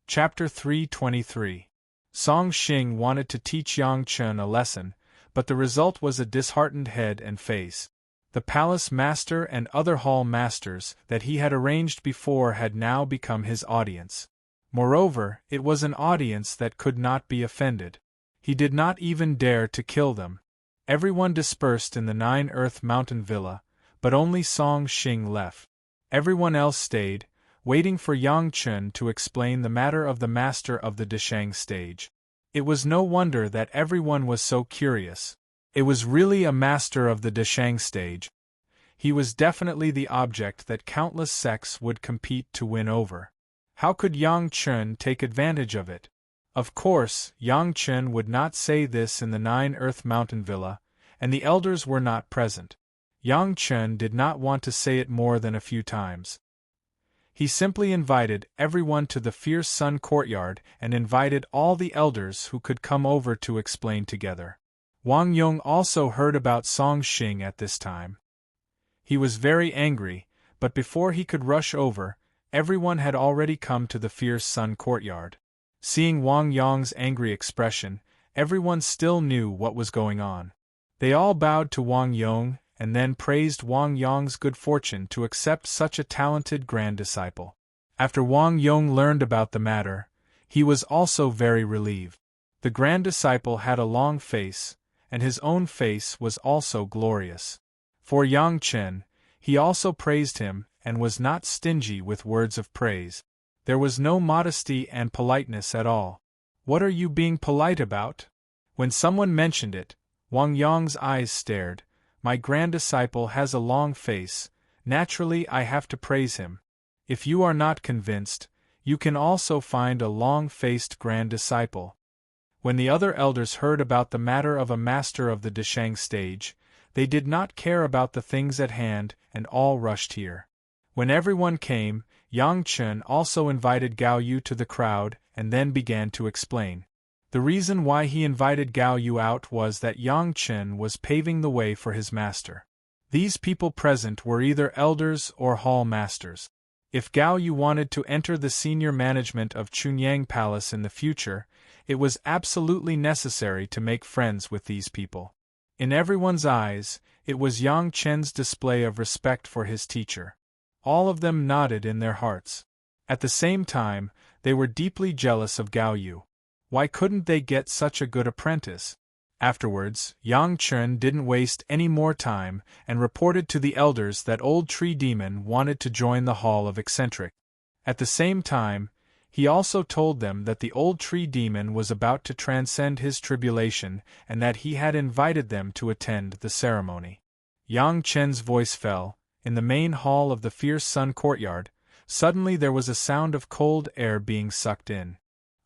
Chapter 323. Song Xing wanted to teach Yang Chen a lesson, but the result was a disheartened head and face. The palace master and other hall masters that he had arranged before had now become his audience. Moreover, it was an audience that could not be offended. He did not even dare to kill them. Everyone dispersed in the Nine Earth Mountain Villa, but only Song Xing left. Everyone else stayed, waiting for Yang Chen to explain the matter of the master of the Deshang stage. It was no wonder that everyone was so curious. It was really a master of the Deshang stage. He was definitely the object that countless sects would compete to win over. How could Yang Chen take advantage of it? Of course, Yang Chen would not say this in the Nine Earth Mountain Villa, and the elders were not present. Yang Chen did not want to say it more than a few times. He simply invited everyone to the Fierce Sun courtyard and invited all the elders who could come over to explain together. Wang Yong also heard about Song Xing at this time. He was very angry, but before he could rush over, everyone had already come to the Fierce Sun courtyard. Seeing Wang Yong's angry expression, everyone still knew what was going on. They all bowed to Wang Yong, and then praised Wang Yong's good fortune to accept such a talented grand disciple. After Wang Yong learned about the matter, he was also very relieved. The grand disciple had a long face, and his own face was also glorious. For Yang Chen, he also praised him and was not stingy with words of praise. There was no modesty and politeness at all. "What are you being polite about?" When someone mentioned it, Wang Yong's eyes stared. "My grand disciple has a long face, naturally I have to praise him. If you are not convinced, you can also find a long-faced grand disciple." When the other elders heard about the matter of a master of the Deshang stage, they did not care about the things at hand and all rushed here. When everyone came, Yang Chen also invited Gao Yu to the crowd and then began to explain. The reason why he invited Gao Yu out was that Yang Chen was paving the way for his master. These people present were either elders or hall masters. If Gao Yu wanted to enter the senior management of Chunyang Palace in the future, it was absolutely necessary to make friends with these people. In everyone's eyes, it was Yang Chen's display of respect for his teacher. All of them nodded in their hearts. At the same time, they were deeply jealous of Gao Yu. Why couldn't they get such a good apprentice? Afterwards, Yang Chen didn't waste any more time and reported to the elders that Old Tree Demon wanted to join the Hall of Eccentric. At the same time, he also told them that the Old Tree Demon was about to transcend his tribulation and that he had invited them to attend the ceremony. Yang Chen's voice fell. In the main hall of the Fierce Sun Courtyard, suddenly there was a sound of cold air being sucked in.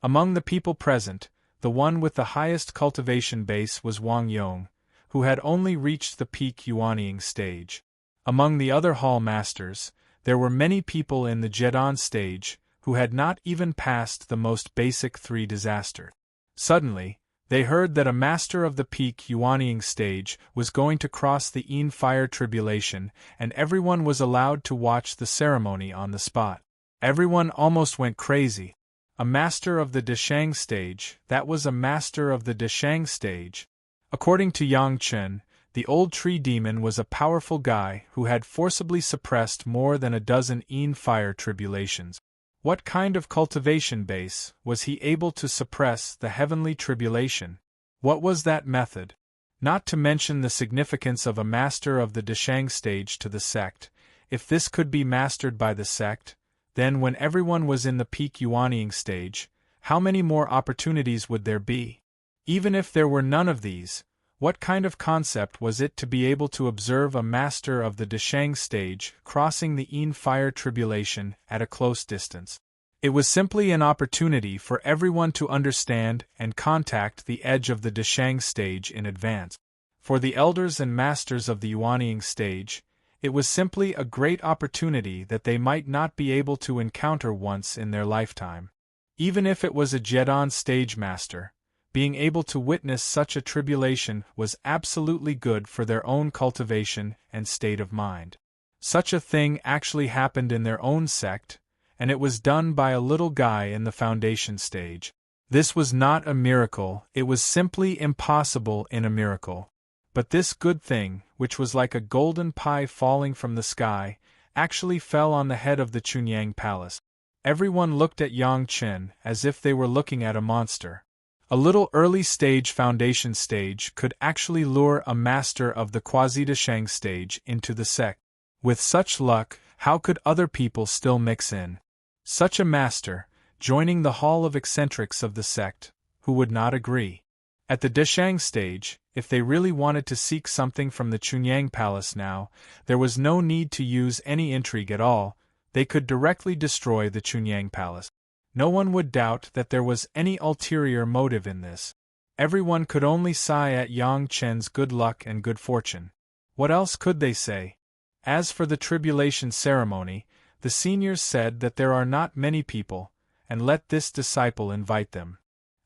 Among the people present, the one with the highest cultivation base was Wang Yong, who had only reached the peak Yuanying stage. Among the other hall masters, there were many people in the Jedan stage, who had not even passed the most basic 3 disaster. Suddenly, they heard that a master of the peak Yuanying stage was going to cross the Yin fire tribulation, and everyone was allowed to watch the ceremony on the spot. Everyone almost went crazy. A master of the Deshang stage, that was a master of the Deshang stage. According to Yang Chen, the Old Tree Demon was a powerful guy who had forcibly suppressed more than a dozen Yin fire tribulations. What kind of cultivation base was he able to suppress the heavenly tribulation? What was that method? Not to mention the significance of a master of the Deshang stage to the sect. If this could be mastered by the sect, then when everyone was in the peak Yuanying stage, how many more opportunities would there be? Even if there were none of these, what kind of concept was it to be able to observe a master of the Deshang stage crossing the Yin fire tribulation at a close distance? It was simply an opportunity for everyone to understand and contact the edge of the Deshang stage in advance. For the elders and masters of the Yuanying stage, it was simply a great opportunity that they might not be able to encounter once in their lifetime. Even if it was a Jedan stage master, being able to witness such a tribulation was absolutely good for their own cultivation and state of mind. Such a thing actually happened in their own sect, and it was done by a little guy in the foundation stage. This was not a miracle, it was simply impossible in a miracle. But this good thing, which was like a golden pie falling from the sky, actually fell on the head of the Chunyang Palace. Everyone looked at Yang Chen as if they were looking at a monster. A little early-stage foundation stage could actually lure a master of the quasi-Deshang stage into the sect. With such luck, how could other people still mix in? Such a master, joining the Hall of Eccentrics of the sect, who would not agree? At the Deshang stage, if they really wanted to seek something from the Chunyang Palace now, there was no need to use any intrigue at all, they could directly destroy the Chunyang Palace. No one would doubt that there was any ulterior motive in this. Everyone could only sigh at Yang Chen's good luck and good fortune. What else could they say? As for the tribulation ceremony, the seniors said that there are not many people, and let this disciple invite them.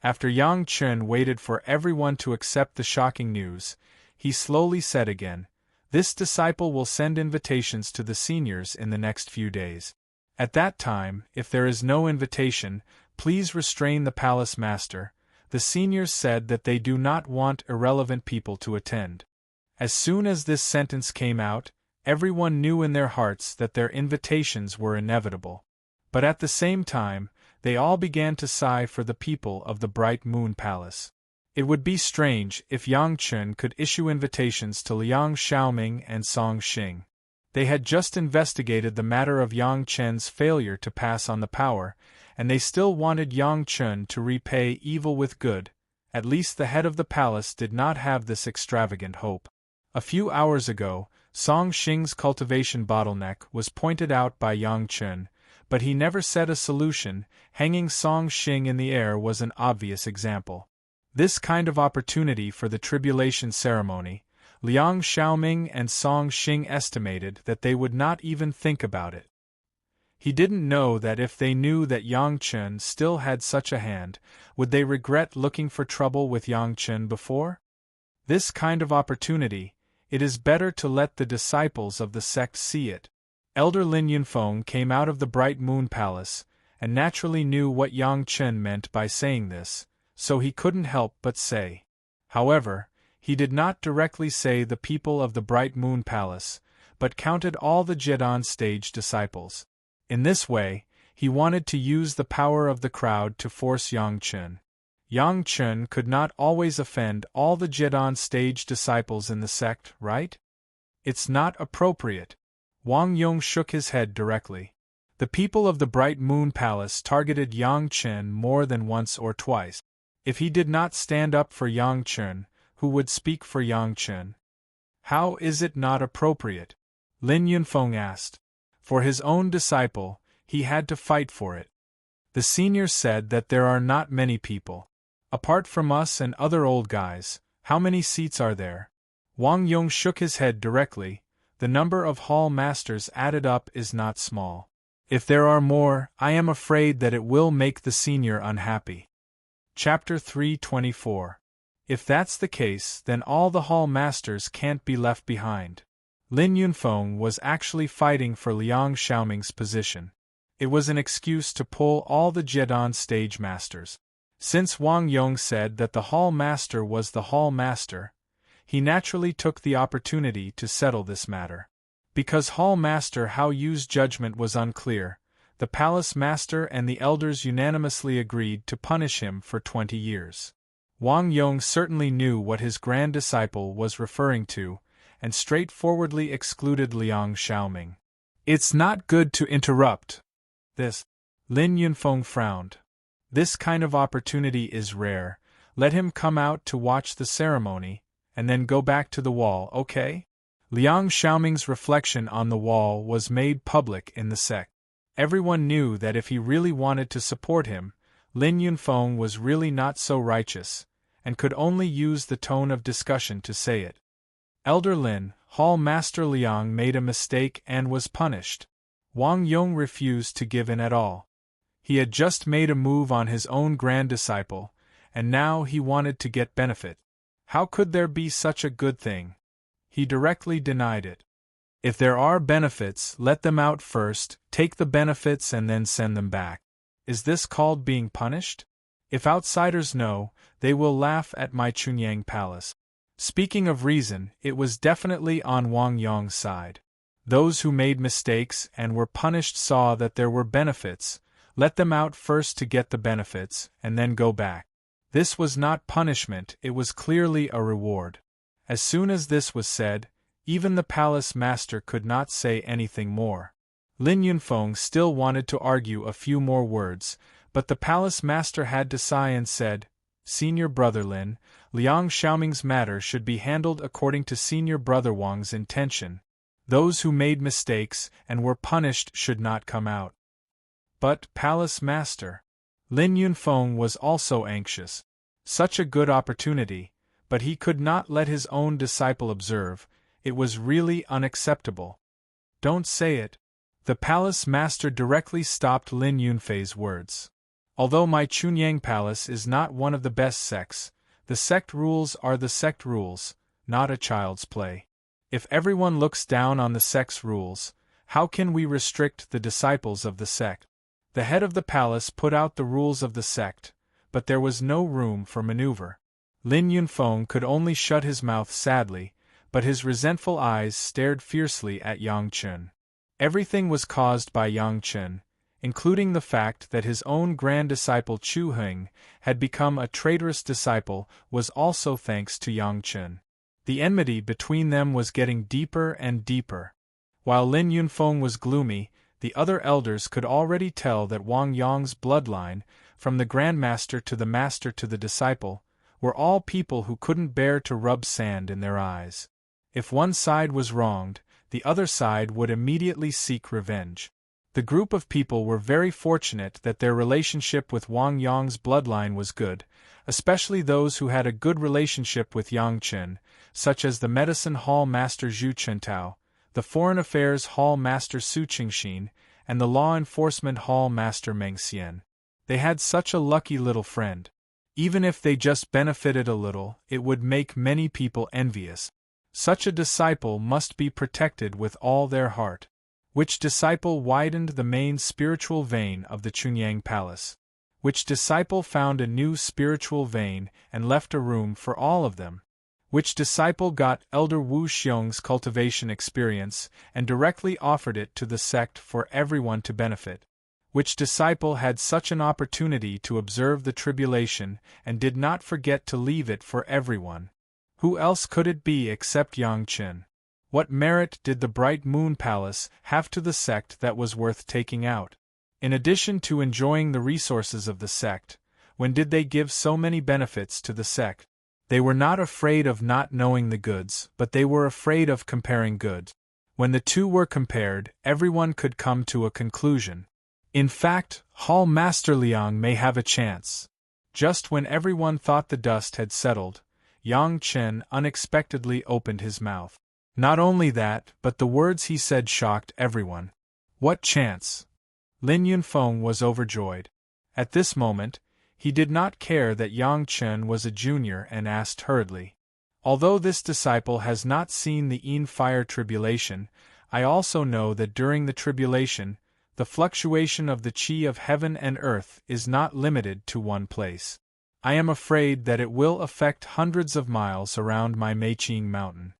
After Yang Chen waited for everyone to accept the shocking news, he slowly said again, "This disciple will send invitations to the seniors in the next few days. At that time, if there is no invitation, please restrain the palace master, the seniors said that they do not want irrelevant people to attend. As soon as this sentence came out, everyone knew in their hearts that their invitations were inevitable. But at the same time, they all began to sigh for the people of the Bright Moon Palace. It would be strange if Yang Chen could issue invitations to Liang Xiaoming and Song Xing. They had just investigated the matter of Yang Chen's failure to pass on the power, and they still wanted Yang Chen to repay evil with good. At least the head of the palace did not have this extravagant hope. A few hours ago, Song Xing's cultivation bottleneck was pointed out by Yang Chen, but he never said a solution. Hanging Song Xing in the air was an obvious example. This kind of opportunity for the tribulation ceremony, Liang Xiaoming and Song Xing estimated that they would not even think about it. He didn't know that if they knew that Yang Chen still had such a hand, would they regret looking for trouble with Yang Chen before? This kind of opportunity, it is better to let the disciples of the sect see it. Elder Lin Yunfeng came out of the Bright Moon Palace, and naturally knew what Yang Chen meant by saying this, so he couldn't help but say. However, he did not directly say the people of the Bright Moon Palace, but counted all the Jidan stage disciples. In this way, he wanted to use the power of the crowd to force Yang Chen. Yang Chen could not always offend all the Jidan stage disciples in the sect, right? It's not appropriate. Wang Yong shook his head directly. The people of the Bright Moon Palace targeted Yang Chen more than once or twice. If he did not stand up for Yang Chen, who would speak for Yang Chen? How is it not appropriate? Lin Yunfeng asked. For his own disciple, he had to fight for it. The seniors said that there are not many people. Apart from us and other old guys, how many seats are there? Wang Yong shook his head directly. The number of hall masters added up is not small. If there are more, I am afraid that it will make the senior unhappy. Chapter 324. If that's the case, then all the hall masters can't be left behind. Lin Yunfeng was actually fighting for Liang Xiaoming's position. It was an excuse to pull all the Jidan stage masters. Since Wang Yong said that the hall master was the hall master, he naturally took the opportunity to settle this matter. Because hall master Hao Yu's judgment was unclear, the palace master and the elders unanimously agreed to punish him for 20 years. Wang Yong certainly knew what his grand disciple was referring to, and straightforwardly excluded Liang Xiaoming. It's not good to interrupt this. Lin Yunfeng frowned. This kind of opportunity is rare. Let him come out to watch the ceremony, and then go back to the wall, okay? Liang Xiaoming's reflection on the wall was made public in the sect. Everyone knew that if he really wanted to support him, Lin Yunfeng was really not so righteous, and could only use the tone of discussion to say it. Elder Lin, Hall Master Liang made a mistake and was punished. Wang Yong refused to give in at all. He had just made a move on his own grand disciple, and now he wanted to get benefit. How could there be such a good thing? He directly denied it. If there are benefits, let them out first, take the benefits and then send them back. Is this called being punished? If outsiders know, they will laugh at my Chunyang Palace. Speaking of reason, it was definitely on Wang Yong's side. Those who made mistakes and were punished saw that there were benefits, let them out first to get the benefits, and then go back. This was not punishment, it was clearly a reward. As soon as this was said, even the palace master could not say anything more. Lin Yunfeng still wanted to argue a few more words, but the palace master had to sigh and said, Senior Brother Lin, Liang Xiaoming's matter should be handled according to Senior Brother Wang's intention. Those who made mistakes and were punished should not come out. But, Palace Master, Lin Yunfeng was also anxious. Such a good opportunity, but he could not let his own disciple observe. It was really unacceptable. Don't say it. The palace master directly stopped Lin Yunfei's words. Although my Chunyang Palace is not one of the best sects, the sect rules are the sect rules, not a child's play. If everyone looks down on the sect's rules, how can we restrict the disciples of the sect? The head of the palace put out the rules of the sect, but there was no room for maneuver. Lin Yunfeng could only shut his mouth sadly, but his resentful eyes stared fiercely at Yang Chen. Everything was caused by Yang Chen, including the fact that his own grand disciple Chu Heng had become a traitorous disciple was also thanks to Yang Chen. The enmity between them was getting deeper and deeper. While Lin Yunfeng was gloomy, the other elders could already tell that Wang Yang's bloodline, from the grandmaster to the master to the disciple, were all people who couldn't bear to rub sand in their eyes. If one side was wronged, the other side would immediately seek revenge. The group of people were very fortunate that their relationship with Wang Yang's bloodline was good, especially those who had a good relationship with Yang Chen, such as the Medicine Hall Master Zhu Chentao, the Foreign Affairs Hall Master Su Qingxin, and the Law Enforcement Hall Master Meng Xian. They had such a lucky little friend. Even if they just benefited a little, it would make many people envious. Such a disciple must be protected with all their heart. Which disciple widened the main spiritual vein of the Chunyang Palace? Which disciple found a new spiritual vein and left a room for all of them? Which disciple got Elder Wu Xiong's cultivation experience and directly offered it to the sect for everyone to benefit? Which disciple had such an opportunity to observe the tribulation and did not forget to leave it for everyone? Who else could it be except Yang Chen? What merit did the Bright Moon Palace have to the sect that was worth taking out? In addition to enjoying the resources of the sect, when did they give so many benefits to the sect? They were not afraid of not knowing the goods, but they were afraid of comparing goods. When the two were compared, everyone could come to a conclusion. In fact, Hall Master Liang may have a chance. Just when everyone thought the dust had settled, Yang Chen unexpectedly opened his mouth. Not only that, but the words he said shocked everyone. What chance? Lin Yunfeng was overjoyed. At this moment, he did not care that Yang Chen was a junior and asked hurriedly. Although this disciple has not seen the Yin fire tribulation, I also know that during the tribulation, the fluctuation of the qi of heaven and earth is not limited to one place. I am afraid that it will affect hundreds of miles around my Meiqing mountain.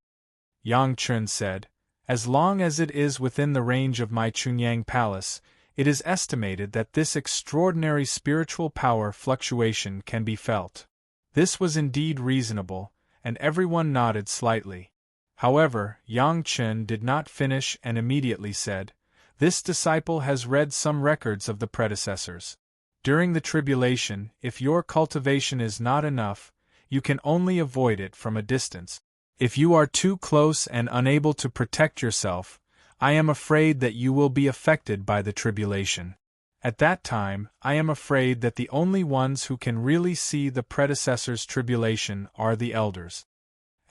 Yang Chen said, as long as it is within the range of my Chunyang Palace, it is estimated that this extraordinary spiritual power fluctuation can be felt. This was indeed reasonable, and everyone nodded slightly. However, Yang Chen did not finish and immediately said, this disciple has read some records of the predecessors. During the tribulation, if your cultivation is not enough, you can only avoid it from a distance. If you are too close and unable to protect yourself, I am afraid that you will be affected by the tribulation. At that time, I am afraid that the only ones who can really see the predecessor's tribulation are the elders.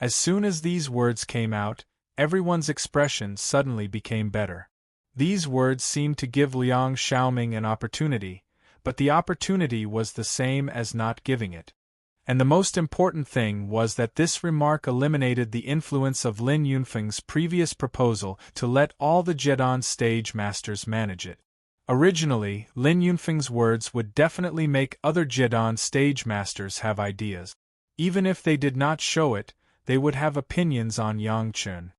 As soon as these words came out, everyone's expression suddenly became better. These words seemed to give Liang Xiaoming an opportunity, but the opportunity was the same as not giving it. And the most important thing was that this remark eliminated the influence of Lin Yunfeng's previous proposal to let all the Zhedan stage masters manage it. Originally, Lin Yunfeng's words would definitely make other Zhedan stage masters have ideas. Even if they did not show it, they would have opinions on Yang Chen.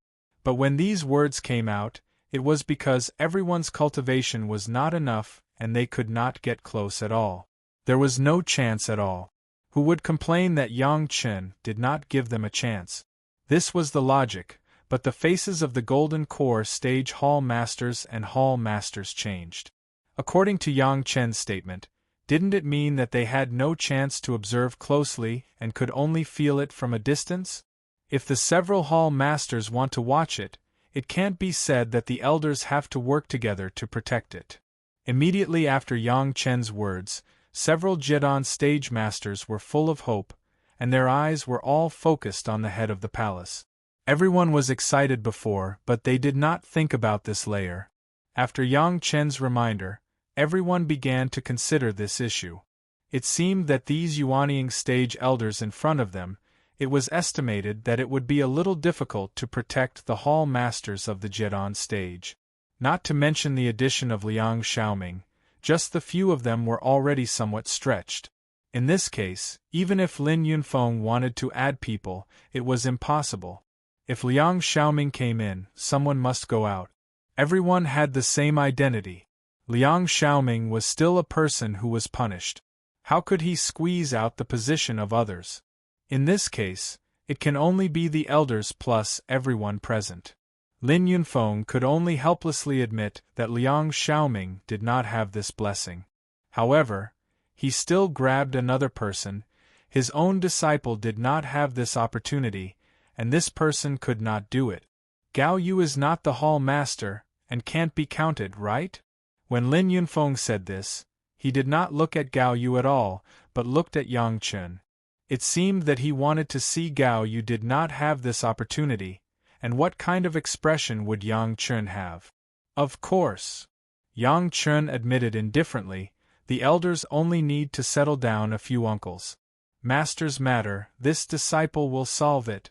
But when these words came out, it was because everyone's cultivation was not enough and they could not get close at all. There was no chance at all. Who would complain that Yang Chen did not give them a chance? This was the logic, but the faces of the Golden Core stage hall masters and hall masters changed. According to Yang Chen's statement, didn't it mean that they had no chance to observe closely and could only feel it from a distance? If the several hall masters want to watch it, it can't be said that the elders have to work together to protect it. Immediately after Yang Chen's words, several Zhedan stage masters were full of hope, and their eyes were all focused on the head of the palace. Everyone was excited before, but they did not think about this layer. After Yang Chen's reminder, everyone began to consider this issue. It seemed that these Yuanying stage elders in front of them, it was estimated that it would be a little difficult to protect the hall masters of the Zhedan stage. Not to mention the addition of Liang Xiaoming, just the few of them were already somewhat stretched. In this case, even if Lin Yunfeng wanted to add people, it was impossible. If Liang Xiaoming came in, someone must go out. Everyone had the same identity. Liang Xiaoming was still a person who was punished. How could he squeeze out the position of others? In this case, it can only be the elders plus everyone present. Lin Yunfeng could only helplessly admit that Liang Xiaoming did not have this blessing. However, he still grabbed another person. His own disciple did not have this opportunity, and this person could not do it. Gao Yu is not the hall master, and can't be counted, right? When Lin Yunfeng said this, he did not look at Gao Yu at all, but looked at Yang Chen. It seemed that he wanted to see Gao Yu did not have this opportunity, and what kind of expression would Yang Chen have? Of course. Yang Chen admitted indifferently, the elders only need to settle down a few uncles. Master's matter, this disciple will solve it.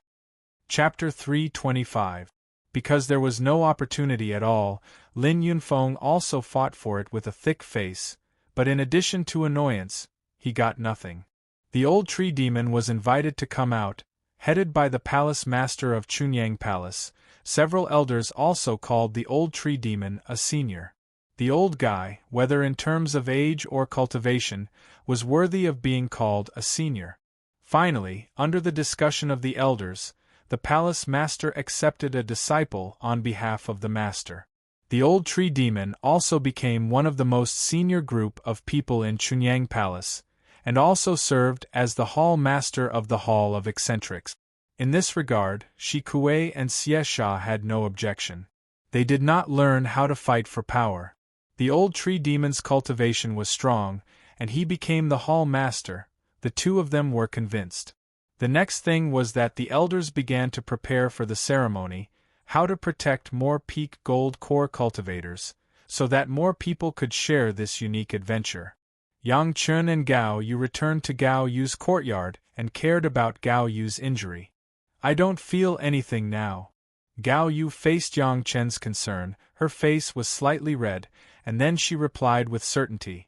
Chapter 325. Because there was no opportunity at all, Lin Yunfeng also fought for it with a thick face, but in addition to annoyance, he got nothing. The old tree demon was invited to come out, headed by the palace master of Chunyang Palace. Several elders also called the old tree demon a senior. The old guy, whether in terms of age or cultivation, was worthy of being called a senior. Finally, under the discussion of the elders, the palace master accepted a disciple on behalf of the master. The old tree demon also became one of the most senior group of people in Chunyang Palace, and also served as the hall master of the Hall of Eccentrics. In this regard, Shi Kuei and Xie Sha had no objection. They did not learn how to fight for power. The old tree demon's cultivation was strong, and he became the hall master. The two of them were convinced. The next thing was that the elders began to prepare for the ceremony, how to protect more peak gold core cultivators, so that more people could share this unique adventure. Yang Chen and Gao Yu returned to Gao Yu's courtyard and cared about Gao Yu's injury. I don't feel anything now. Gao Yu faced Yang Chen's concern, her face was slightly red, and then she replied with certainty.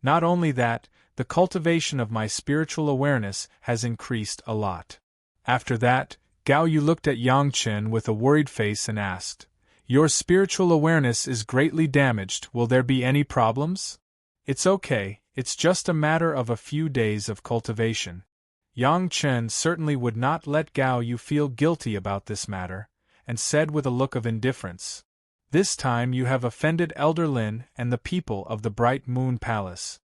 Not only that, the cultivation of my spiritual awareness has increased a lot. After that, Gao Yu looked at Yang Chen with a worried face and asked, Your spiritual awareness is greatly damaged, will there be any problems? It's okay, it's just a matter of a few days of cultivation. Yang Chen certainly would not let Gao Yu feel guilty about this matter, and said with a look of indifference, This time you have offended Elder Lin and the people of the Bright Moon Palace.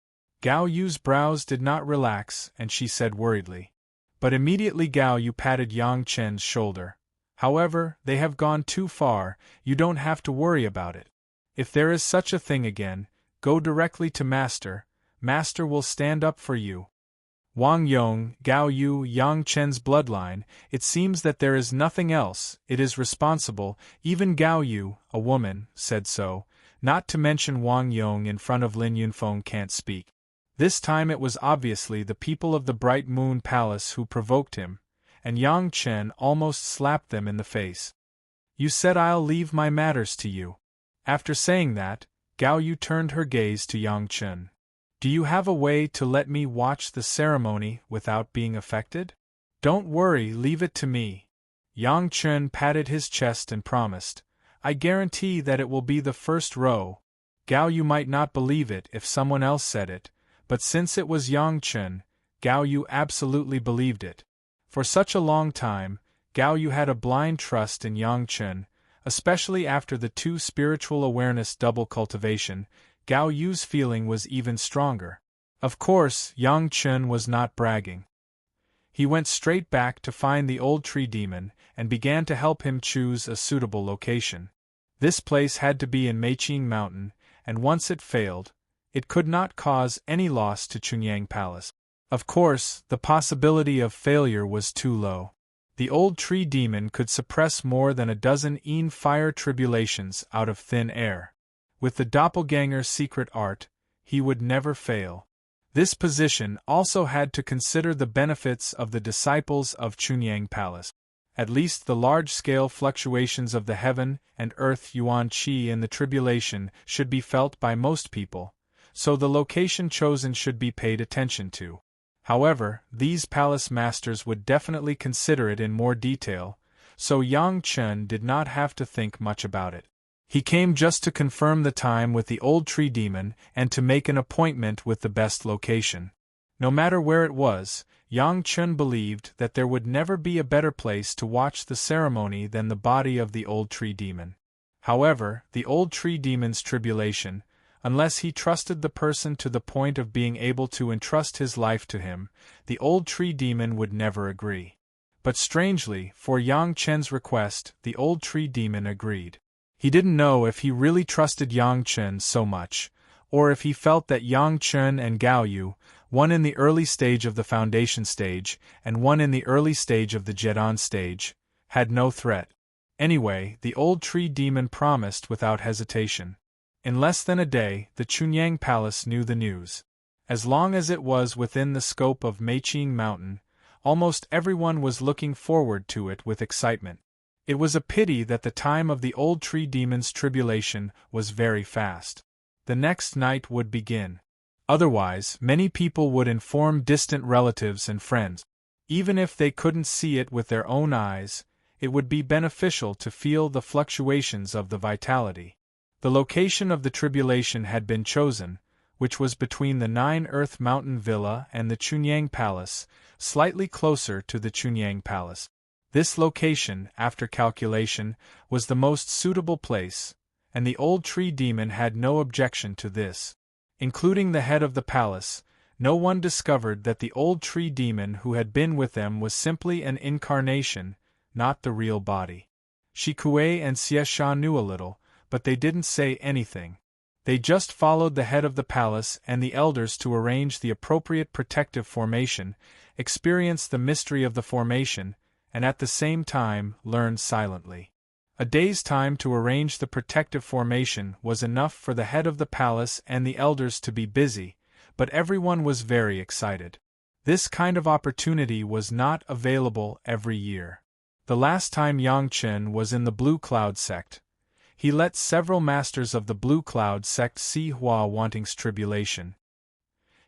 Gao Yu's brows did not relax, and she said worriedly. But immediately Gao Yu patted Yang Chen's shoulder. However, they have gone too far, you don't have to worry about it. If there is such a thing again, go directly to Master. Master will stand up for you. Wang Yong, Gao Yu, Yang Chen's bloodline, it seems that there is nothing else, it is responsible, even Gao Yu, a woman, said so, not to mention Wang Yong in front of Lin Yunfeng can't speak. This time it was obviously the people of the Bright Moon Palace who provoked him, and Yang Chen almost slapped them in the face. You said I'll leave my matters to you. After saying that, Gao Yu turned her gaze to Yang Chen. Do you have a way to let me watch the ceremony without being affected? Don't worry, leave it to me. Yang Chen patted his chest and promised, I guarantee that it will be the first row. Gao Yu might not believe it if someone else said it, but since it was Yang Chen, Gao Yu absolutely believed it. For such a long time, Gao Yu had a blind trust in Yang Chen, especially after the two spiritual awareness double cultivation. Gao Yu's feeling was even stronger. Of course, Yang Chen was not bragging. He went straight back to find the old tree demon, and began to help him choose a suitable location. This place had to be in Meiqing Mountain, and once it failed, it could not cause any loss to Chunyang Palace. Of course, the possibility of failure was too low. The old tree demon could suppress more than a dozen fire tribulations out of thin air. With the doppelganger secret art, he would never fail. This position also had to consider the benefits of the disciples of Chunyang Palace. At least the large-scale fluctuations of the heaven and earth yuan qi in the tribulation should be felt by most people, so the location chosen should be paid attention to. However, these palace masters would definitely consider it in more detail, so Yang Chen did not have to think much about it. He came just to confirm the time with the old tree demon and to make an appointment with the best location. No matter where it was, Yang Chen believed that there would never be a better place to watch the ceremony than the body of the old tree demon. However, the old tree demon's tribulation, unless he trusted the person to the point of being able to entrust his life to him, the old tree demon would never agree. But strangely, for Yang Chen's request, the old tree demon agreed. He didn't know if he really trusted Yang Chen so much, or if he felt that Yang Chen and Gao Yu, one in the early stage of the foundation stage and one in the early stage of the Jedan stage, had no threat. Anyway, the old tree demon promised without hesitation. In less than a day, the Chunyang Palace knew the news. As long as it was within the scope of Meiqing Mountain, almost everyone was looking forward to it with excitement. It was a pity that the time of the old tree demon's tribulation was very fast. The next night would begin. Otherwise, many people would inform distant relatives and friends. Even if they couldn't see it with their own eyes, it would be beneficial to feel the fluctuations of the vitality. The location of the tribulation had been chosen, which was between the Nine Earth Mountain Villa and the Chunyang Palace, slightly closer to the Chunyang Palace. This location, after calculation, was the most suitable place, and the old tree demon had no objection to this. Including the head of the palace, no one discovered that the old tree demon who had been with them was simply an incarnation, not the real body. Shi Kuei and Xie Sha knew a little, but they didn't say anything. They just followed the head of the palace and the elders to arrange the appropriate protective formation, experience the mystery of the formation, and at the same time learn silently. A day's time to arrange the protective formation was enough for the head of the palace and the elders to be busy, but everyone was very excited. This kind of opportunity was not available every year. The last time Yang Chen was in the Blue Cloud sect, he let several masters of the Blue Cloud sect see Hua Wanting's tribulation.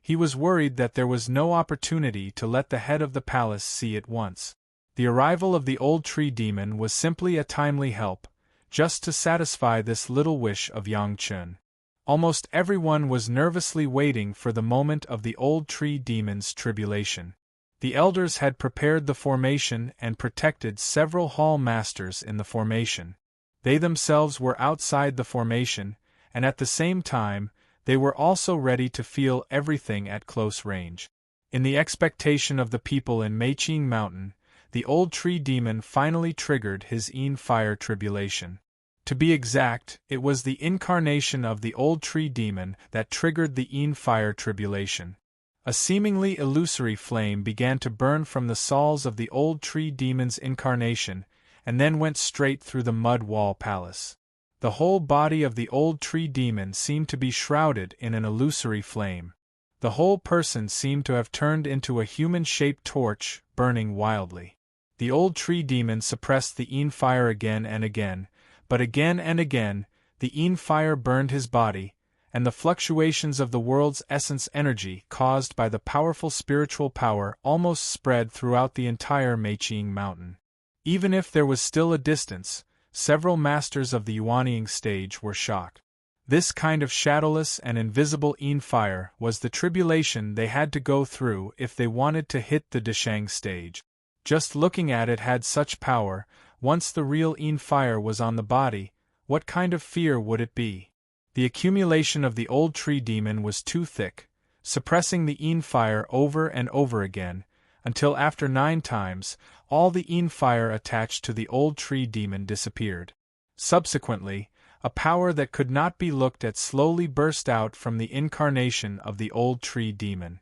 He was worried that there was no opportunity to let the head of the palace see it once. The arrival of the old tree demon was simply a timely help, just to satisfy this little wish of Yang Chen. Almost everyone was nervously waiting for the moment of the old tree demon's tribulation. The elders had prepared the formation and protected several hall masters in the formation. They themselves were outside the formation, and at the same time, they were also ready to feel everything at close range. In the expectation of the people in Meiqing Mountain, the old tree demon finally triggered his fire tribulation. To be exact, it was the incarnation of the old tree demon that triggered the fire tribulation. A seemingly illusory flame began to burn from the soles of the old tree demon's incarnation, and then went straight through the mud wall palace. The whole body of the old tree demon seemed to be shrouded in an illusory flame. The whole person seemed to have turned into a human-shaped torch, burning wildly. The old tree demon suppressed the fire again and again, but again and again, the fire burned his body, and the fluctuations of the world's essence energy caused by the powerful spiritual power almost spread throughout the entire Meiqing Mountain. Even if there was still a distance, several masters of the Yuanying stage were shocked. This kind of shadowless and invisible fire was the tribulation they had to go through if they wanted to hit the Deshang stage. Just looking at it had such power. Once the real fire was on the body, what kind of fear would it be? The accumulation of the old tree demon was too thick, suppressing the fire over and over again, until after 9 times, all the fire attached to the old tree demon disappeared. Subsequently, a power that could not be looked at slowly burst out from the incarnation of the old tree demon.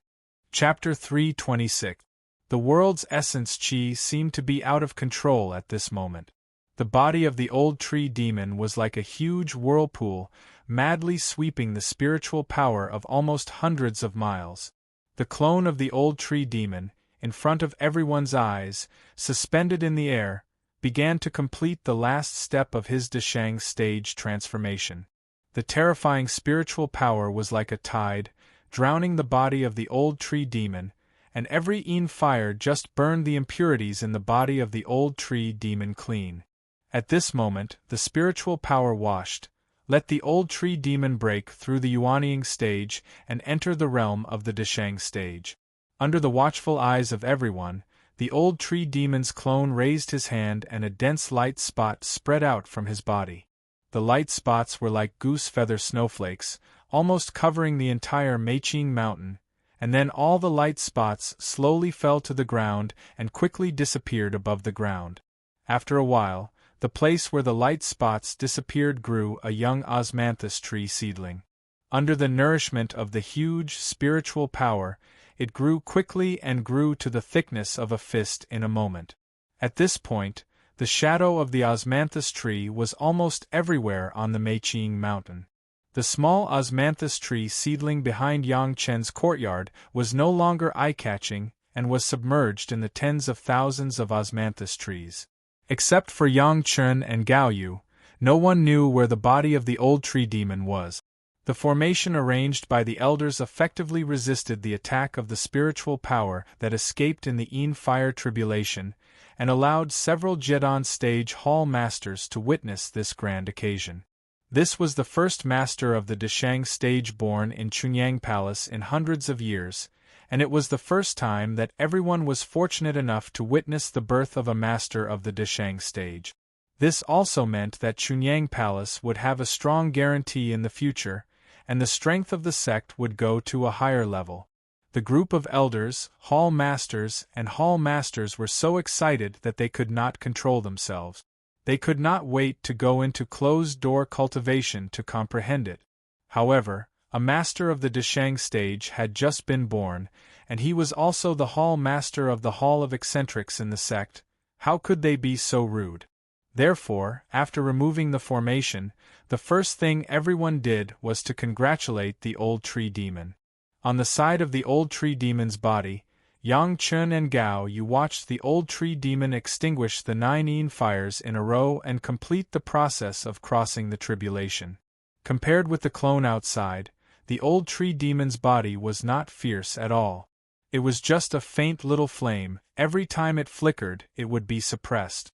Chapter 326. The world's essence chi seemed to be out of control at this moment. The body of the old tree demon was like a huge whirlpool, madly sweeping the spiritual power of almost hundreds of miles. The clone of the old tree demon, in front of everyone's eyes, suspended in the air, began to complete the last step of his Deshang stage transformation. The terrifying spiritual power was like a tide, drowning the body of the old tree demon, and every Yin fire just burned the impurities in the body of the old tree demon clean. At this moment, the spiritual power washed, let the old tree demon break through the Yuanying stage and enter the realm of the Deshang stage. Under the watchful eyes of everyone, the old tree demon's clone raised his hand and a dense light spot spread out from his body. The light spots were like goose feather snowflakes, almost covering the entire Meiqing mountain, and then all the light spots slowly fell to the ground and quickly disappeared above the ground. After a while, the place where the light spots disappeared grew a young osmanthus tree seedling. Under the nourishment of the huge spiritual power, it grew quickly and grew to the thickness of a fist in a moment. At this point, the shadow of the osmanthus tree was almost everywhere on the Meiqing mountain. The small osmanthus tree seedling behind Yang Chen's courtyard was no longer eye-catching and was submerged in the tens of thousands of osmanthus trees. Except for Yang Chen and Gao Yu, no one knew where the body of the old tree demon was. The formation arranged by the elders effectively resisted the attack of the spiritual power that escaped in the Yin fire tribulation, and allowed several Jedon stage hall masters to witness this grand occasion. This was the first master of the Deshang stage born in Chunyang Palace in hundreds of years, and it was the first time that everyone was fortunate enough to witness the birth of a master of the Deshang stage. This also meant that Chunyang Palace would have a strong guarantee in the future, and the strength of the sect would go to a higher level. The group of elders, hall masters, and hall masters were so excited that they could not control themselves. They could not wait to go into closed-door cultivation to comprehend it. However, a master of the Deshang stage had just been born, and he was also the hall master of the Hall of Eccentrics in the sect. How could they be so rude? Therefore, after removing the formation, the first thing everyone did was to congratulate the old tree demon. On the side of the old tree demon's body, Yang Chen and Gao Yu watched the old tree demon extinguish the 9 Yin fires in a row and complete the process of crossing the tribulation. Compared with the clone outside, the old tree demon's body was not fierce at all. It was just a faint little flame. Every time it flickered, it would be suppressed.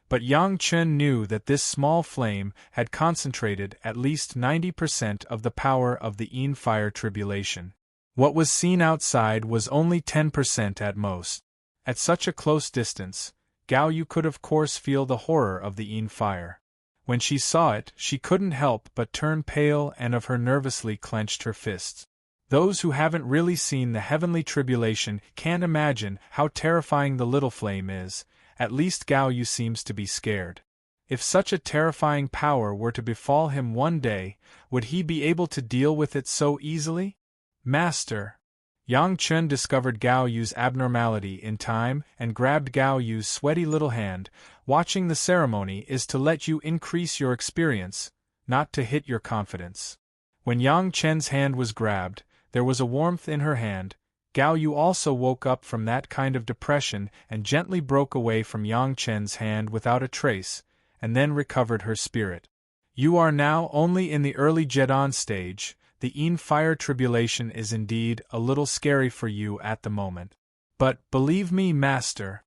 But Yang Chen knew that this small flame had concentrated at least 90% of the power of the Yin fire tribulation. What was seen outside was only 10% at most. At such a close distance, Gao Yu could of course feel the horror of the Yin fire. When she saw it, she couldn't help but turn pale and of her nervously clenched her fists. Those who haven't really seen the heavenly tribulation can't imagine how terrifying the little flame is. At least Gao Yu seems to be scared. If such a terrifying power were to befall him one day, would he be able to deal with it so easily? Master! Yang Chen discovered Gao Yu's abnormality in time and grabbed Gao Yu's sweaty little hand. Watching the ceremony is to let you increase your experience, not to hit your confidence. When Yang Chen's hand was grabbed, there was a warmth in her hand. Gao Yu also woke up from that kind of depression and gently broke away from Yang Chen's hand without a trace, and then recovered her spirit. You are now only in the early Jedon stage. The Yin fire tribulation is indeed a little scary for you at the moment. But, believe me, Master.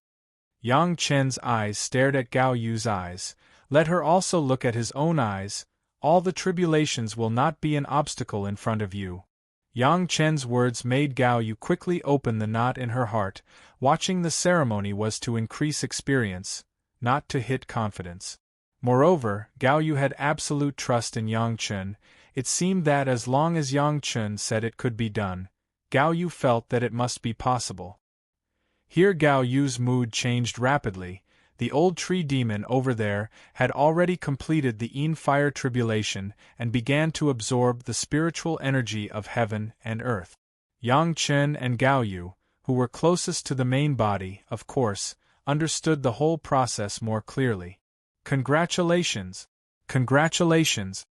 Yang Chen's eyes stared at Gao Yu's eyes. Let her also look at his own eyes. All the tribulations will not be an obstacle in front of you. Yang Chen's words made Gao Yu quickly open the knot in her heart. Watching the ceremony was to increase experience, not to hit confidence. Moreover, Gao Yu had absolute trust in Yang Chen. It seemed that as long as Yang Chen said it could be done, Gao Yu felt that it must be possible. Here Gao Yu's mood changed rapidly. The old tree demon over there had already completed the Yin fire tribulation and began to absorb the spiritual energy of heaven and earth. Yang Chen and Gao Yu, who were closest to the main body, of course, understood the whole process more clearly. Congratulations! Congratulations!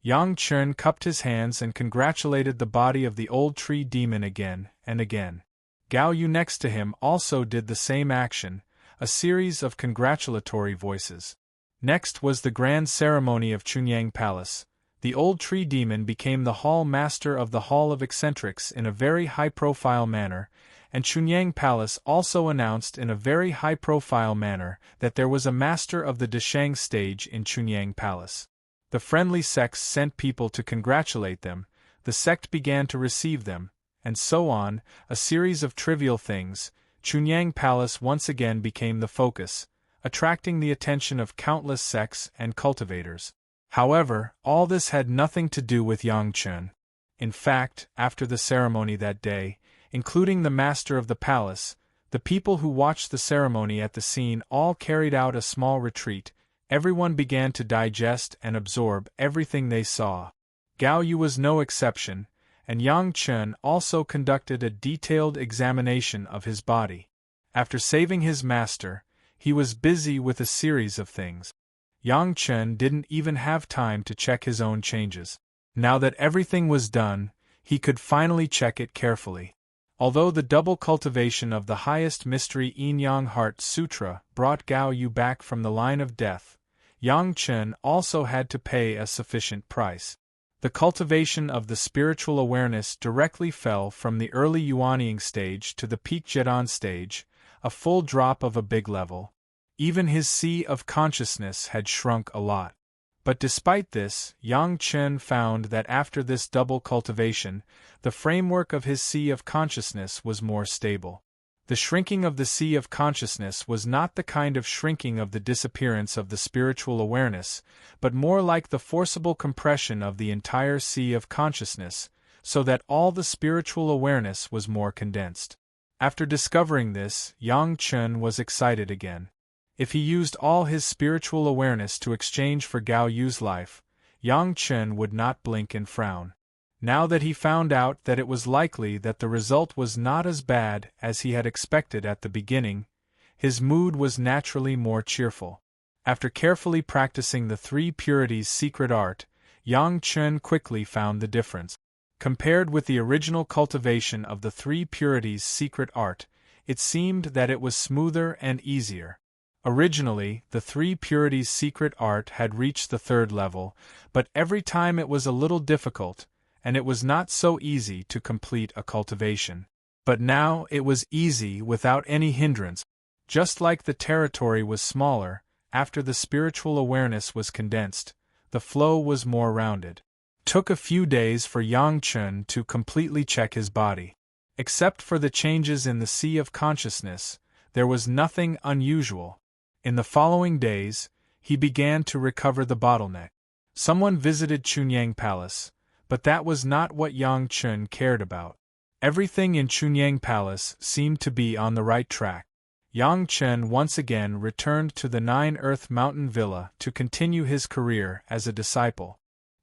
Yang Chen cupped his hands and congratulated the body of the old tree demon again and again. Gao Yu next to him also did the same action, a series of congratulatory voices. Next was the grand ceremony of Chunyang Palace. The old tree demon became the hall master of the Hall of Eccentrics in a very high-profile manner, and Chunyang Palace also announced in a very high-profile manner that there was a master of the Deshang stage in Chunyang Palace. The friendly sects sent people to congratulate them, the sect began to receive them, and so on, a series of trivial things. Chunyang Palace once again became the focus, attracting the attention of countless sects and cultivators. However, all this had nothing to do with Yang Chen. In fact, after the ceremony that day, including the master of the palace, the people who watched the ceremony at the scene all carried out a small retreat. Everyone began to digest and absorb everything they saw. Gao Yu was no exception, and Yang Chen also conducted a detailed examination of his body. After saving his master, he was busy with a series of things. Yang Chen didn't even have time to check his own changes. Now that everything was done, he could finally check it carefully. Although the double cultivation of the highest mystery Yin-Yang Heart Sutra brought Gao Yu back from the line of death, Yang Chen also had to pay a sufficient price. The cultivation of the spiritual awareness directly fell from the early Yuanying stage to the peak Zhedan stage, a full drop of a big level. Even his sea of consciousness had shrunk a lot. But despite this, Yang Chen found that after this double cultivation, the framework of his sea of consciousness was more stable. The shrinking of the sea of consciousness was not the kind of shrinking of the disappearance of the spiritual awareness, but more like the forcible compression of the entire sea of consciousness, so that all the spiritual awareness was more condensed. After discovering this, Yang Chen was excited again. If he used all his spiritual awareness to exchange for Gao Yu's life, Yang Chen would not blink and frown. Now that he found out that it was likely that the result was not as bad as he had expected at the beginning, his mood was naturally more cheerful. After carefully practicing the three purities secret art, Yang Chen quickly found the difference. Compared with the original cultivation of the three purities secret art, it seemed that it was smoother and easier. Originally, the three purities secret art had reached the third level, but every time it was a little difficult, and it was not so easy to complete a cultivation. But now it was easy without any hindrance. Just like the territory was smaller, after the spiritual awareness was condensed, the flow was more rounded. It took a few days for Yang Chen to completely check his body. Except for the changes in the sea of consciousness, there was nothing unusual. In the following days, he began to recover the bottleneck. Someone visited Chunyang Palace, but that was not what Yang Chen cared about. Everything in Chunyang Palace seemed to be on the right track. Yang Chen once again returned to the Nine Earth Mountain Villa to continue his career as a disciple.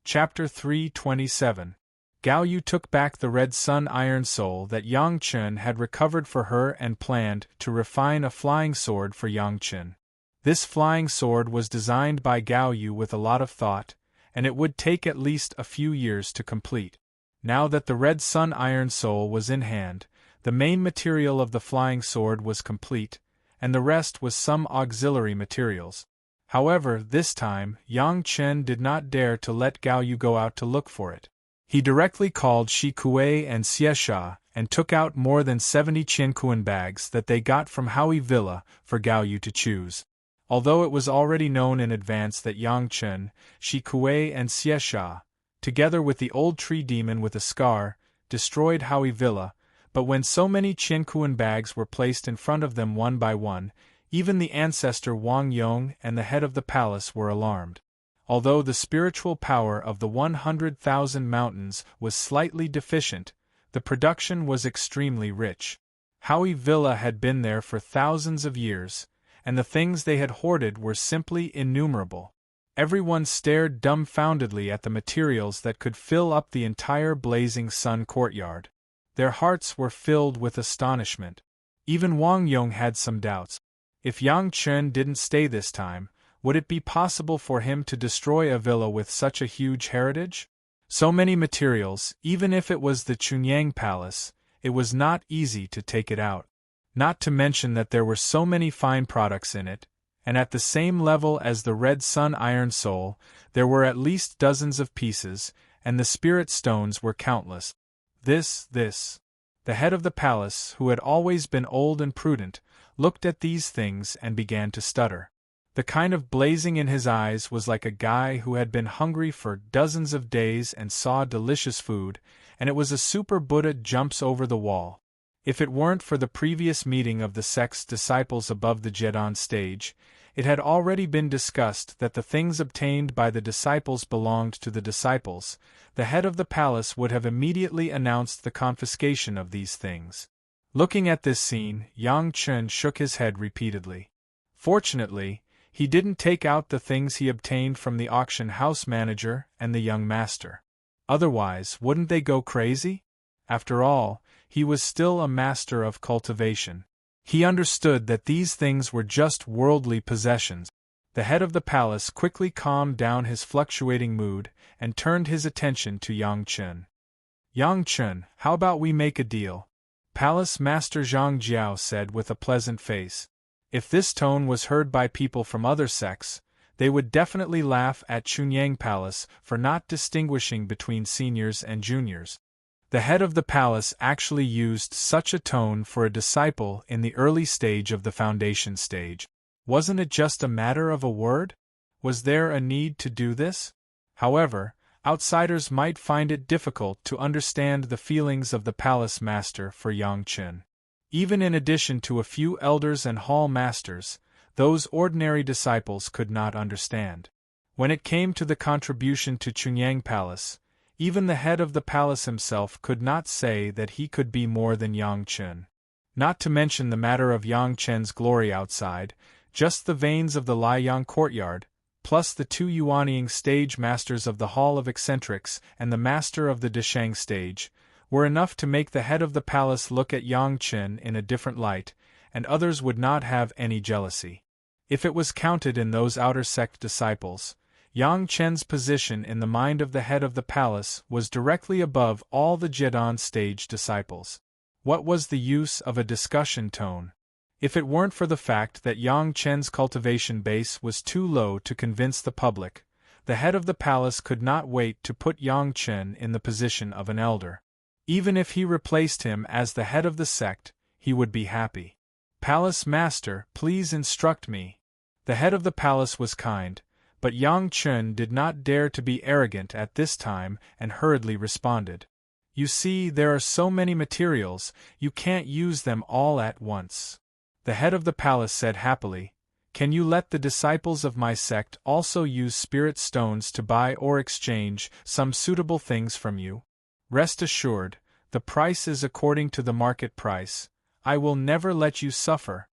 Chapter 327. Gao Yu took back the Red Sun Iron Soul that Yang Chen had recovered for her and planned to refine a flying sword for Yang Chen. This flying sword was designed by Gao Yu with a lot of thought, and it would take at least a few years to complete. Now that the Red Sun Iron Soul was in hand, the main material of the flying sword was complete, and the rest was some auxiliary materials. However, this time, Yang Chen did not dare to let Gao Yu go out to look for it. He directly called Shi Kuei and Xiesha and took out more than 70 Qiankuan bags that they got from Howie Villa for Gao Yu to choose. Although it was already known in advance that Yang Chen, Shi Kuei and Xiesha, together with the old tree demon with a scar, destroyed Howie Villa, but when so many Qiankuan bags were placed in front of them one by one, even the ancestor Wang Yong and the head of the palace were alarmed. Although the spiritual power of the 100,000 mountains was slightly deficient, the production was extremely rich. Howie Villa had been there for thousands of years, and the things they had hoarded were simply innumerable. Everyone stared dumbfoundedly at the materials that could fill up the entire blazing sun courtyard. Their hearts were filled with astonishment. Even Wang Yong had some doubts. If Yang Chen didn't stay this time, would it be possible for him to destroy a villa with such a huge heritage? So many materials, even if it was the Chunyang Palace, it was not easy to take it out. Not to mention that there were so many fine products in it, and at the same level as the Red Sun Iron Soul, there were at least dozens of pieces, and the spirit stones were countless. This. The head of the palace, who had always been old and prudent, looked at these things and began to stutter. The kind of blazing in his eyes was like a guy who had been hungry for dozens of days and saw delicious food, and it was a super Buddha jumps over the wall. If it weren't for the previous meeting of the sect's disciples above the Jedon stage, it had already been discussed that the things obtained by the disciples belonged to the disciples. The head of the palace would have immediately announced the confiscation of these things. Looking at this scene, Yang Chen shook his head repeatedly. Fortunately, he didn't take out the things he obtained from the auction house manager and the young master. Otherwise, wouldn't they go crazy? After all, he was still a master of cultivation. He understood that these things were just worldly possessions. The head of the palace quickly calmed down his fluctuating mood and turned his attention to Yang Chen. Yang Chen, how about we make a deal? Palace Master Zhang Jiao said with a pleasant face. If this tone was heard by people from other sects, they would definitely laugh at Chunyang Palace for not distinguishing between seniors and juniors. The head of the palace actually used such a tone for a disciple in the early stage of the foundation stage. Wasn't it just a matter of a word? Was there a need to do this? However, outsiders might find it difficult to understand the feelings of the palace master for Yang Chen. Even in addition to a few elders and hall masters, those ordinary disciples could not understand. When it came to the contribution to Chunyang Palace, even the head of the palace himself could not say that he could be more than Yang Chen. Not to mention the matter of Yang Chen's glory outside, just the veins of the Liang courtyard, plus the two Yuanying stage masters of the Hall of Eccentrics and the master of the Deshang stage, were enough to make the head of the palace look at Yang Chen in a different light, and others would not have any jealousy. If it was counted in those outer sect disciples, Yang Chen's position in the mind of the head of the palace was directly above all the Jedon stage disciples. What was the use of a discussion tone? If it weren't for the fact that Yang Chen's cultivation base was too low to convince the public, the head of the palace could not wait to put Yang Chen in the position of an elder. Even if he replaced him as the head of the sect, he would be happy. Palace Master, please instruct me. The head of the palace was kind, but Yang Chen did not dare to be arrogant at this time and hurriedly responded. You see, there are so many materials, you can't use them all at once. The head of the palace said happily, Can you let the disciples of my sect also use spirit stones to buy or exchange some suitable things from you? Rest assured, the price is according to the market price. I will never let you suffer.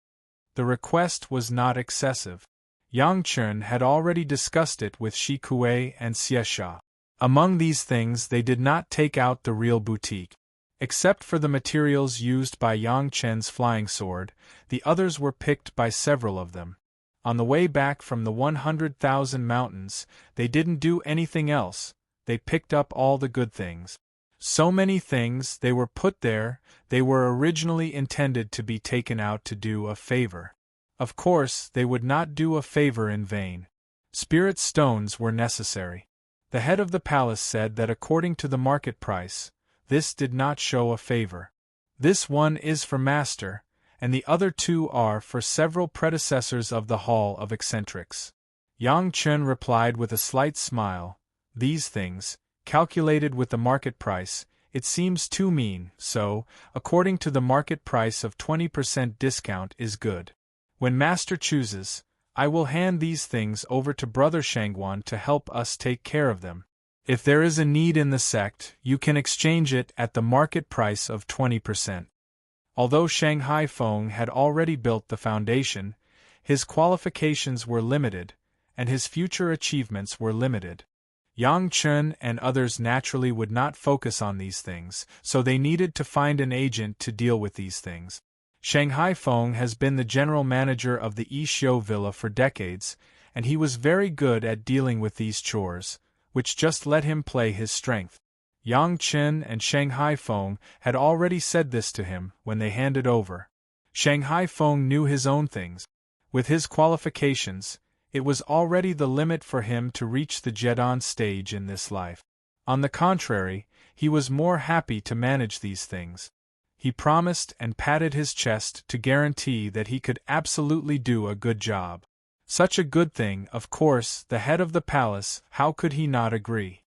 The request was not excessive. Yang Chen had already discussed it with Shi Kuei and Xie Sha. Among these things they did not take out the real boutique. Except for the materials used by Yang Chen's flying sword, the others were picked by several of them. On the way back from the 100,000 mountains, they didn't do anything else, they picked up all the good things. So many things they were put there, they were originally intended to be taken out to do a favor. Of course, they would not do a favor in vain. Spirit stones were necessary. The head of the palace said that according to the market price, this did not show a favor. This one is for master, and the other two are for several predecessors of the Hall of Eccentrics. Yang Chen replied with a slight smile, These things, calculated with the market price, it seems too mean, so, according to the market price of 20% discount is good. When Master chooses, I will hand these things over to Brother Shangguan to help us take care of them. If there is a need in the sect, you can exchange it at the market price of 20%. Although Shanghai Feng had already built the foundation, his qualifications were limited, and his future achievements were limited. Yang Chen and others naturally would not focus on these things, so they needed to find an agent to deal with these things. Shanghai Feng has been the general manager of the Yixiu Villa for decades, and he was very good at dealing with these chores, which just let him play his strength. Yang Chen and Shanghai Feng had already said this to him when they handed over. Shanghai Feng knew his own things. With his qualifications, it was already the limit for him to reach the Jedon stage in this life. On the contrary, he was more happy to manage these things. He promised and patted his chest to guarantee that he could absolutely do a good job. Such a good thing, of course, the head of the palace, how could he not agree?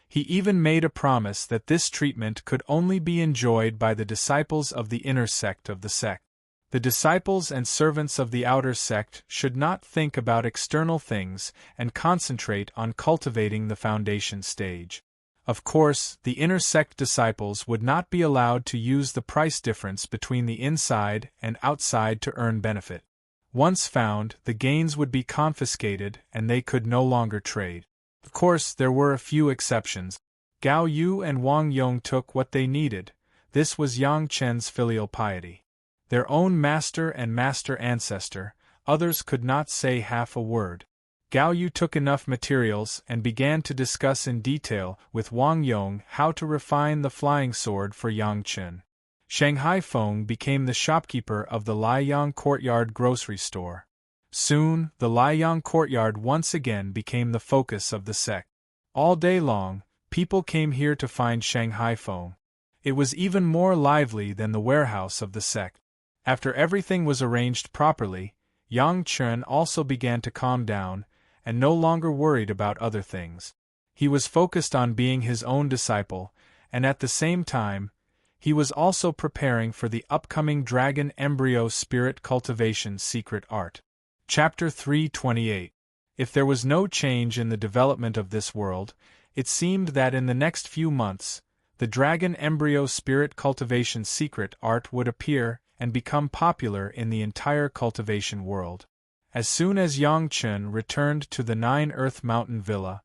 He even made a promise that this treatment could only be enjoyed by the disciples of the inner sect of the sect. The disciples and servants of the outer sect should not think about external things and concentrate on cultivating the foundation stage. Of course, the inner sect disciples would not be allowed to use the price difference between the inside and outside to earn benefit. Once found, the gains would be confiscated and they could no longer trade. Of course, there were a few exceptions. Gao Yu and Wang Yong took what they needed. This was Yang Chen's filial piety. Their own master and master ancestor, others could not say half a word. Gao Yu took enough materials and began to discuss in detail with Wang Yong how to refine the flying sword for Yang Chen. Shanghai Feng became the shopkeeper of the Liang Courtyard grocery store. Soon, the Liang Courtyard once again became the focus of the sect. All day long, people came here to find Shanghai Feng. It was even more lively than the warehouse of the sect. After everything was arranged properly, Yang Chen also began to calm down, and no longer worried about other things. He was focused on being his own disciple, and at the same time, he was also preparing for the upcoming Dragon Embryo Spirit Cultivation Secret Art. Chapter 328. If there was no change in the development of this world, it seemed that in the next few months, the Dragon Embryo Spirit Cultivation Secret Art would appear and become popular in the entire cultivation world. As soon as Yang Chen returned to the Nine Earth Mountain Villa,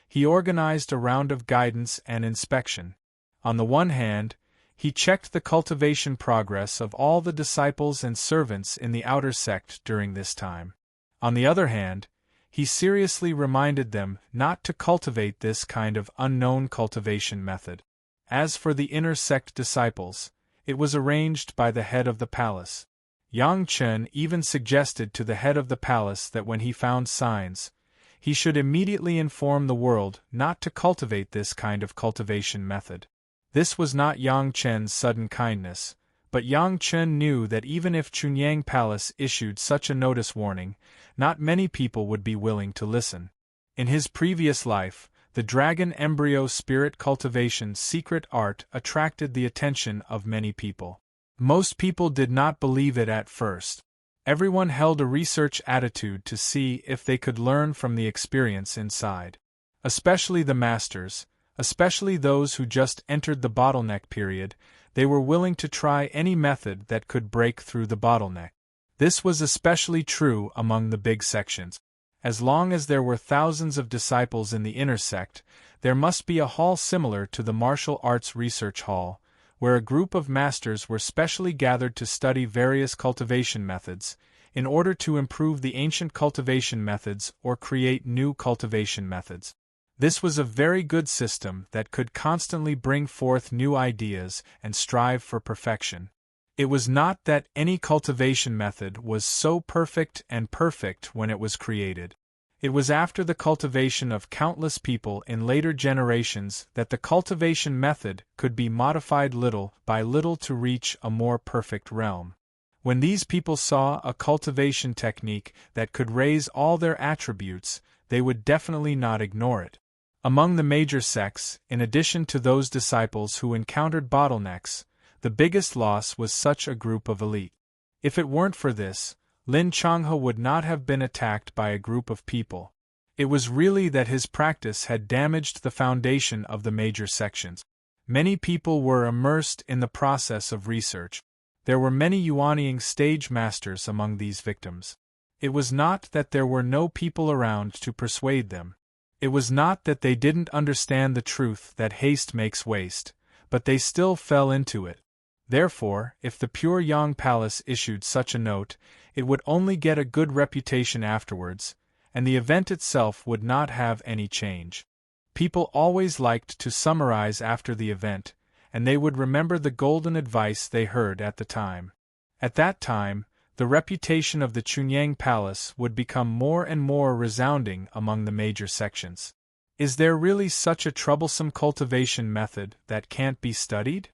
he organized a round of guidance and inspection. On the one hand, he checked the cultivation progress of all the disciples and servants in the outer sect during this time. On the other hand, he seriously reminded them not to cultivate this kind of unknown cultivation method. As for the inner sect disciples, it was arranged by the head of the palace. Yang Chen even suggested to the head of the palace that when he found signs, he should immediately inform the world not to cultivate this kind of cultivation method. This was not Yang Chen's sudden kindness, but Yang Chen knew that even if Chunyang Palace issued such a notice warning, not many people would be willing to listen. In his previous life, the Dragon Embryo Spirit Cultivation Secret Art attracted the attention of many people. Most people did not believe it at first. Everyone held a research attitude to see if they could learn from the experience inside. Especially the masters, especially those who just entered the bottleneck period, they were willing to try any method that could break through the bottleneck. This was especially true among the big sections. As long as there were thousands of disciples in the inner sect, there must be a hall similar to the martial arts research hall, where a group of masters were specially gathered to study various cultivation methods, in order to improve the ancient cultivation methods or create new cultivation methods. This was a very good system that could constantly bring forth new ideas and strive for perfection. It was not that any cultivation method was so perfect when it was created. It was after the cultivation of countless people in later generations that the cultivation method could be modified little by little to reach a more perfect realm. When these people saw a cultivation technique that could raise all their attributes, they would definitely not ignore it. Among the major sects, in addition to those disciples who encountered bottlenecks, the biggest loss was such a group of elite. If it weren't for this, Lin Changhe would not have been attacked by a group of people. It was really that his practice had damaged the foundation of the major sections. Many people were immersed in the process of research. There were many Yuanying stage masters among these victims. It was not that there were no people around to persuade them. It was not that they didn't understand the truth that haste makes waste, but they still fell into it. Therefore, if the Pure Yang Palace issued such a note, it would only get a good reputation afterwards, and the event itself would not have any change. People always liked to summarize after the event, and they would remember the golden advice they heard at the time. At that time, the reputation of the Chunyang Palace would become more and more resounding among the major sections. Is there really such a troublesome cultivation method that can't be studied?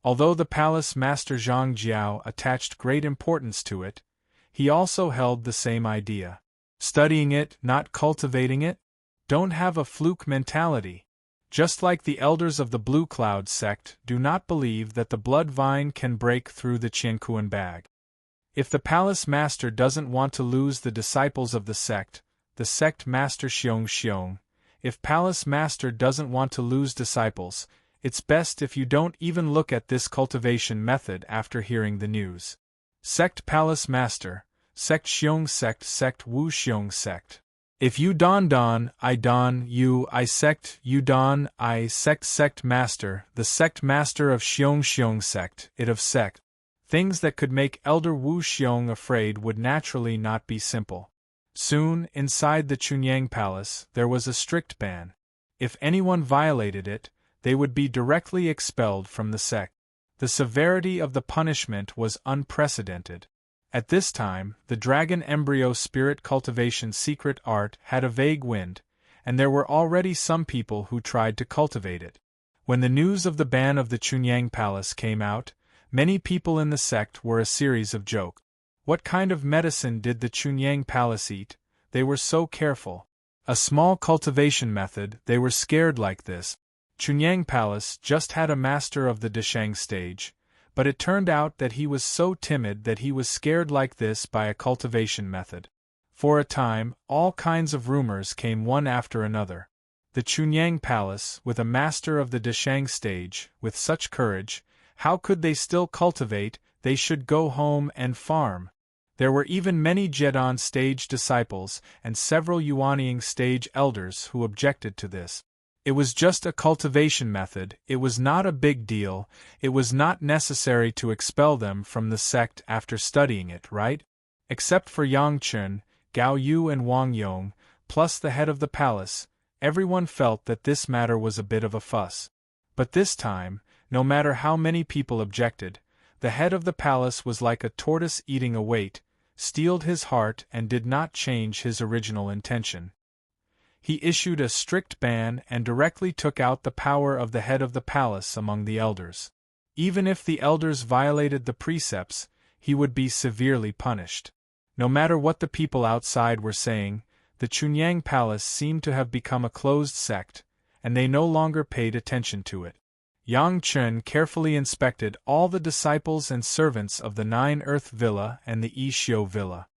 Although the palace master Zhang Jiao attached great importance to it, he also held the same idea. Studying it, not cultivating it? Don't have a fluke mentality. Just like the elders of the Blue Cloud sect do not believe that the blood vine can break through the Qiankuan bag. If the palace master doesn't want to lose the disciples of the sect master Xiong, if palace master doesn't want to lose disciples, it's best if you don't even look at this cultivation method after hearing the news. Sect palace master, sect Xiong sect Wu Xiong sect. If you don, I don, I sect, you don, I sect master, the sect master of Xiong sect, it of sect. Things that could make Elder Wu Xiong afraid would naturally not be simple. Soon, inside the Chunyang Palace, there was a strict ban. If anyone violated it, they would be directly expelled from the sect. The severity of the punishment was unprecedented. At this time, the dragon embryo spirit cultivation secret art had a vague wind, and there were already some people who tried to cultivate it. When the news of the ban of the Chunyang Palace came out, many people in the sect were a series of jokes. What kind of medicine did the Chunyang Palace eat? They were so careful. A small cultivation method, they were scared like this. Chunyang Palace just had a master of the Deshang stage, but it turned out that he was so timid that he was scared like this by a cultivation method. For a time, all kinds of rumors came one after another. The Chunyang Palace, with a master of the Deshang stage, with such courage, how could they still cultivate? They should go home and farm. There were even many Jedon stage disciples and several Yuanying stage elders who objected to this. It was just a cultivation method, it was not a big deal, it was not necessary to expel them from the sect after studying it, right? Except for Yang Chun, Gao Yu and Wang Yong, plus the head of the palace, everyone felt that this matter was a bit of a fuss. But this time, no matter how many people objected, the head of the palace was like a tortoise eating a weight, steeled his heart and did not change his original intention. He issued a strict ban and directly took out the power of the head of the palace among the elders. Even if the elders violated the precepts, he would be severely punished. No matter what the people outside were saying, the Chunyang Palace seemed to have become a closed sect, and they no longer paid attention to it. Yang Chun carefully inspected all the disciples and servants of the Nine Earth Villa and the Yi Xiu Villa.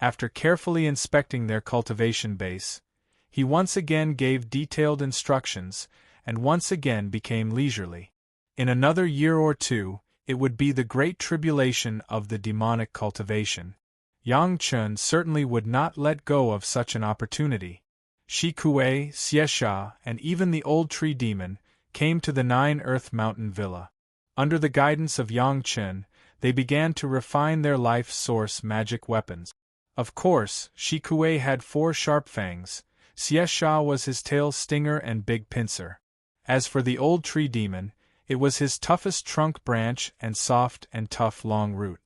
After carefully inspecting their cultivation base, he once again gave detailed instructions, and once again became leisurely. In another year or two, it would be the great tribulation of the demonic cultivation. Yang Chun certainly would not let go of such an opportunity. Shi Kuei, Xiesha, and even the old tree demon came to the Nine Earth Mountain Villa. Under the guidance of Yang Chun, they began to refine their life source magic weapons. Of course, Shi Kuei had 4 sharp fangs. Xiesha was his tail stinger and big pincer. As for the old tree demon, it was his toughest trunk branch and soft and tough long root.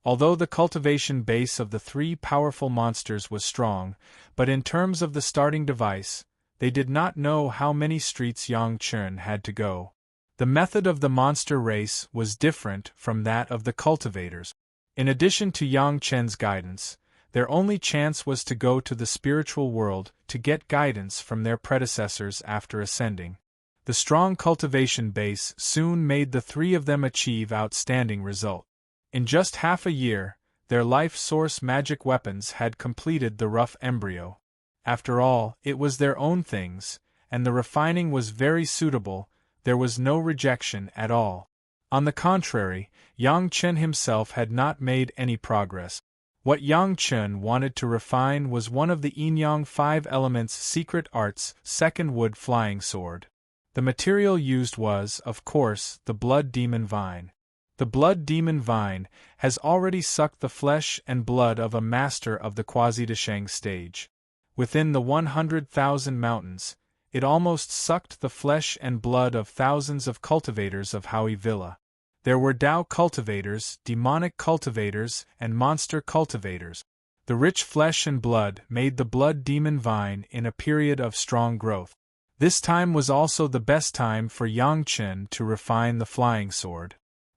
Although the cultivation base of the 3 powerful monsters was strong, but in terms of the starting device, they did not know how many streets Yang Chun had to go. The method of the monster race was different from that of the cultivators. In addition to Yang Chun's guidance, their only chance was to go to the spiritual world to get guidance from their predecessors after ascending. The strong cultivation base soon made the 3 of them achieve outstanding results. In just half a year, their life source magic weapons had completed the rough embryo. After all, it was their own things, and the refining was very suitable, there was no rejection at all. On the contrary, Yang Chun himself had not made any progress. What Yang Chun wanted to refine was one of the Yin-Yang 5 elements secret arts, second wood flying sword. The material used was, of course, the blood demon vine. The blood demon vine has already sucked the flesh and blood of a master of the Quasi-Deshang stage. Within the 100,000 mountains, it almost sucked the flesh and blood of thousands of cultivators of Howie Villa. There were Dao cultivators, demonic cultivators, and monster cultivators. The rich flesh and blood made the blood demon vine in a period of strong growth. This time was also the best time for Yang Chun to refine the flying sword.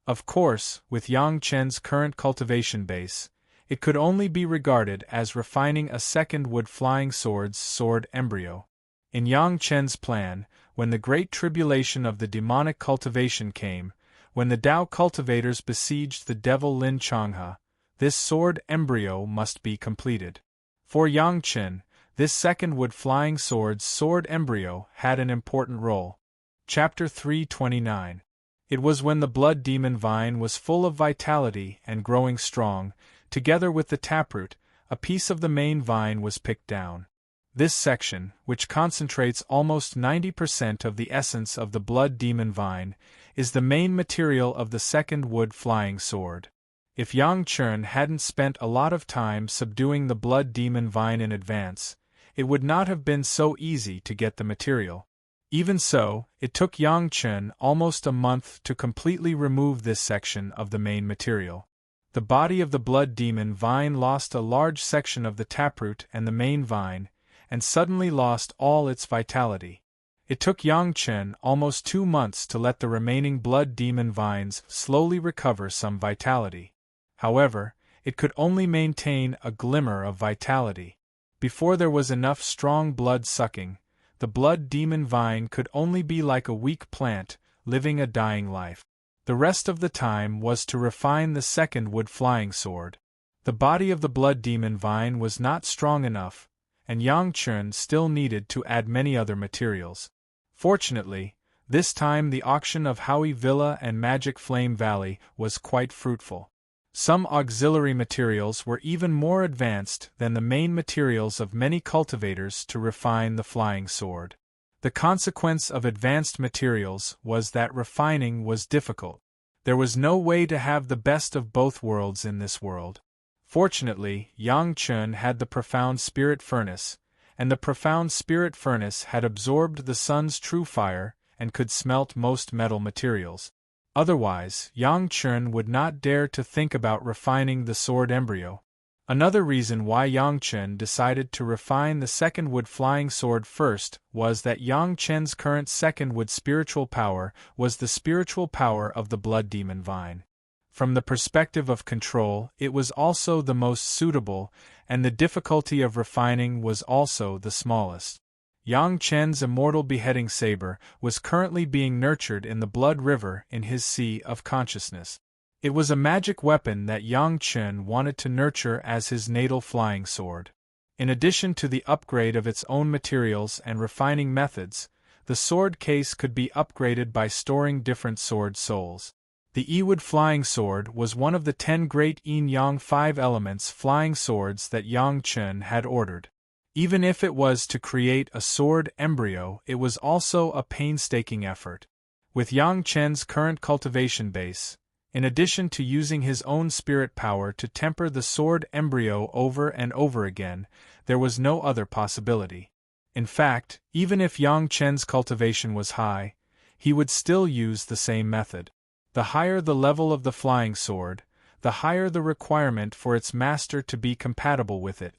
Of course, with Yang Chen's current cultivation base, it could only be regarded as refining a second wood-flying sword's sword embryo. In Yang Chen's plan, when the great tribulation of the demonic cultivation came, when the Tao cultivators besieged the devil Lin Changhe, this sword embryo must be completed. For Yang Chen, this second wood-flying sword's sword embryo had an important role. Chapter 329. It was when the blood demon vine was full of vitality and growing strong, together with the taproot, a piece of the main vine was picked down. This section, which concentrates almost 90% of the essence of the blood demon vine, is the main material of the second wood-flying sword. If Yang Chen hadn't spent a lot of time subduing the blood demon vine in advance, it would not have been so easy to get the material. Even so, it took Yang Chen almost a month to completely remove this section of the main material. The body of the blood demon vine lost a large section of the taproot and the main vine, and suddenly lost all its vitality. It took Yang Chen almost 2 months to let the remaining blood demon vines slowly recover some vitality. However, it could only maintain a glimmer of vitality. Before there was enough strong blood sucking, the blood demon vine could only be like a weak plant, living a dying life. The rest of the time was to refine the second wood-flying sword. The body of the blood demon vine was not strong enough, and Yang Chen still needed to add many other materials. Fortunately, this time the auction of Howie Villa and Magic Flame Valley was quite fruitful. Some auxiliary materials were even more advanced than the main materials of many cultivators to refine the flying sword. The consequence of advanced materials was that refining was difficult. There was no way to have the best of both worlds in this world. Fortunately, Yang Chen had the profound spirit furnace, and the profound spirit furnace had absorbed the sun's true fire and could smelt most metal materials. Otherwise, Yang Chen would not dare to think about refining the sword embryo. Another reason why Yang Chen decided to refine the second wood-flying sword first was that Yang Chen's current second wood spiritual power was the spiritual power of the blood demon vine. From the perspective of control, it was also the most suitable, and the difficulty of refining was also the smallest. Yang Chen's immortal beheading saber was currently being nurtured in the blood river in his sea of consciousness. It was a magic weapon that Yang Chen wanted to nurture as his natal flying sword. In addition to the upgrade of its own materials and refining methods, the sword case could be upgraded by storing different sword souls. The Ewood flying sword was one of the 10 great yin-yang 5 elements flying swords that Yang Chen had ordered. Even if it was to create a sword embryo, it was also a painstaking effort. With Yang Chen's current cultivation base, in addition to using his own spirit power to temper the sword embryo over and over again, there was no other possibility. In fact, even if Yang Chen's cultivation was high, he would still use the same method. The higher the level of the flying sword, the higher the requirement for its master to be compatible with it.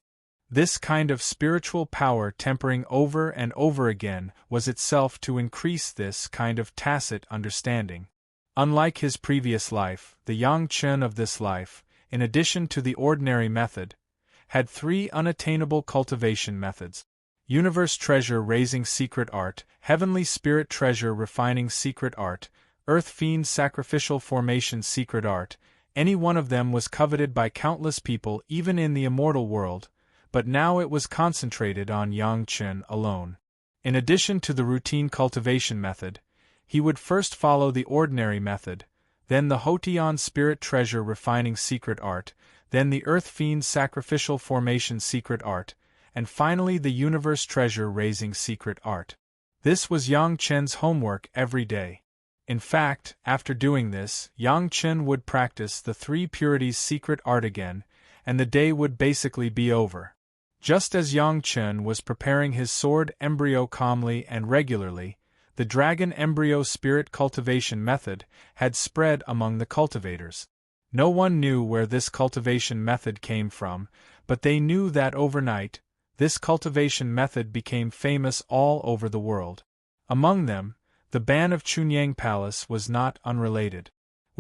This kind of spiritual power tempering over and over again was itself to increase this kind of tacit understanding. Unlike his previous life, the Yang Chen of this life, in addition to the ordinary method, had 3 unattainable cultivation methods: Universe Treasure Raising Secret Art, Heavenly Spirit Treasure Refining Secret Art, Earth Fiend Sacrificial Formation Secret Art. Any one of them was coveted by countless people even in the immortal world, but now it was concentrated on Yang Chen alone. In addition to the routine cultivation method, he would first follow the ordinary method, then the Hotian Spirit Treasure Refining Secret Art, then the Earth Fiend Sacrificial Formation Secret Art, and finally the Universe Treasure Raising Secret Art. This was Yang Chen's homework every day. In fact, after doing this, Yang Chen would practice the 3 Purities Secret Art again, and the day would basically be over. Just as Yang Chen was preparing his sword embryo calmly and regularly, the Dragon Embryo Spirit Cultivation Method had spread among the cultivators. No one knew where this cultivation method came from, but they knew that overnight, this cultivation method became famous all over the world. Among them, the ban of Chunyang Palace was not unrelated.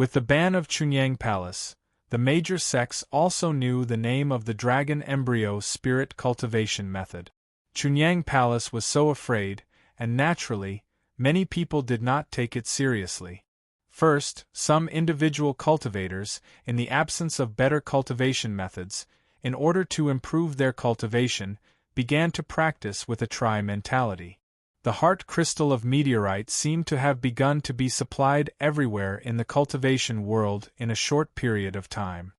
With the ban of Chunyang Palace, the major sects also knew the name of the dragon embryo spirit cultivation method. Chunyang Palace was so afraid, and naturally, many people did not take it seriously. First, some individual cultivators, in the absence of better cultivation methods, in order to improve their cultivation, began to practice with a try mentality. The heart crystal of meteorite seemed to have begun to be supplied everywhere in the cultivation world in a short period of time.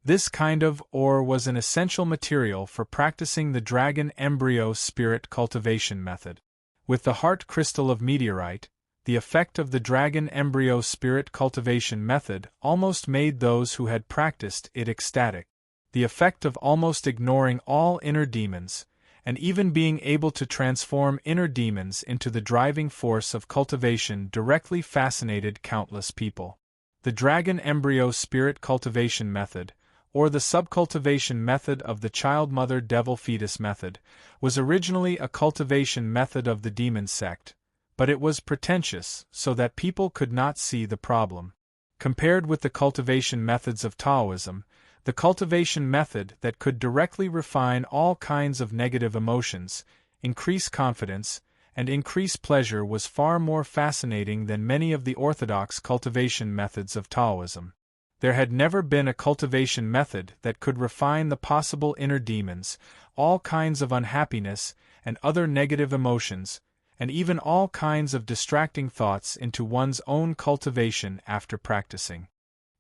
This kind of ore was an essential material for practicing the dragon embryo spirit cultivation method. With the heart crystal of meteorite, the effect of the dragon embryo spirit cultivation method almost made those who had practiced it ecstatic. The effect of almost ignoring all inner demons, and even being able to transform inner demons into the driving force of cultivation directly fascinated countless people. The dragon embryo spirit cultivation method, or the subcultivation method of the child-mother devil fetus method, was originally a cultivation method of the demon sect, but it was pretentious so that people could not see the problem. Compared with the cultivation methods of Taoism, the cultivation method that could directly refine all kinds of negative emotions, increase confidence, and increase pleasure was far more fascinating than many of the orthodox cultivation methods of Taoism. There had never been a cultivation method that could refine the possible inner demons, all kinds of unhappiness and other negative emotions, and even all kinds of distracting thoughts into one's own cultivation after practicing.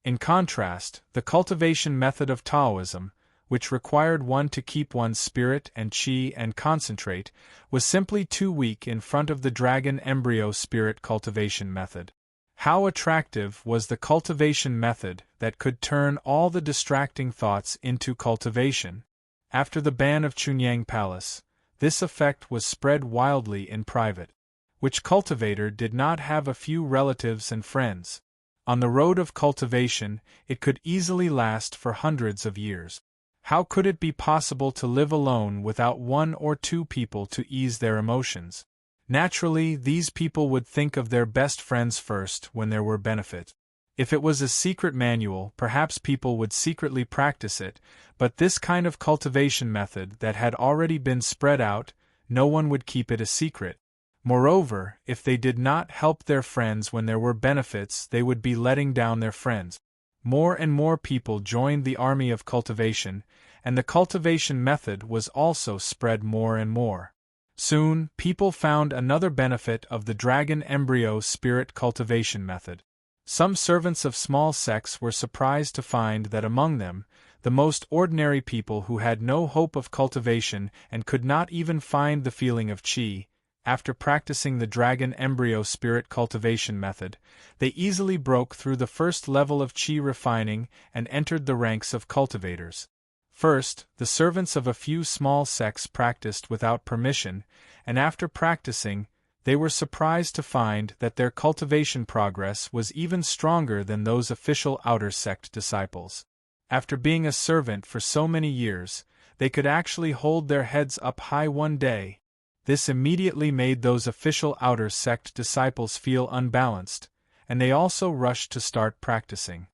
In contrast, the cultivation method of Taoism, which required one to keep one's spirit and qi and concentrate, was simply too weak in front of the dragon embryo spirit cultivation method. How attractive was the cultivation method that could turn all the distracting thoughts into cultivation? After the ban of Chunyang Palace, this effect was spread wildly in private. Which cultivator did not have a few relatives and friends? On the road of cultivation, it could easily last for hundreds of years. How could it be possible to live alone without one or two people to ease their emotions? Naturally, these people would think of their best friends first when there were benefits. If it was a secret manual, perhaps people would secretly practice it, but this kind of cultivation method that had already been spread out, no one would keep it a secret. Moreover, if they did not help their friends when there were benefits, they would be letting down their friends. More and more people joined the army of cultivation, and the cultivation method was also spread more and more. Soon, people found another benefit of the dragon embryo spirit cultivation method. Some servants of small sects were surprised to find that among them, the most ordinary people who had no hope of cultivation and could not even find the feeling of qi, after practicing the dragon embryo spirit cultivation method, they easily broke through the first level of qi refining and entered the ranks of cultivators. First, the servants of a few small sects practiced without permission, and after practicing, they were surprised to find that their cultivation progress was even stronger than those official outer sect disciples. After being a servant for so many years, they could actually hold their heads up high one day. This immediately made those official outer sect disciples feel unbalanced, and they also rushed to start practicing.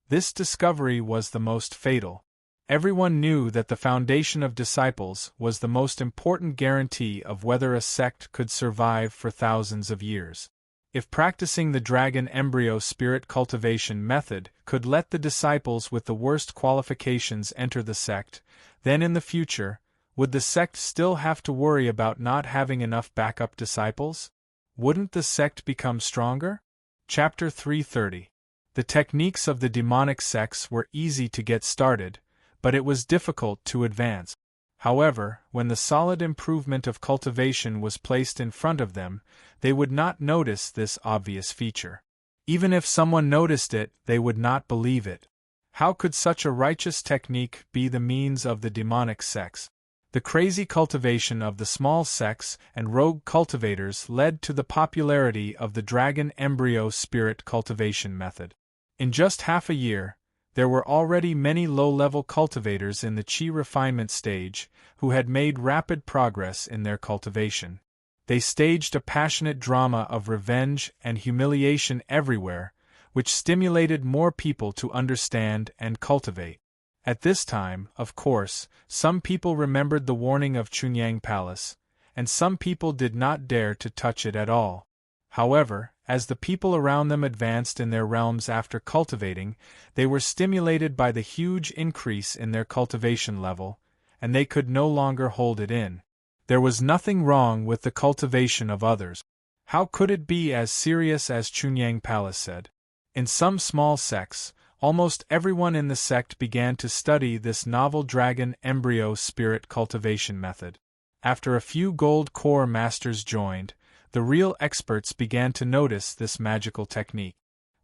This discovery was the most fatal. Everyone knew that the foundation of disciples was the most important guarantee of whether a sect could survive for thousands of years. If practicing the dragon embryo spirit cultivation method could let the disciples with the worst qualifications enter the sect, then in the future, would the sect still have to worry about not having enough backup disciples? Wouldn't the sect become stronger? Chapter 330. The techniques of the demonic sects were easy to get started, but it was difficult to advance. However, when the solid improvement of cultivation was placed in front of them, they would not notice this obvious feature. Even if someone noticed it, they would not believe it. How could such a righteous technique be the means of the demonic sects? The crazy cultivation of the small sects and rogue cultivators led to the popularity of the dragon embryo spirit cultivation method. In just half a year, there were already many low-level cultivators in the qi refinement stage who had made rapid progress in their cultivation. They staged a passionate drama of revenge and humiliation everywhere, which stimulated more people to understand and cultivate. At this time, of course, some people remembered the warning of Chunyang Palace, and some people did not dare to touch it at all. However, as the people around them advanced in their realms after cultivating, they were stimulated by the huge increase in their cultivation level, and they could no longer hold it in. There was nothing wrong with the cultivation of others. How could it be as serious as Chunyang Palace said? In some small sects, almost everyone in the sect began to study this novel dragon embryo spirit cultivation method. After a few gold core masters joined, the real experts began to notice this magical technique.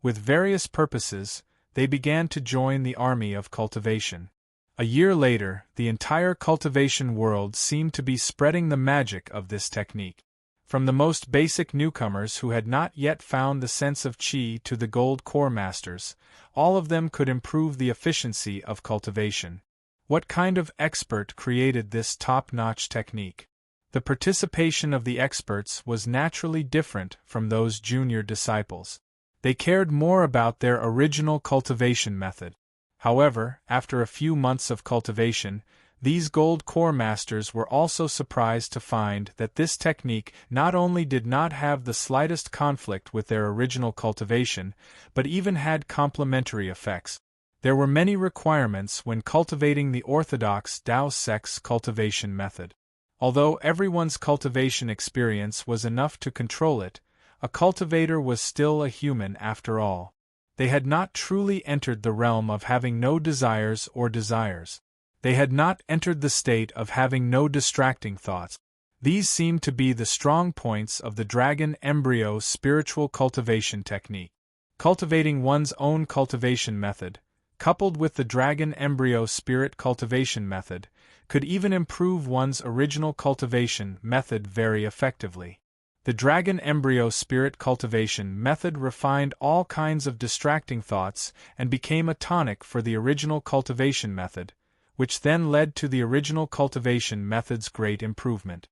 With various purposes, they began to join the army of cultivation. A year later, the entire cultivation world seemed to be spreading the magic of this technique. From the most basic newcomers who had not yet found the sense of qi to the gold core masters, all of them could improve the efficiency of cultivation. What kind of expert created this top-notch technique? The participation of the experts was naturally different from those junior disciples. They cared more about their original cultivation method. However, after a few months of cultivation, these gold core masters were also surprised to find that this technique not only did not have the slightest conflict with their original cultivation, but even had complementary effects. There were many requirements when cultivating the orthodox Tao sect's cultivation method. Although everyone's cultivation experience was enough to control it, a cultivator was still a human after all. They had not truly entered the realm of having no desires or desires. They had not entered the state of having no distracting thoughts. These seemed to be the strong points of the dragon embryo spiritual cultivation technique. Cultivating one's own cultivation method, coupled with the dragon embryo spirit cultivation method, could even improve one's original cultivation method very effectively. The dragon embryo spirit cultivation method refined all kinds of distracting thoughts and became a tonic for the original cultivation method, which then led to the original cultivation method's great improvement.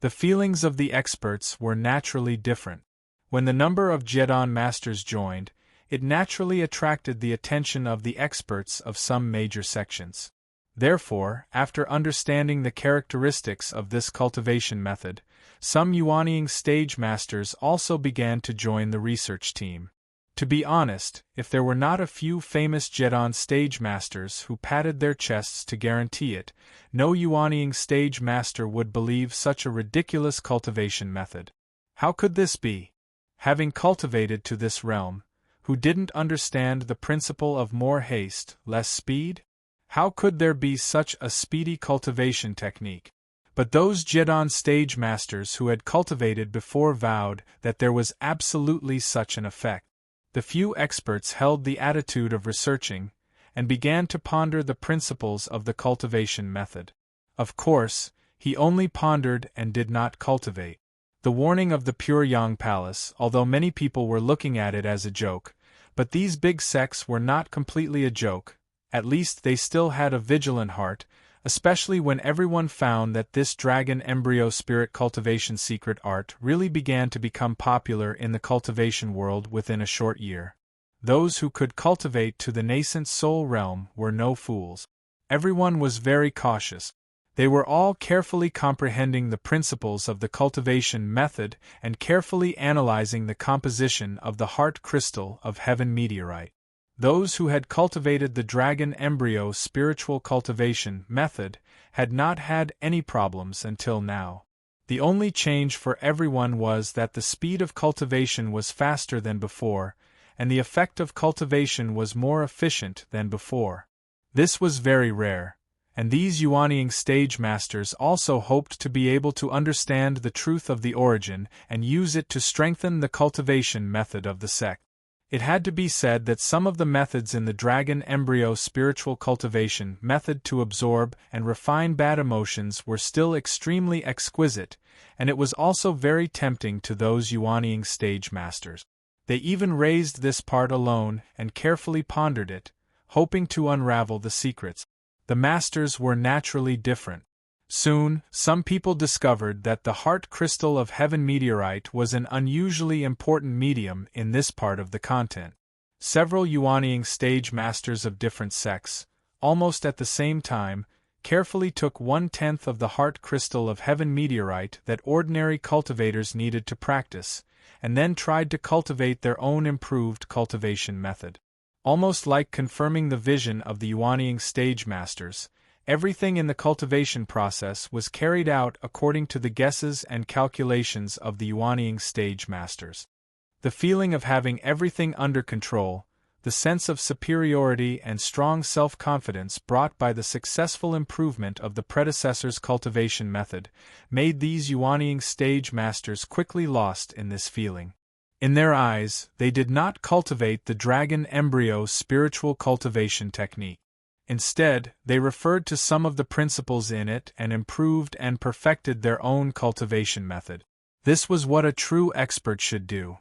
The feelings of the experts were naturally different. When the number of Jedon masters joined, it naturally attracted the attention of the experts of some major sections. Therefore, after understanding the characteristics of this cultivation method, some Yuanying stage masters also began to join the research team. To be honest, if there were not a few famous Jedon stage masters who patted their chests to guarantee it, no Yuanying stage master would believe such a ridiculous cultivation method. How could this be? Having cultivated to this realm, who didn't understand the principle of more haste, less speed? How could there be such a speedy cultivation technique? But those Jedon stage masters who had cultivated before vowed that there was absolutely such an effect. The few experts held the attitude of researching, and began to ponder the principles of the cultivation method. Of course, he only pondered and did not cultivate. The warning of the Pure Yang Palace, although many people were looking at it as a joke, but these big sects were not completely a joke. At least they still had a vigilant heart, especially when everyone found that this dragon embryo spirit cultivation secret art really began to become popular in the cultivation world within a short year. Those who could cultivate to the nascent soul realm were no fools. Everyone was very cautious. They were all carefully comprehending the principles of the cultivation method and carefully analyzing the composition of the heart crystal of heaven meteorite. Those who had cultivated the dragon embryo spiritual cultivation method had not had any problems until now. The only change for everyone was that the speed of cultivation was faster than before, and the effect of cultivation was more efficient than before. This was very rare, and these Yuanying stage masters also hoped to be able to understand the truth of the origin and use it to strengthen the cultivation method of the sect. It had to be said that some of the methods in the dragon embryo spiritual cultivation method to absorb and refine bad emotions were still extremely exquisite, and it was also very tempting to those Yuanying stage masters. They even raised this part alone and carefully pondered it, hoping to unravel the secrets. The masters were naturally different. Soon, some people discovered that the heart crystal of heaven meteorite was an unusually important medium in this part of the content. Several Yuanying stage masters of different sects, almost at the same time, carefully took 1/10 of the heart crystal of heaven meteorite that ordinary cultivators needed to practice, and then tried to cultivate their own improved cultivation method. Almost like confirming the vision of the Yuanying stage masters, everything in the cultivation process was carried out according to the guesses and calculations of the Yuanying stage masters. The feeling of having everything under control, the sense of superiority and strong self-confidence brought by the successful improvement of the predecessor's cultivation method, made these Yuanying stage masters quickly lost in this feeling. In their eyes, they did not cultivate the dragon embryo spiritual cultivation technique. Instead, they referred to some of the principles in it and improved and perfected their own cultivation method. This was what a true expert should do.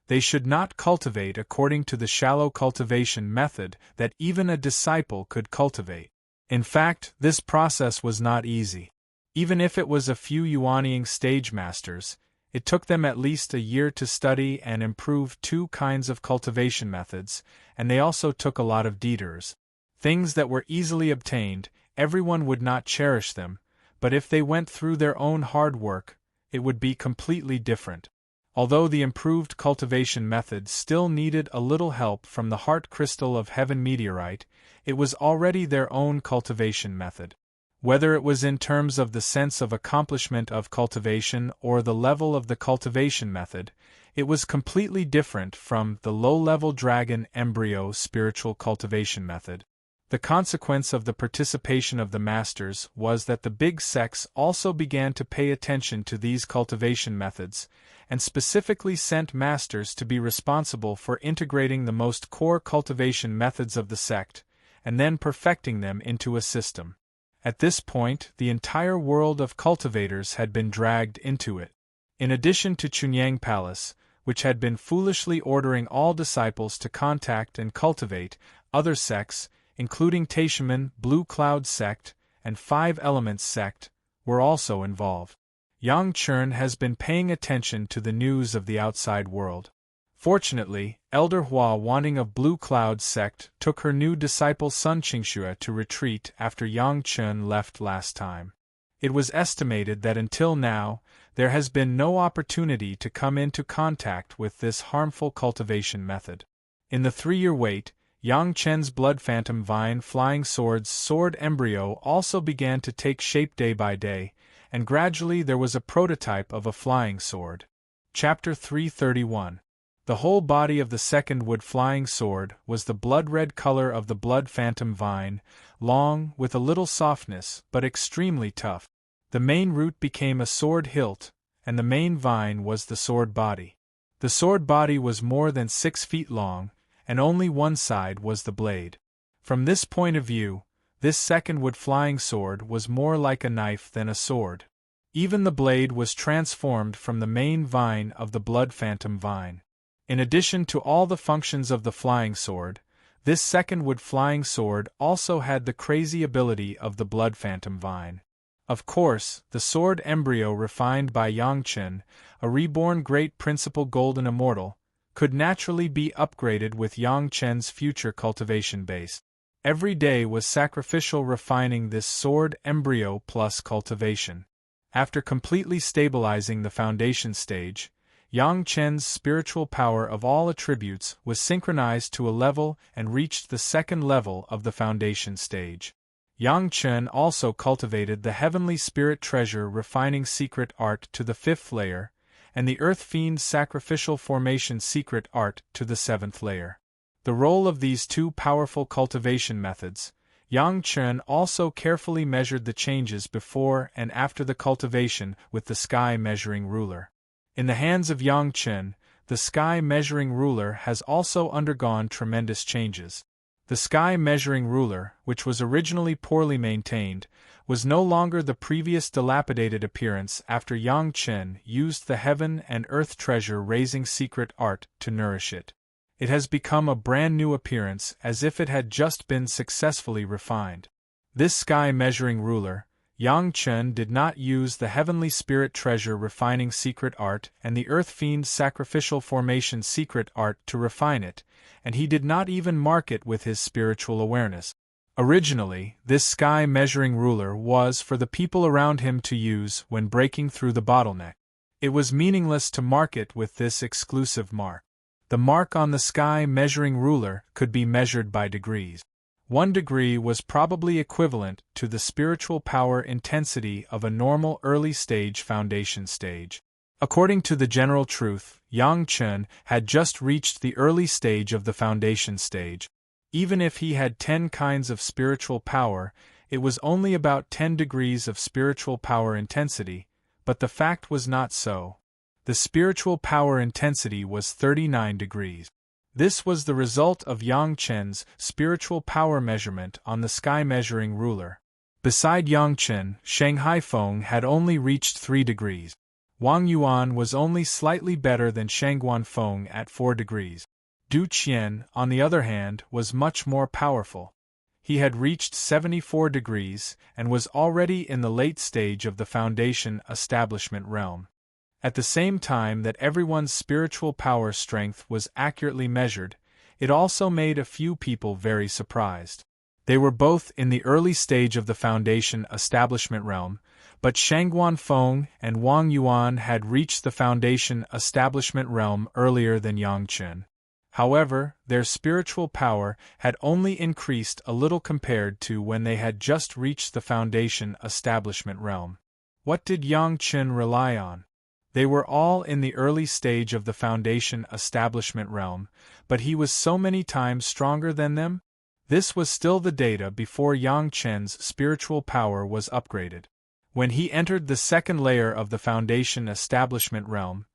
They should not cultivate according to the shallow cultivation method that even a disciple could cultivate. In fact, this process was not easy. Even if it was a few Yuanying stage masters, it took them at least a year to study and improve 2 kinds of cultivation methods, and they also took a lot of detours. Things that were easily obtained, everyone would not cherish them, but if they went through their own hard work, it would be completely different. Although the improved cultivation method still needed a little help from the heart crystal of heaven meteorite, it was already their own cultivation method. Whether it was in terms of the sense of accomplishment of cultivation or the level of the cultivation method, it was completely different from the low-level dragon embryo spiritual cultivation method. The consequence of the participation of the masters was that the big sects also began to pay attention to these cultivation methods, and specifically sent masters to be responsible for integrating the most core cultivation methods of the sect, and then perfecting them into a system. At this point, the entire world of cultivators had been dragged into it. In addition to Chunyang Palace, which had been foolishly ordering all disciples to contact and cultivate, other sects, including Taishaman, Blue Cloud sect, and 5 Elements sect, were also involved. Yang Chern has been paying attention to the news of the outside world. Fortunately, Elder Hua Wanting of Blue Cloud sect took her new disciple Sun Qingxue to retreat after Yang Chern left last time. It was estimated that until now, there has been no opportunity to come into contact with this harmful cultivation method. In the 3-year wait, Yang Chen's Blood Phantom Vine Flying Sword's sword embryo also began to take shape day by day, and gradually there was a prototype of a flying sword. Chapter 331. The whole body of the second wood flying sword was the blood-red color of the Blood Phantom Vine, long, with a little softness, but extremely tough. The main root became a sword hilt, and the main vine was the sword body. The sword body was more than 6 feet long, and only one side was the blade. From this point of view, this second wood flying sword was more like a knife than a sword. Even the blade was transformed from the main vine of the Blood Phantom Vine. In addition to all the functions of the flying sword, this second wood flying sword also had the crazy ability of the Blood Phantom Vine. Of course, the sword embryo refined by Yangchen, a reborn great principal golden immortal, could naturally be upgraded with Yang Chen's future cultivation base. Every day was sacrificial refining this sword embryo plus cultivation. After completely stabilizing the foundation stage, Yang Chen's spiritual power of all attributes was synchronized to a level and reached the 2nd level of the foundation stage. Yang Chen also cultivated the heavenly spirit treasure refining secret art to the 5th layer, and the Earth Fiend sacrificial formation secret art to the 7th layer. The role of these 2 powerful cultivation methods, Yang Chen also carefully measured the changes before and after the cultivation with the sky measuring ruler. In the hands of Yang Chen, the sky measuring ruler has also undergone tremendous changes. The sky measuring ruler, which was originally poorly maintained, was no longer the previous dilapidated appearance after Yang Chen used the heaven and earth treasure raising secret art to nourish it. It has become a brand new appearance as if it had just been successfully refined. This sky measuring ruler, Yang Chen did not use the heavenly spirit treasure refining secret art and the earth fiend's sacrificial formation secret art to refine it, and he did not even mark it with his spiritual awareness. Originally, this sky measuring ruler was for the people around him to use when breaking through the bottleneck. It was meaningless to mark it with this exclusive mark. The mark on the sky measuring ruler could be measured by degrees. 1 degree was probably equivalent to the spiritual power intensity of a normal early stage foundation stage. According to the general truth, Yang Chen had just reached the early stage of the foundation stage. Even if he had 10 kinds of spiritual power, it was only about 10 degrees of spiritual power intensity, but the fact was not so. The spiritual power intensity was 39 degrees. This was the result of Yang Chen's spiritual power measurement on the sky measuring ruler. Beside Yang Chen, Shanghai Feng had only reached 3 degrees. Wang Yuan was only slightly better than Shangguan Feng at 4 degrees. Du Qian, on the other hand, was much more powerful. He had reached 74 degrees and was already in the late stage of the foundation establishment realm. At the same time that everyone's spiritual power strength was accurately measured, it also made a few people very surprised. They were both in the early stage of the foundation establishment realm, but Shangguan Feng and Wang Yuan had reached the foundation establishment realm earlier than Yang Chen. However, their spiritual power had only increased a little compared to when they had just reached the foundation establishment realm. What did Yang Chen rely on? They were all in the early stage of the foundation establishment realm, but he was so many times stronger than them? This was still the data before Yang Chen's spiritual power was upgraded. When he entered the second layer of the foundation establishment realm,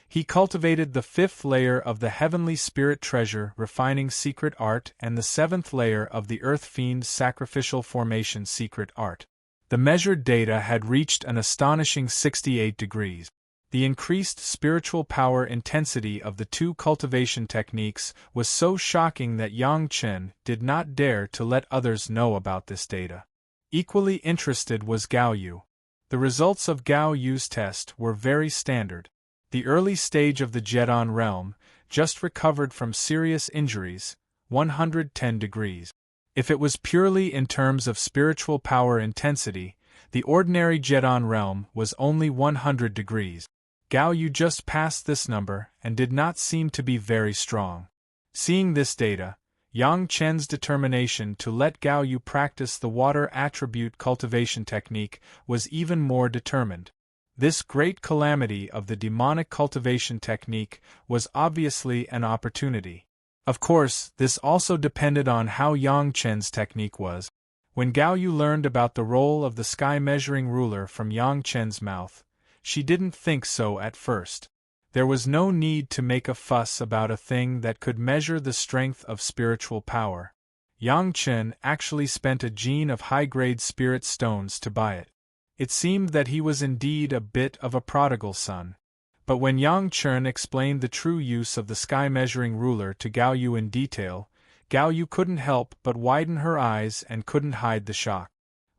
he cultivated the 5th layer of the heavenly spirit treasure refining secret art and the 7th layer of the earth fiend's sacrificial formation secret art. The measured data had reached an astonishing 68 degrees. The increased spiritual power intensity of the 2 cultivation techniques was so shocking that Yang Chen did not dare to let others know about this data. Equally interested was Gao Yu. The results of Gao Yu's test were very standard. The early stage of the Jedon realm, just recovered from serious injuries, 110 degrees. If it was purely in terms of spiritual power intensity, the ordinary Jedon realm was only 100 degrees. Gao Yu just passed this number and did not seem to be very strong. Seeing this data, Yang Chen's determination to let Gao Yu practice the water attribute cultivation technique was even more determined. This great calamity of the demonic cultivation technique was obviously an opportunity. Of course, this also depended on how Yang Chen's technique was. When Gao Yu learned about the role of the sky measuring ruler from Yang Chen's mouth, she didn't think so at first. There was no need to make a fuss about a thing that could measure the strength of spiritual power. Yang Chen actually spent a gene of high-grade spirit stones to buy it. It seemed that he was indeed a bit of a prodigal son. But when Yang Chen explained the true use of the sky measuring ruler to Gao Yu in detail, Gao Yu couldn't help but widen her eyes and couldn't hide the shock.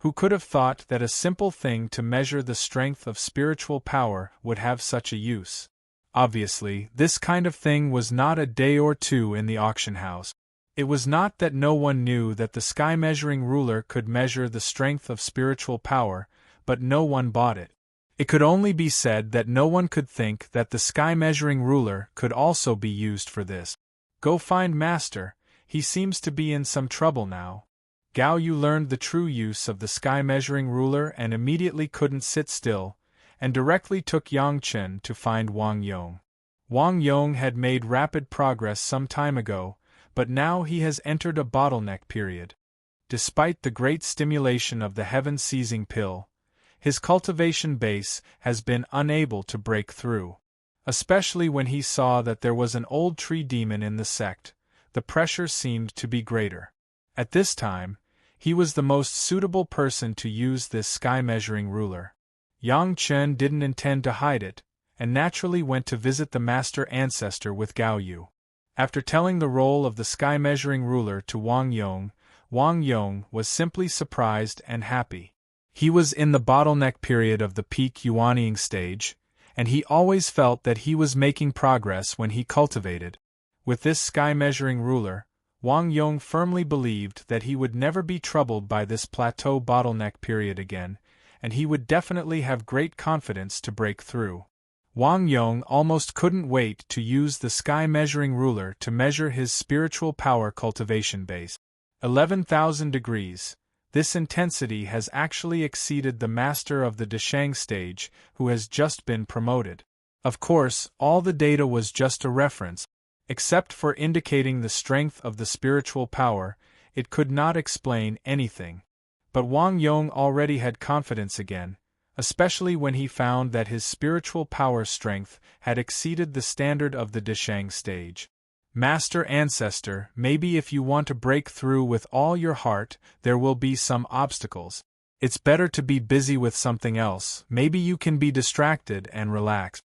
Who could have thought that a simple thing to measure the strength of spiritual power would have such a use? Obviously, this kind of thing was not a day or two in the auction house. It was not that no one knew that the sky measuring ruler could measure the strength of spiritual power, but no one bought it. It could only be said that no one could think that the sky measuring ruler could also be used for this. Go find Master, he seems to be in some trouble now. Gao Yu learned the true use of the sky measuring ruler and immediately couldn't sit still, and directly took Yang Chen to find Wang Yong. Wang Yong had made rapid progress some time ago, but now he has entered a bottleneck period. Despite the great stimulation of the heaven-seizing pill, his cultivation base has been unable to break through. Especially when he saw that there was an old tree demon in the sect, the pressure seemed to be greater. At this time, he was the most suitable person to use this sky-measuring ruler. Yang Chen didn't intend to hide it, and naturally went to visit the master ancestor with Gao Yu. After telling the role of the sky-measuring ruler to Wang Yong was simply surprised and happy. He was in the bottleneck period of the peak yuanying stage, and he always felt that he was making progress when he cultivated. With this sky-measuring ruler, Wang Yong firmly believed that he would never be troubled by this plateau bottleneck period again, and he would definitely have great confidence to break through. Wang Yong almost couldn't wait to use the sky-measuring ruler to measure his spiritual power cultivation base. 11,000 degrees. This intensity has actually exceeded the master of the Deshang stage, who has just been promoted. Of course, all the data was just a reference. Except for indicating the strength of the spiritual power, it could not explain anything. But Wang Yong already had confidence again, especially when he found that his spiritual power strength had exceeded the standard of the Deshang stage. Master Ancestor, maybe if you want to break through with all your heart, there will be some obstacles. It's better to be busy with something else. Maybe you can be distracted and relax.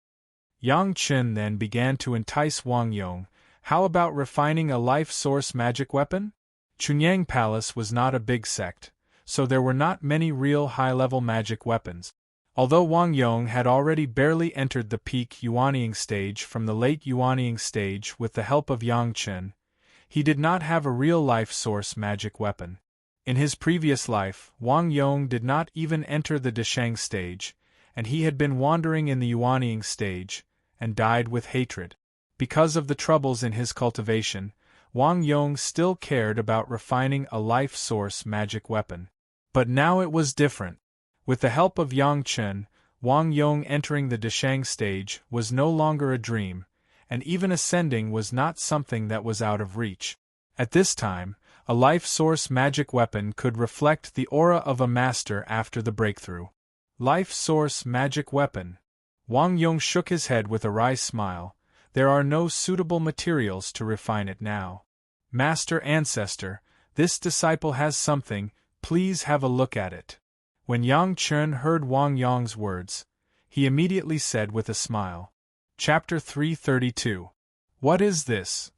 Yang Chen then began to entice Wang Yong. How about refining a life source magic weapon? Chunyang Palace was not a big sect, so there were not many real high-level magic weapons. Although Wang Yong had already barely entered the peak yuanying stage from the late yuanying stage with the help of Yang Chen, he did not have a real life source magic weapon. In his previous life, Wang Yong did not even enter the Deshang stage, and he had been wandering in the yuanying stage, and died with hatred. Because of the troubles in his cultivation, Wang Yong still cared about refining a life source magic weapon. But now it was different. With the help of Yang Chen, Wang Yong entering the Deshang stage was no longer a dream, and even ascending was not something that was out of reach. At this time, a life source magic weapon could reflect the aura of a master after the breakthrough. Life source magic weapon. Wang Yong shook his head with a wry smile. There are no suitable materials to refine it now. Master Ancestor, this disciple has something, please have a look at it. When Yang Chen heard Wang Yong's words, he immediately said with a smile. Chapter 332. What is this?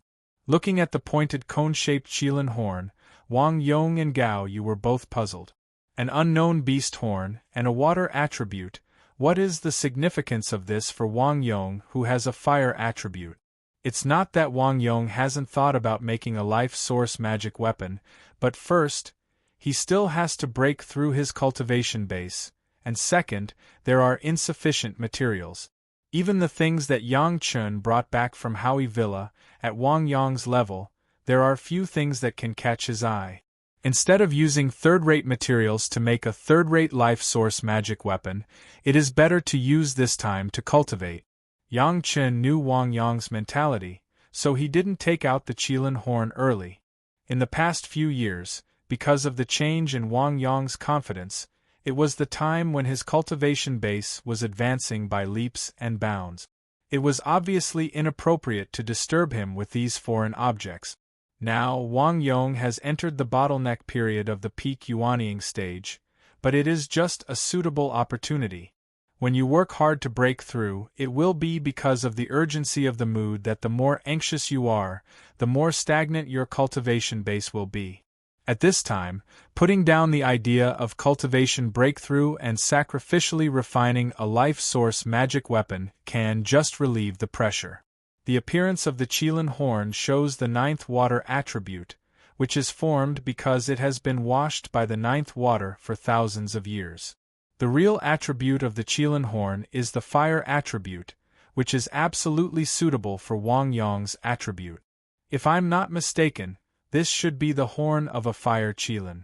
Looking at the pointed cone-shaped Qilin horn, Wang Yong and Gao Yu were both puzzled. An unknown beast horn, and a water attribute. What is the significance of this for Wang Yong, who has a fire attribute? It's not that Wang Yong hasn't thought about making a life source magic weapon, but first, he still has to break through his cultivation base, and second, there are insufficient materials. Even the things that Yang Chen brought back from Howie Villa, at Wang Yong's level, there are few things that can catch his eye. Instead of using third-rate materials to make a third-rate life source magic weapon, it is better to use this time to cultivate. Yang Chen knew Wang Yong's mentality, so he didn't take out the Qilin horn early. In the past few years, because of the change in Wang Yong's confidence, it was the time when his cultivation base was advancing by leaps and bounds. It was obviously inappropriate to disturb him with these foreign objects. Now Wang Yong has entered the bottleneck period of the peak yuanying stage, but it is just a suitable opportunity. When you work hard to break through, it will be because of the urgency of the mood that the more anxious you are, the more stagnant your cultivation base will be. At this time, putting down the idea of cultivation breakthrough and sacrificially refining a life source magic weapon can just relieve the pressure. The appearance of the Qilin horn shows the ninth water attribute, which is formed because it has been washed by the ninth water for thousands of years. The real attribute of the Qilin horn is the fire attribute, which is absolutely suitable for Wang Yong's attribute. If I'm not mistaken, this should be the horn of a fire Qilin.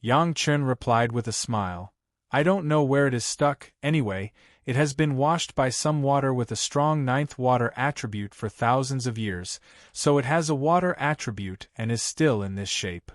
Yang Chen replied with a smile. I don't know where it is stuck, anyway, it has been washed by some water with a strong ninth water attribute for thousands of years, so it has a water attribute and is still in this shape.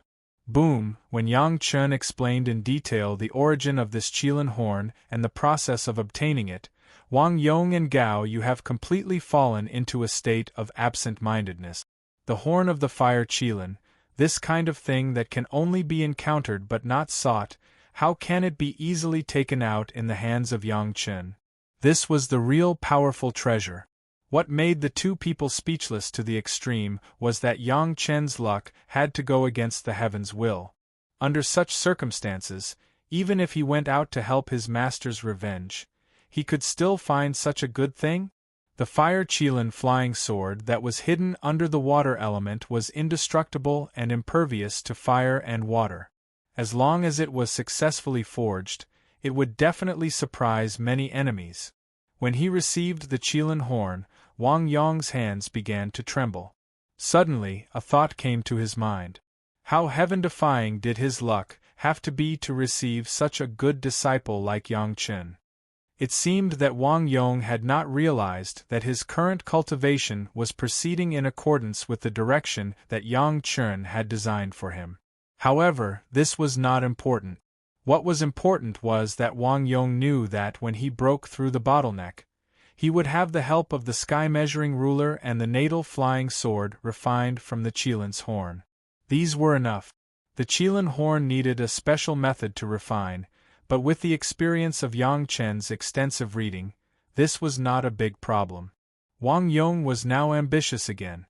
Boom! When Yang Chen explained in detail the origin of this Qilin horn and the process of obtaining it, Wang Yong and Gao Yu have completely fallen into a state of absent-mindedness. The horn of the fire Qilin, this kind of thing that can only be encountered but not sought, how can it be easily taken out in the hands of Yang Chen? This was the real powerful treasure. What made the two people speechless to the extreme was that Yang Chen's luck had to go against the heavens' will. Under such circumstances, Even if he went out to help his master's revenge, he could still find such a good thing? The fire Qilin flying sword that was hidden under the water element was indestructible and impervious to fire and water. As long as it was successfully forged, it would definitely surprise many enemies. When he received the Qilin horn, Wang Yong's hands began to tremble. Suddenly, a thought came to his mind. How heaven-defying did his luck have to be to receive such a good disciple like Yang Chen? It seemed that Wang Yong had not realized that his current cultivation was proceeding in accordance with the direction that Yang Chen had designed for him. However, this was not important. What was important was that Wang Yong knew that when he broke through the bottleneck, he would have the help of the sky-measuring ruler and the natal flying sword refined from the Qilin's horn. These were enough. The Qilin horn needed a special method to refine, but with the experience of Yang Chen's extensive reading, this was not a big problem. Wang Yong was now ambitious again.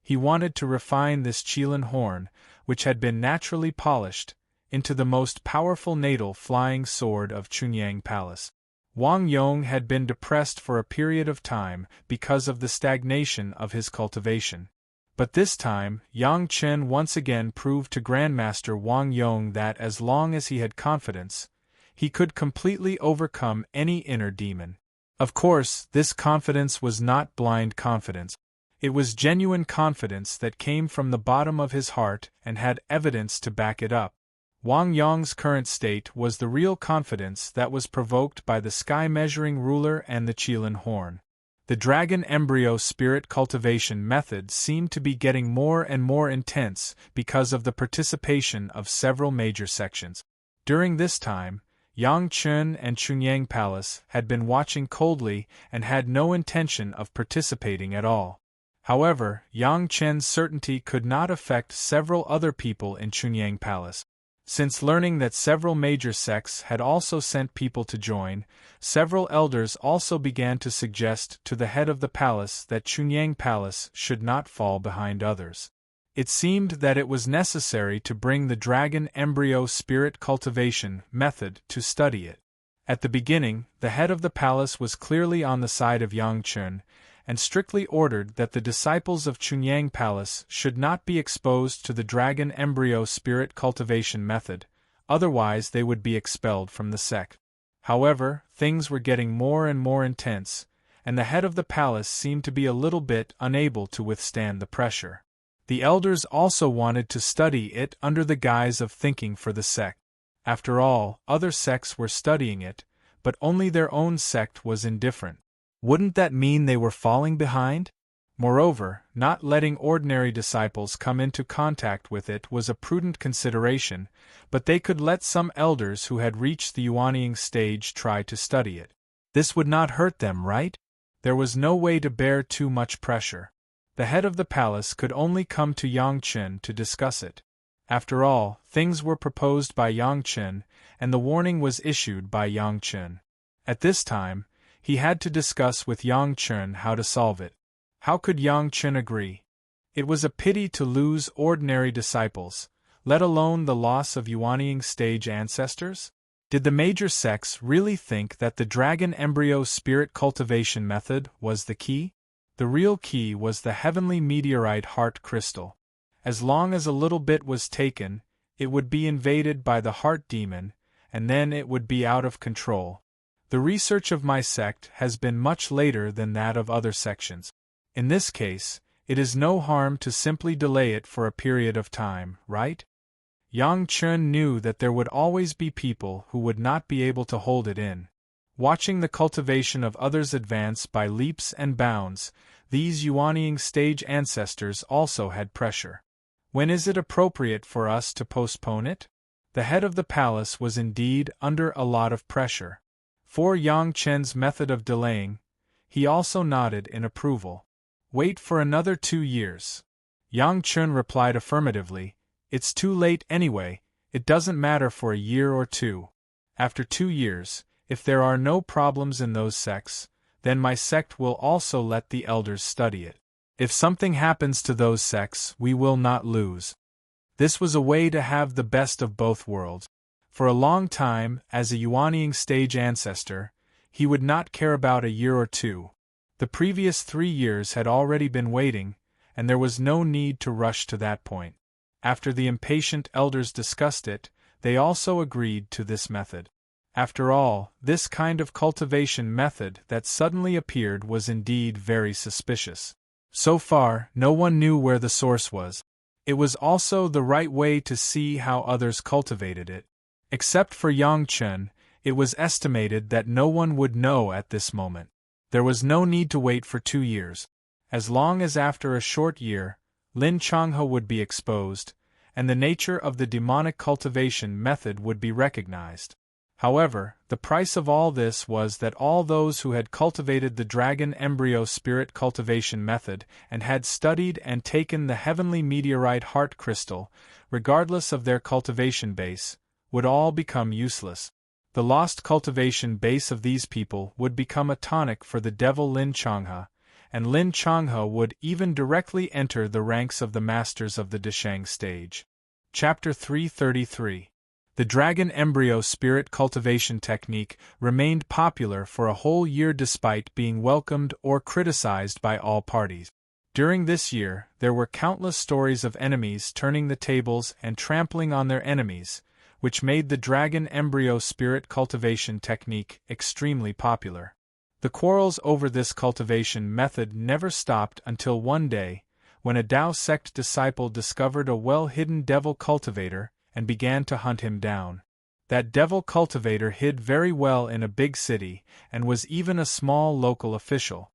He wanted to refine this Qilin horn, which had been naturally polished, into the most powerful natal flying sword of Chunyang Palace. Wang Yong had been depressed for a period of time because of the stagnation of his cultivation. But this time, Yang Chen once again proved to Grandmaster Wang Yong that as long as he had confidence, he could completely overcome any inner demon. Of course, this confidence was not blind confidence. It was genuine confidence that came from the bottom of his heart and had evidence to back it up. Wang Yong's current state was the real confidence that was provoked by the sky-measuring ruler and the Qilin horn. The dragon embryo spirit cultivation method seemed to be getting more and more intense because of the participation of several major sections. During this time, Yang Chen and Chunyang Palace had been watching coldly and had no intention of participating at all. However, Yang Chen's certainty could not affect several other people in Chunyang Palace. Since learning that several major sects had also sent people to join, several elders also began to suggest to the head of the palace that Chunyang Palace should not fall behind others. It seemed that it was necessary to bring the dragon embryo spirit cultivation method to study it. At the beginning, the head of the palace was clearly on the side of Yang Chen, and strictly ordered that the disciples of Chunyang Palace should not be exposed to the dragon embryo spirit cultivation method, otherwise they would be expelled from the sect. However, things were getting more and more intense, and the head of the palace seemed to be a little bit unable to withstand the pressure. The elders also wanted to study it under the guise of thinking for the sect. After all, other sects were studying it, but only their own sect was indifferent. Wouldn't that mean they were falling behind? Moreover, not letting ordinary disciples come into contact with it was a prudent consideration, but they could let some elders who had reached the Yuanying stage try to study it. This would not hurt them, right? There was no way to bear too much pressure. The head of the palace could only come to Yang Chen to discuss it. After all, things were proposed by Yang Chen, and the warning was issued by Yang Chen. At this time, he had to discuss with Yang Chen how to solve it. How could Yang Chen agree? It was a pity to lose ordinary disciples, let alone the loss of Yuanying stage ancestors? Did the major sects really think that the dragon embryo spirit cultivation method was the key? The real key was the heavenly meteorite heart crystal. As long as a little bit was taken, it would be invaded by the heart demon, and then it would be out of control. The research of my sect has been much later than that of other sections. In this case, it is no harm to simply delay it for a period of time, right? Yang Chen knew that there would always be people who would not be able to hold it in. Watching the cultivation of others advance by leaps and bounds, these Yuanying stage ancestors also had pressure. When is it appropriate for us to postpone it? The head of the palace was indeed under a lot of pressure. For Yang Chen's method of delaying, he also nodded in approval. Wait for another 2 years. Yang Chen replied affirmatively. It's too late anyway, it doesn't matter for a year or two. After 2 years, if there are no problems in those sects, then my sect will also let the elders study it. If something happens to those sects, we will not lose. This was a way to have the best of both worlds. For a long time, as a Yuanying stage ancestor, he would not care about a year or two. The previous 3 years had already been waiting, and there was no need to rush to that point. After the impatient elders discussed it, they also agreed to this method. After all, this kind of cultivation method that suddenly appeared was indeed very suspicious. So far, no one knew where the source was. It was also the right way to see how others cultivated it. Except for Yang Chen, it was estimated that no one would know at this moment. There was no need to wait for 2 years. As long as after a short year, Lin Changhe would be exposed, and the nature of the demonic cultivation method would be recognized. However, the price of all this was that all those who had cultivated the dragon embryo spirit cultivation method and had studied and taken the heavenly meteorite heart crystal, regardless of their cultivation base, would all become useless. The lost cultivation base of these people would become a tonic for the devil Lin Changhe, and Lin Changhe would even directly enter the ranks of the masters of the Deshang stage. Chapter 333. The dragon embryo spirit cultivation technique remained popular for a whole year despite being welcomed or criticized by all parties. During this year, there were countless stories of enemies turning the tables and trampling on their enemies, which made the dragon embryo spirit cultivation technique extremely popular. The quarrels over this cultivation method never stopped until one day, when a Tao sect disciple discovered a well-hidden devil cultivator and began to hunt him down. That devil cultivator hid very well in a big city and was even a small local official.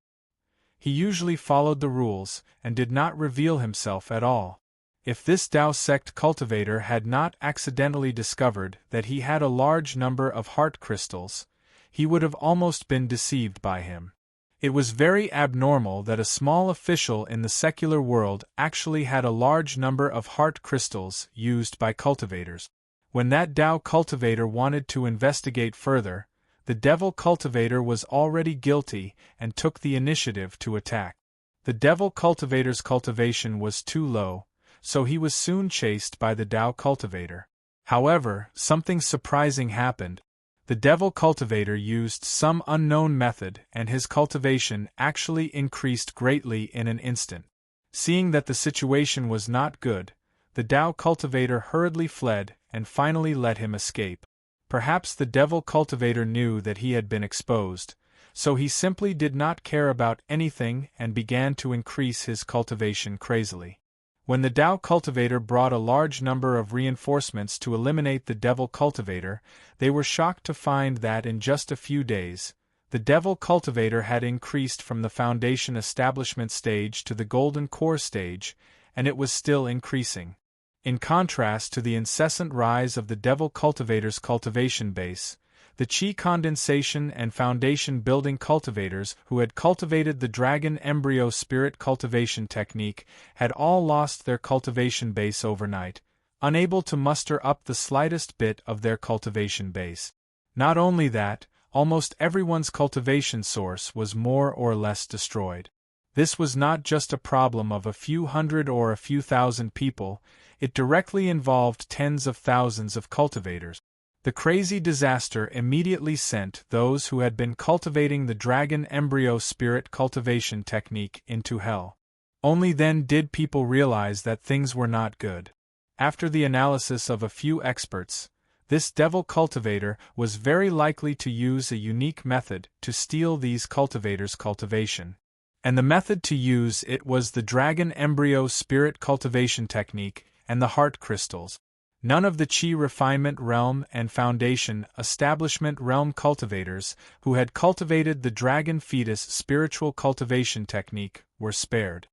He usually followed the rules and did not reveal himself at all. If this Tao sect cultivator had not accidentally discovered that he had a large number of heart crystals, he would have almost been deceived by him. It was very abnormal that a small official in the secular world actually had a large number of heart crystals used by cultivators. When that Tao cultivator wanted to investigate further, the devil cultivator was already guilty and took the initiative to attack. The devil cultivator's cultivation was too low, so he was soon chased by the Tao cultivator. However, something surprising happened. The devil cultivator used some unknown method and his cultivation actually increased greatly in an instant. Seeing that the situation was not good, the Tao cultivator hurriedly fled and finally let him escape. Perhaps the devil cultivator knew that he had been exposed, so he simply did not care about anything and began to increase his cultivation crazily. When the Tao cultivator brought a large number of reinforcements to eliminate the devil cultivator, they were shocked to find that in just a few days, the devil cultivator had increased from the foundation establishment stage to the golden core stage, and it was still increasing. In contrast to the incessant rise of the devil cultivator's cultivation base, the Qi condensation and foundation building cultivators who had cultivated the dragon embryo spirit cultivation technique had all lost their cultivation base overnight, unable to muster up the slightest bit of their cultivation base. Not only that, almost everyone's cultivation source was more or less destroyed. This was not just a problem of a few hundred or a few thousand people, it directly involved tens of thousands of cultivators. The crazy disaster immediately sent those who had been cultivating the dragon embryo spirit cultivation technique into hell. Only then did people realize that things were not good. After the analysis of a few experts, this devil cultivator was very likely to use a unique method to steal these cultivators' cultivation. And the method to use it was the dragon embryo spirit cultivation technique and the heart crystals. None of the Qi refinement realm and foundation establishment realm cultivators who had cultivated the dragon fetus spiritual cultivation technique were spared.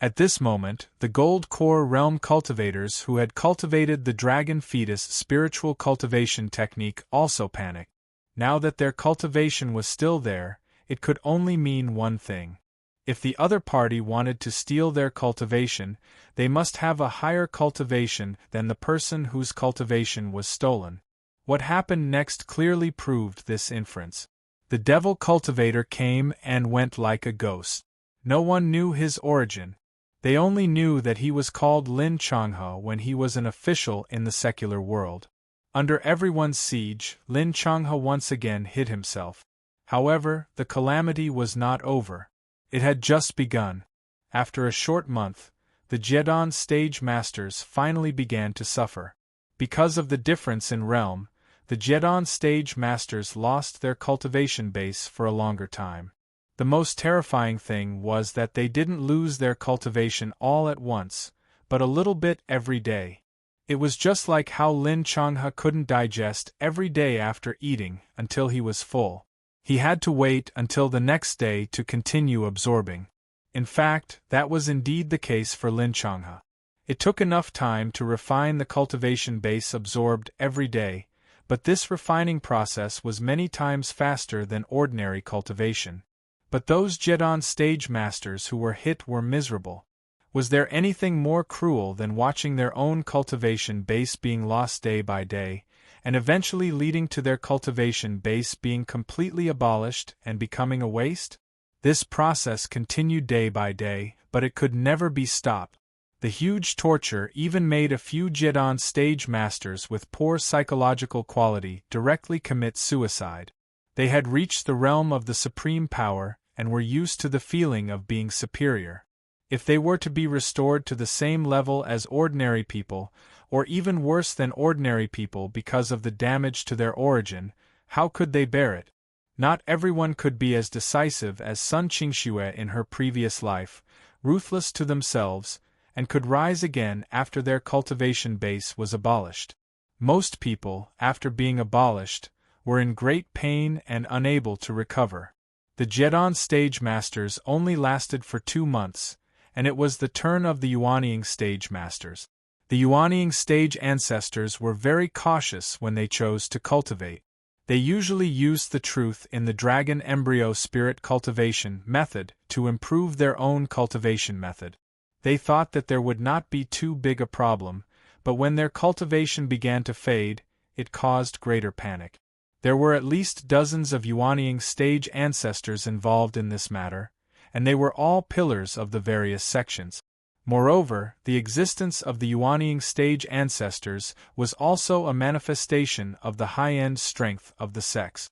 At this moment, the gold core realm cultivators who had cultivated the dragon fetus spiritual cultivation technique also panicked. Now that their cultivation was still there, it could only mean one thing. If the other party wanted to steal their cultivation, they must have a higher cultivation than the person whose cultivation was stolen. What happened next clearly proved this inference. The devil cultivator came and went like a ghost. No one knew his origin. They only knew that he was called Lin Changhe when he was an official in the secular world. Under everyone's siege, Lin Changhe once again hid himself. However, the calamity was not over. It had just begun. After a short month, the Jedan stage masters finally began to suffer. Because of the difference in realm, the Jedan stage masters lost their cultivation base for a longer time. The most terrifying thing was that they didn't lose their cultivation all at once, but a little bit every day. It was just like how Lin Changhe couldn't digest every day after eating until he was full. He had to wait until the next day to continue absorbing. In fact, that was indeed the case for Lin Changhe. It took enough time to refine the cultivation base absorbed every day, but this refining process was many times faster than ordinary cultivation. But those Jedan stage masters who were hit were miserable. Was there anything more cruel than watching their own cultivation base being lost day by day, and eventually leading to their cultivation base being completely abolished and becoming a waste? This process continued day by day, but it could never be stopped. The huge torture even made a few Jedan stage masters with poor psychological quality directly commit suicide. They had reached the realm of the supreme power and were used to the feeling of being superior. If they were to be restored to the same level as ordinary people, or even worse than ordinary people because of the damage to their origin, how could they bear it? Not everyone could be as decisive as Sun Qingxue in her previous life, ruthless to themselves, and could rise again after their cultivation base was abolished. Most people, after being abolished, were in great pain and unable to recover. The Jedan stage masters only lasted for 2 months, and it was the turn of the Yuanying stage masters. The Yuanying stage ancestors were very cautious when they chose to cultivate. They usually used the truth in the dragon embryo spirit cultivation method to improve their own cultivation method. They thought that there would not be too big a problem, but when their cultivation began to fade, it caused greater panic. There were at least dozens of Yuanying stage ancestors involved in this matter, and they were all pillars of the various sections. Moreover, the existence of the Yuanying stage ancestors was also a manifestation of the high-end strength of the sects.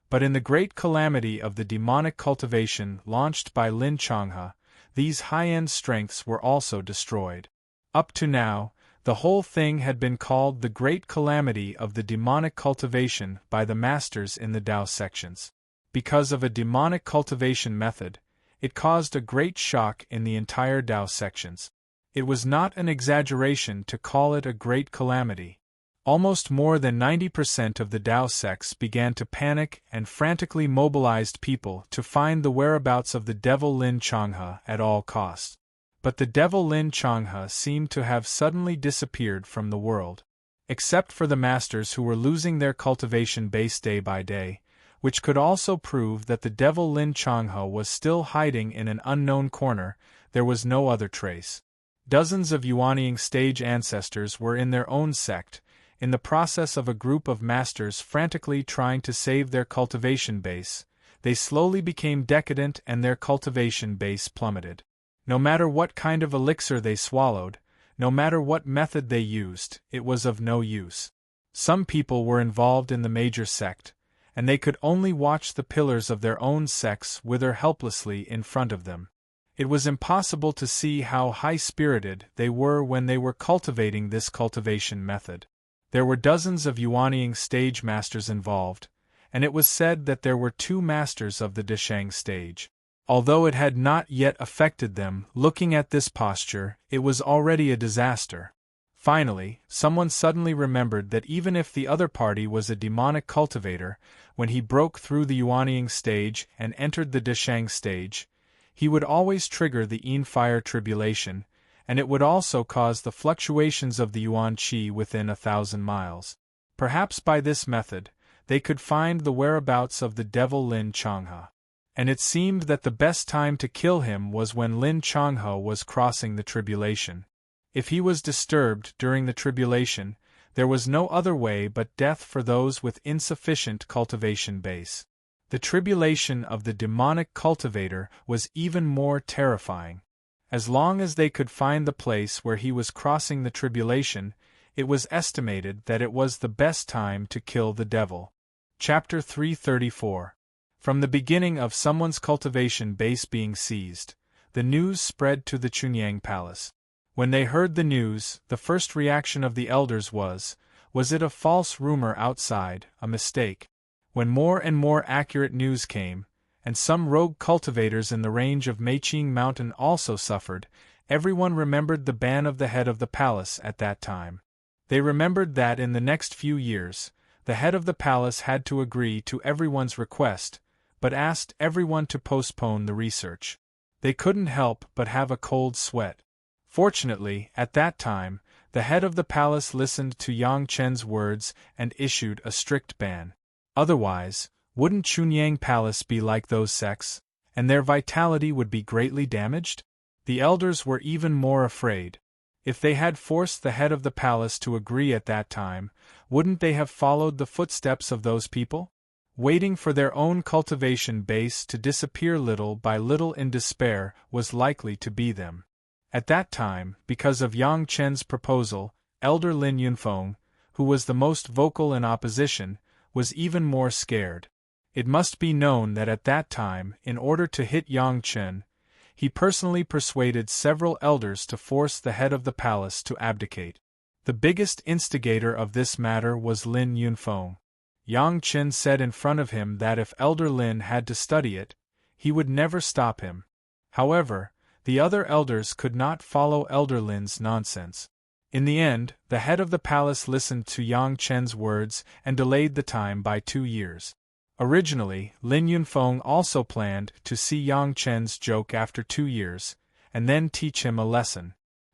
But in the great calamity of the demonic cultivation launched by Lin Changhe, these high-end strengths were also destroyed. Up to now, the whole thing had been called the great calamity of the demonic cultivation by the masters in the Tao sections. Because of a demonic cultivation method, it caused a great shock in the entire Tao sections. It was not an exaggeration to call it a great calamity. Almost more than 90% of the Tao sects began to panic and frantically mobilized people to find the whereabouts of the devil Lin Changhe at all costs. But the devil Lin Changhe seemed to have suddenly disappeared from the world. Except for the masters who were losing their cultivation base day by day, which could also prove that the devil Lin Changhe was still hiding in an unknown corner, there was no other trace. Dozens of Yuanying stage ancestors were in their own sect, in the process of a group of masters frantically trying to save their cultivation base. They slowly became decadent and their cultivation base plummeted. No matter what kind of elixir they swallowed, no matter what method they used, it was of no use. Some people were involved in the major sect, and they could only watch the pillars of their own sects wither helplessly in front of them. It was impossible to see how high-spirited they were when they were cultivating this cultivation method. There were dozens of Yuanying stage masters involved, and it was said that there were 2 masters of the Deshang stage. Although it had not yet affected them, looking at this posture, it was already a disaster. Finally, someone suddenly remembered that even if the other party was a demonic cultivator, when he broke through the Yuanying stage and entered the Deshang stage, he would always trigger the Yin fire tribulation, and it would also cause the fluctuations of the Yuan Qi within 1,000 miles. Perhaps by this method, they could find the whereabouts of the devil Lin Changhe. And it seemed that the best time to kill him was when Lin Changhe was crossing the tribulation. If he was disturbed during the tribulation, there was no other way but death for those with insufficient cultivation base. The tribulation of the demonic cultivator was even more terrifying. As long as they could find the place where he was crossing the tribulation, it was estimated that it was the best time to kill the devil. Chapter 334. From the beginning of someone's cultivation base being seized, the news spread to the Chunyang Palace. When they heard the news, the first reaction of the elders was it a false rumor outside, a mistake? When more and more accurate news came, and some rogue cultivators in the range of Meiqing Mountain also suffered, everyone remembered the ban of the head of the palace at that time. They remembered that in the next few years, the head of the palace had to agree to everyone's request, but asked everyone to postpone the research. They couldn't help but have a cold sweat. Fortunately, at that time, the head of the palace listened to Yang Chen's words and issued a strict ban. Otherwise, wouldn't Chunyang Palace be like those sects, and their vitality would be greatly damaged? The elders were even more afraid. If they had forced the head of the palace to agree at that time, wouldn't they have followed the footsteps of those people? Waiting for their own cultivation base to disappear little by little in despair was likely to be them. At that time, because of Yang Chen's proposal, Elder Lin Yunfeng, who was the most vocal in opposition, was even more scared. It must be known that at that time, in order to hit Yang Chen, he personally persuaded several elders to force the head of the palace to abdicate. The biggest instigator of this matter was Lin Yunfeng. Yang Chen said in front of him that if Elder Lin had to study it, he would never stop him. However, the other elders could not follow Elder Lin's nonsense. In the end, the head of the palace listened to Yang Chen's words and delayed the time by 2 years. Originally, Lin Yunfeng also planned to see Yang Chen's joke after 2 years, and then teach him a lesson.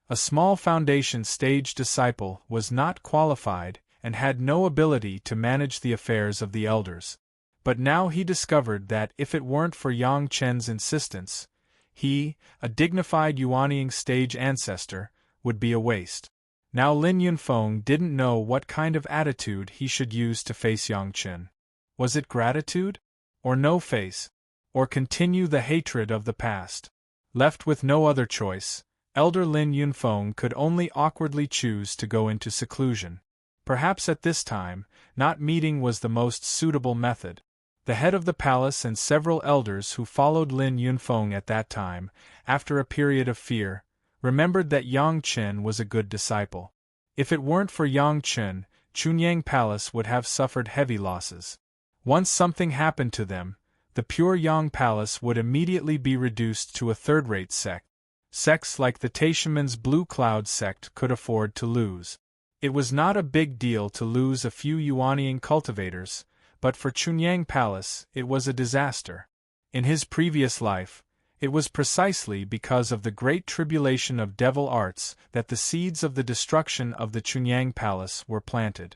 A small foundation stage disciple was not qualified and had no ability to manage the affairs of the elders. But now he discovered that if it weren't for Yang Chen's insistence, he, a dignified Yuanying stage ancestor, would be a waste. Now Lin Yunfeng didn't know what kind of attitude he should use to face Yang Chen. Was it gratitude? Or no face? Or continue the hatred of the past? Left with no other choice, Elder Lin Yunfeng could only awkwardly choose to go into seclusion. Perhaps at this time, not meeting was the most suitable method. The head of the palace and several elders who followed Lin Yunfeng at that time, after a period of fear, remembered that Yang Chen was a good disciple. If it weren't for Yang Chen, Chunyang Palace would have suffered heavy losses. Once something happened to them, the pure Yang Palace would immediately be reduced to a third-rate sect. Sects like the Taishaman's Blue Cloud sect could afford to lose. It was not a big deal to lose a few Yuanying cultivators, but for Chunyang Palace, it was a disaster. In his previous life, it was precisely because of the great tribulation of devil arts that the seeds of the destruction of the Chunyang Palace were planted.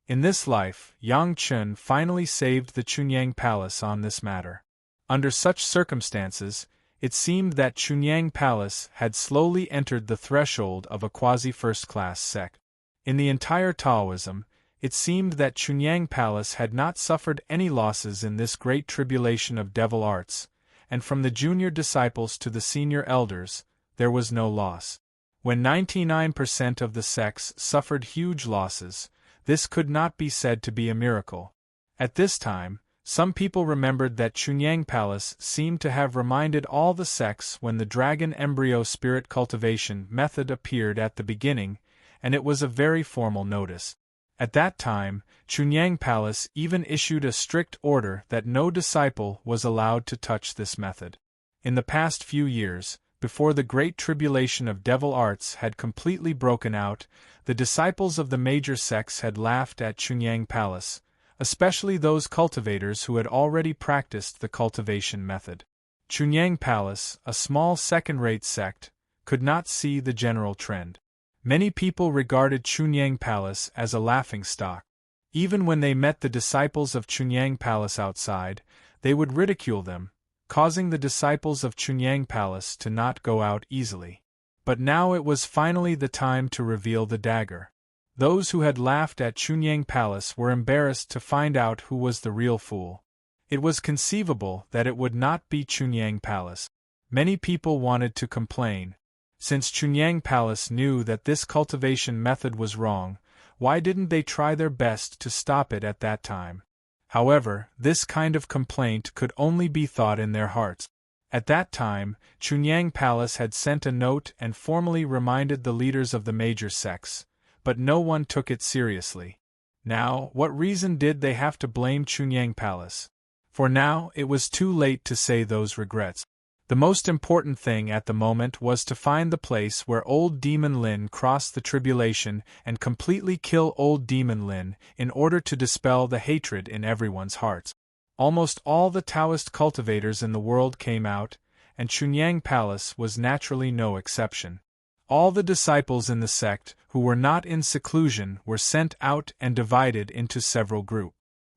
In this life, Yang Chen finally saved the Chunyang Palace on this matter. Under such circumstances, it seemed that Chunyang Palace had slowly entered the threshold of a quasi-first-class sect. In the entire Taoism, it seemed that Chunyang Palace had not suffered any losses in this great tribulation of devil arts, and from the junior disciples to the senior elders, there was no loss. When 99% of the sects suffered huge losses, this could not be said to be a miracle. At this time, some people remembered that Chunyang Palace seemed to have reminded all the sects when the dragon embryo spirit cultivation method appeared at the beginning, and it was a very formal notice. At that time, Chunyang Palace even issued a strict order that no disciple was allowed to touch this method. In the past few years, before the great tribulation of devil arts had completely broken out, the disciples of the major sects had laughed at Chunyang Palace, especially those cultivators who had already practiced the cultivation method. Chunyang Palace, a small second-rate sect, could not see the general trend. Many people regarded Chunyang Palace as a laughingstock. Even when they met the disciples of Chunyang Palace outside, they would ridicule them, causing the disciples of Chunyang Palace to not go out easily. But now it was finally the time to reveal the dagger. Those who had laughed at Chunyang Palace were embarrassed to find out who was the real fool. It was conceivable that it would not be Chunyang Palace. Many people wanted to complain. Since Chunyang Palace knew that this cultivation method was wrong, Why didn't they try their best to stop it at that time? However, this kind of complaint could only be thought in their hearts. At that time, Chunyang Palace had sent a note and formally reminded the leaders of the major sects, but no one took it seriously. Now, what reason did they have to blame Chunyang Palace? For now, it was too late to say those regrets. The most important thing at the moment was to find the place where old Demon Lin crossed the tribulation and completely kill old Demon Lin in order to dispel the hatred in everyone's hearts. Almost all the Taoist cultivators in the world came out, and Chunyang Palace was naturally no exception. All the disciples in the sect who were not in seclusion were sent out and divided into several groups.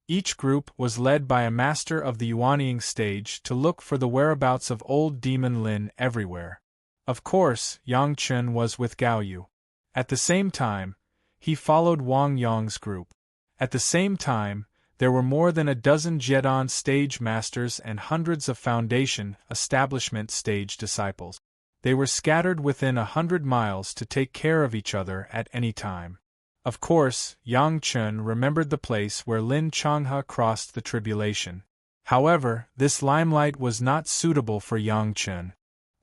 Each group was led by a master of the Yuanying stage to look for the whereabouts of old Demon Lin everywhere. Of course, Yang Chen was with Gao Yu. At the same time, he followed Wang Yong's group. At the same time, there were more than a dozen Zhedan stage masters and hundreds of foundation, establishment stage disciples. They were scattered within 100 miles to take care of each other at any time. Of course, Yang Chen remembered the place where Lin Changhe crossed the tribulation. However, this limelight was not suitable for Yang Chen.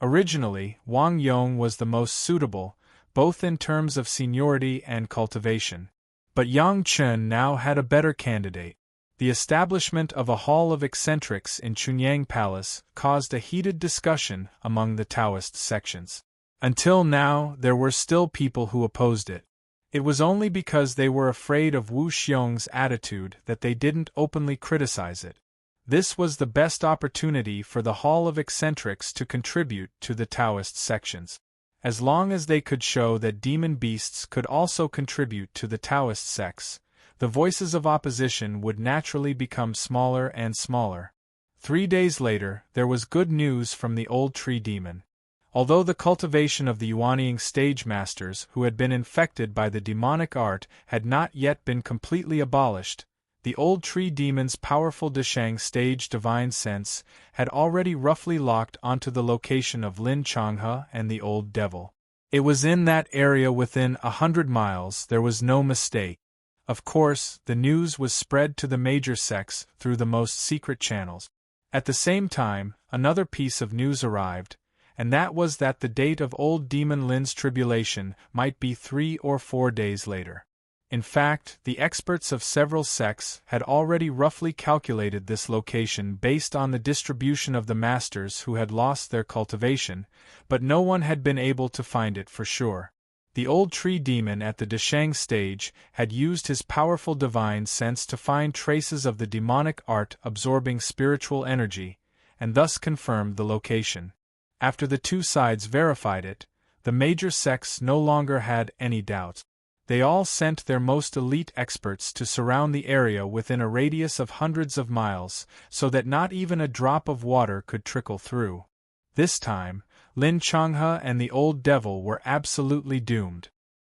Originally, Wang Yong was the most suitable, both in terms of seniority and cultivation. But Yang Chen now had a better candidate. The establishment of a hall of eccentrics in Chunyang Palace caused a heated discussion among the Taoist sections. Until now, there were still people who opposed it. It was only because they were afraid of Wu Xiong's attitude that they didn't openly criticize it. This was the best opportunity for the Hall of Eccentrics to contribute to the Taoist sections. As long as they could show that demon beasts could also contribute to the Taoist sects, the voices of opposition would naturally become smaller and smaller. 3 days later, there was good news from the old tree demon. Although the cultivation of the Yuanying stage masters who had been infected by the demonic art had not yet been completely abolished, the old tree demon's powerful Deshang stage divine sense had already roughly locked onto the location of Lin Changhe and the old devil. It was in that area within 100 miles, there was no mistake. Of course, the news was spread to the major sects through the most secret channels. At the same time, another piece of news arrived, and that was that the date of old Demon Lin's tribulation might be 3 or 4 days later. In fact, the experts of several sects had already roughly calculated this location based on the distribution of the masters who had lost their cultivation, but no one had been able to find it for sure. The old tree demon at the Deshang stage had used his powerful divine sense to find traces of the demonic art absorbing spiritual energy, and thus confirmed the location. After the two sides verified it, the major sects no longer had any doubts. They all sent their most elite experts to surround the area within a radius of hundreds of miles, so that not even a drop of water could trickle through. This time, Lin Changhe and the old devil were absolutely doomed.